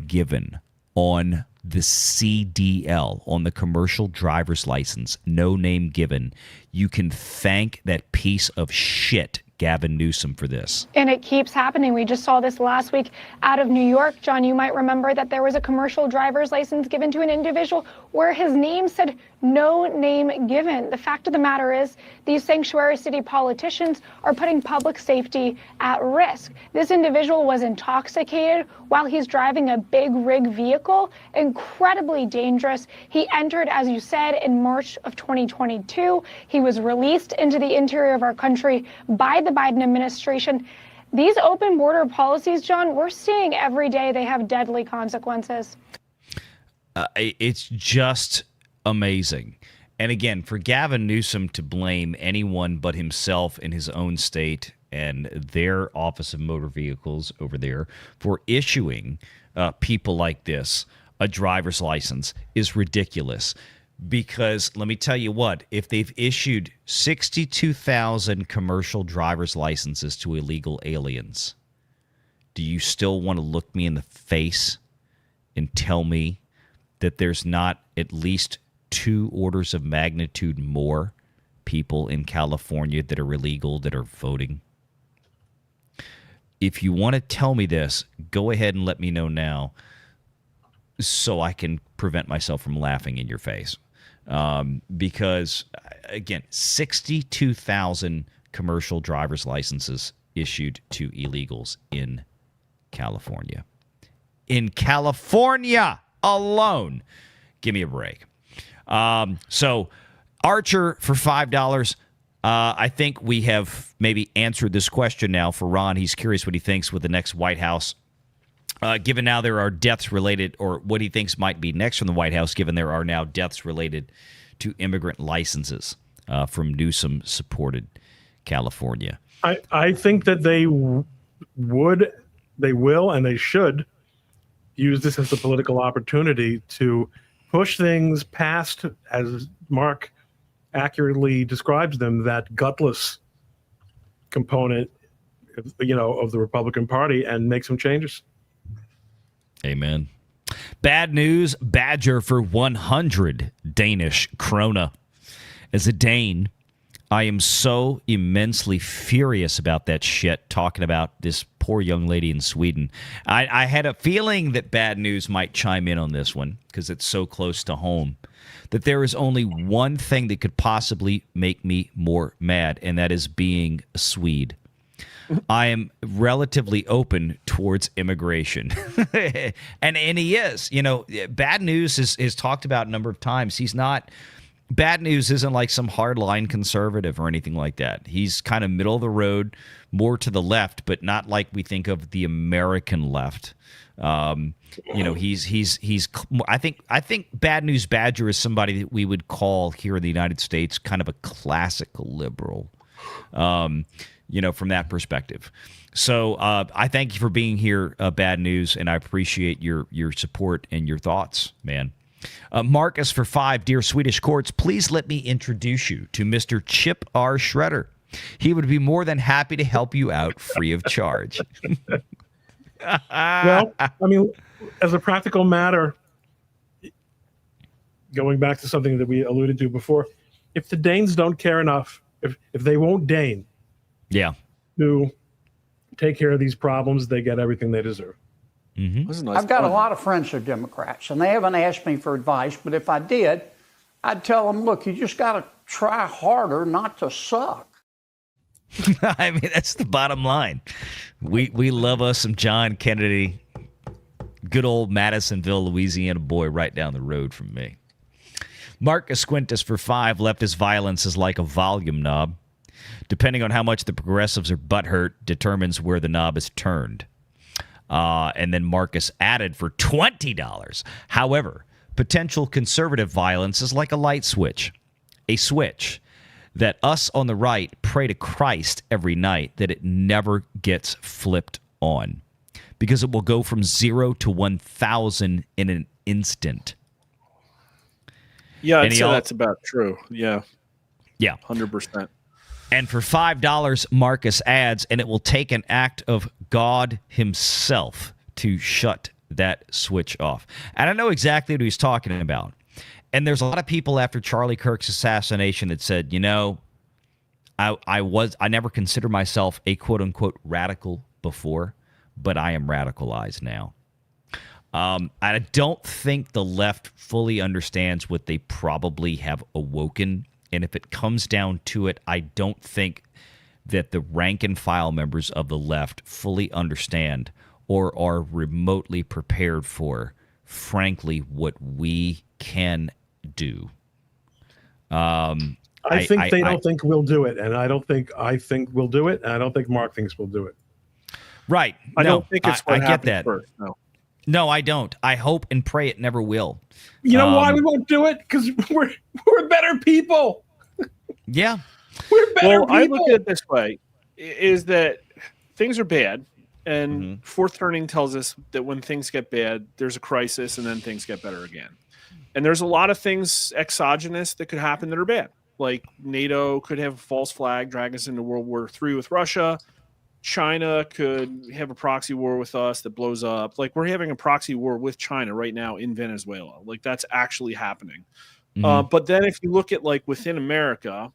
given on the CDL, on the commercial driver's license. No name given. You can thank that piece of shit Gavin Newsom for this. And it keeps happening. We just saw this last week out of New York. John, you might remember that there was a commercial driver's license given to an individual where his name said no name given. The fact of the matter is these sanctuary city politicians are putting public safety at risk. This individual was intoxicated while he's driving a big rig vehicle, incredibly dangerous. He entered, as you said, in March of 2022. He was released into the interior of our country by the Biden administration. These open border policies, John, we're seeing every day they have deadly consequences. It's just amazing. And again, for Gavin Newsom to blame anyone but himself in his own state and their Office of Motor Vehicles over there for issuing people like this a driver's license is ridiculous. Because let me tell you what, if they've issued 62,000 commercial driver's licenses to illegal aliens, do you still want to look me in the face and tell me that there's not at least 2 orders of magnitude more people in California that are illegal that are voting? If you want to tell me this, go ahead and let me know now so I can prevent myself from laughing in your face. Because, again, 62,000 commercial driver's licenses issued to illegals in California. In California alone. Give me a break. So, Archer for $5. I think we have maybe answered this question now for Ron. He's curious what he thinks with the next White House. Given now there are deaths related, or what he thinks might be next from the White House, given there are now deaths related to immigrant licenses from Newsom-supported California. I think that they will, and they should use this as a political opportunity to push things past, as Mark accurately describes them, that gutless component, of the Republican Party, and make some changes. Amen. Bad news, Badger for 100 Danish krona. As a Dane, I am so immensely furious about that shit, talking about this poor young lady in Sweden. I had a feeling that Bad News might chime in on this one because it's so close to home, that there is only one thing that could possibly make me more mad, and that is being a Swede. I am relatively open towards immigration. and he is. Bad News is talked about a number of times. He's not Bad News isn't like some hardline conservative or anything like that. He's kind of middle of the road, more to the left, but not like we think of the American left. He's. I think Bad News Badger is somebody that we would call here in the United States kind of a classical liberal. From that perspective. So I thank you for being here, Bad News, and I appreciate your support and your thoughts, man. Marcus for 5, dear Swedish courts, please let me introduce you to Mr. Chip R. Shredder. He would be more than happy to help you out free of charge. Well, I mean, as a practical matter, going back to something that we alluded to before, if the Danes don't care enough, if they won't deign to take care of these problems, they get everything they deserve. Mm-hmm. I've got a lot of friends who are Democrats, and they haven't asked me for advice, but if I did, I'd tell them, look, you just got to try harder not to suck. I mean, that's the bottom line. We love us some John Kennedy, good old Madisonville, Louisiana boy right down the road from me. Marcus Quintus for 5, leftist violence is like a volume knob. Depending on how much the progressives are butthurt determines where the knob is turned. And then Marcus added for $20. However, potential conservative violence is like a light switch. A switch that us on the right pray to Christ every night that it never gets flipped on. Because it will go from 0 to 1,000 in an instant. Yeah, I'd say that's about true. Yeah. Yeah. 100%. And for $5, Marcus adds, and it will take an act of God himself to shut that switch off. And I know exactly what he's talking about. And there's a lot of people after Charlie Kirk's assassination that said, I never considered myself a quote-unquote radical before, but I am radicalized now. I don't think the left fully understands what they probably have awoken. And if it comes down to it, I don't think that the rank and file members of the left fully understand or are remotely prepared for, frankly, what we can do. I think they don't think we'll do it, and I think we'll do it, and I don't think Mark thinks we'll do it. Right. I don't think it's what I get that. First, no, I don't. I hope and pray it never will. You know why we won't do it? Because we're better people. Yeah. We're better people. I look at it this way, is that things are bad, and fourth turning tells us that when things get bad, there's a crisis, and then things get better again. And there's a lot of things exogenous that could happen that are bad. Like NATO could have a false flag, drag us into World War III with Russia. China could have a proxy war with us that blows up. Like we're having a proxy war with China right now in Venezuela. Like that's actually happening. But then if you look at like within America,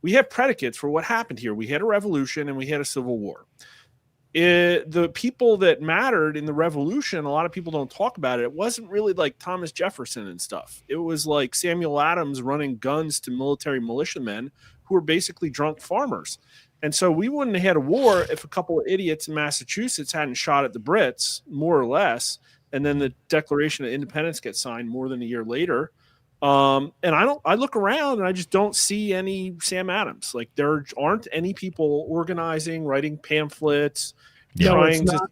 we have predicates for what happened here. We had a revolution and we had a civil war. The people that mattered in the revolution, a lot of people don't talk about it. It wasn't really like Thomas Jefferson and stuff. It was like Samuel Adams running guns to military militiamen who were basically drunk farmers. And so we wouldn't have had a war if a couple of idiots in Massachusetts hadn't shot at the Brits, more or less. And then the Declaration of Independence gets signed more than a year later. And I look around and I just don't see any Sam Adams. Like there aren't any people organizing, writing pamphlets. It's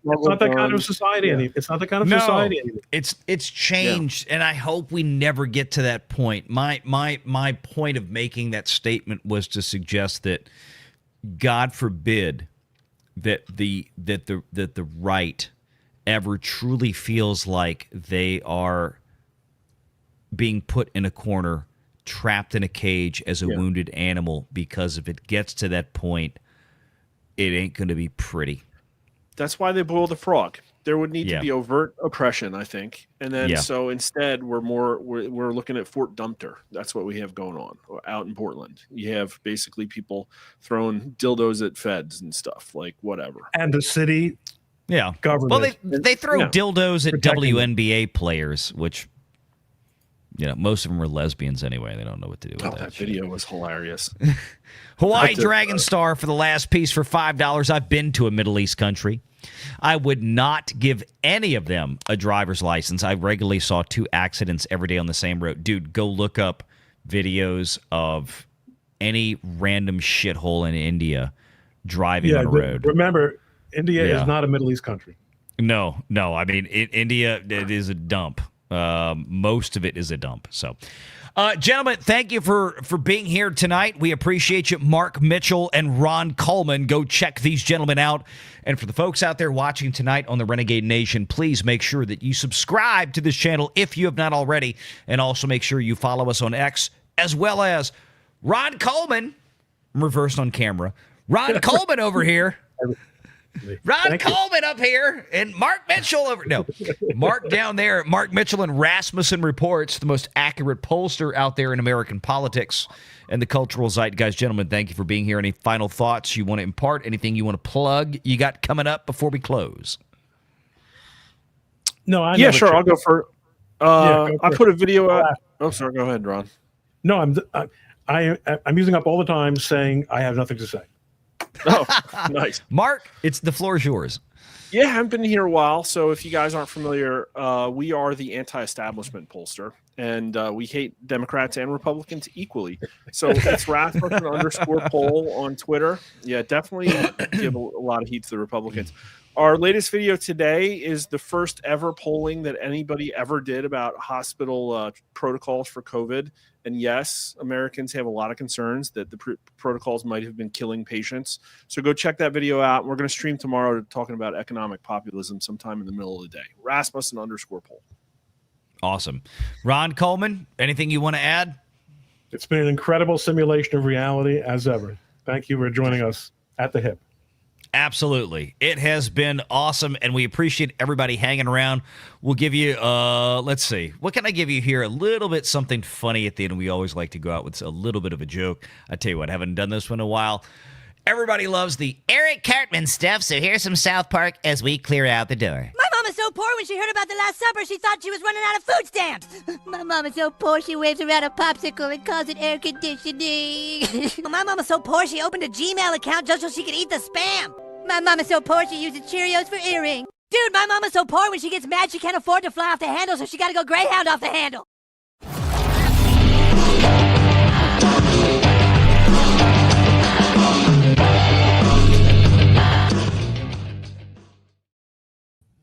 not that kind of society anymore. It's not the kind of society anymore. It's changed, and I hope we never get to that point. My point of making that statement was to suggest that God forbid that the right ever truly feels like they are being put in a corner, trapped in a cage as a wounded animal, because if it gets to that point, it ain't going to be pretty. That's why they boil the frog. There would need to be overt oppression, I think. And then so instead we're looking at Fort Sumter. That's what we have going on out in Portland. You have basically people throwing dildos at feds and stuff, like whatever. And the city government. Well, they throw dildos at WNBA players, which most of them are lesbians anyway. They don't know what to do with that. That video was hilarious. Hawaii Dragon Star for the last piece for $5. I've been to a Middle East country. I would not give any of them a driver's license. I regularly saw 2 accidents every day on the same road. Dude, go look up videos of any random shithole in India driving on a road. Remember, India is not a Middle East country. No. I mean, India, it is a dump. Most of it is a dump. So, gentlemen, thank you for being here tonight. We appreciate you. Mark Mitchell and Ron Coleman. Go check these gentlemen out. And for the folks out there watching tonight on the Renegade Nation, please make sure that you subscribe to this channel if you have not already. And also make sure you follow us on X, as well as Ron Coleman, reversed on camera. Ron Coleman over here. Ron Coleman up here and Mark Mitchell over. No, Mark down there. Mark Mitchell and Rasmussen Reports, the most accurate pollster out there in American politics and the cultural zeitgeist. Gentlemen, thank you for being here. Any final thoughts you want to impart? Anything you want to plug you got coming up before we close? No, sure. I'll go for. I put a video out. Oh, sorry. Go ahead, Ron. No, I'm using up all the time saying I have nothing to say. Oh, nice. Mark, the floor is yours. Yeah, I haven't been here a while, so if you guys aren't familiar, we are the anti-establishment pollster, and we hate Democrats and Republicans equally. So it's Rasmussen _poll on Twitter. Yeah, definitely give a lot of heat to the Republicans. Our latest video today is the first ever polling that anybody ever did about hospital protocols for COVID. And yes, Americans have a lot of concerns that the protocols might have been killing patients. So go check that video out. We're going to stream tomorrow talking about economic populism sometime in the middle of the day. Rasmussen _poll. Awesome. Ron Coleman, anything you want to add? It's been an incredible simulation of reality as ever. Thank you for joining us at the hip. Absolutely. It has been awesome, and we appreciate everybody hanging around. We'll give you, let's see. What can I give you here? A little bit something funny at the end. We always like to go out with a little bit of a joke. I tell you what, I haven't done this one in a while. Everybody loves the Eric Cartman stuff, so here's some South Park as we clear out the door. My mom is so poor when she heard about the Last Supper, she thought she was running out of food stamps. My mom is so poor, she waves around a popsicle and calls it air conditioning. My mom is so poor, she opened a Gmail account just so she could eat the spam. My mom is so poor, she uses Cheerios for earrings. Dude, my mom is so poor, when she gets mad, she can't afford to fly off the handle, so she gotta go Greyhound off the handle.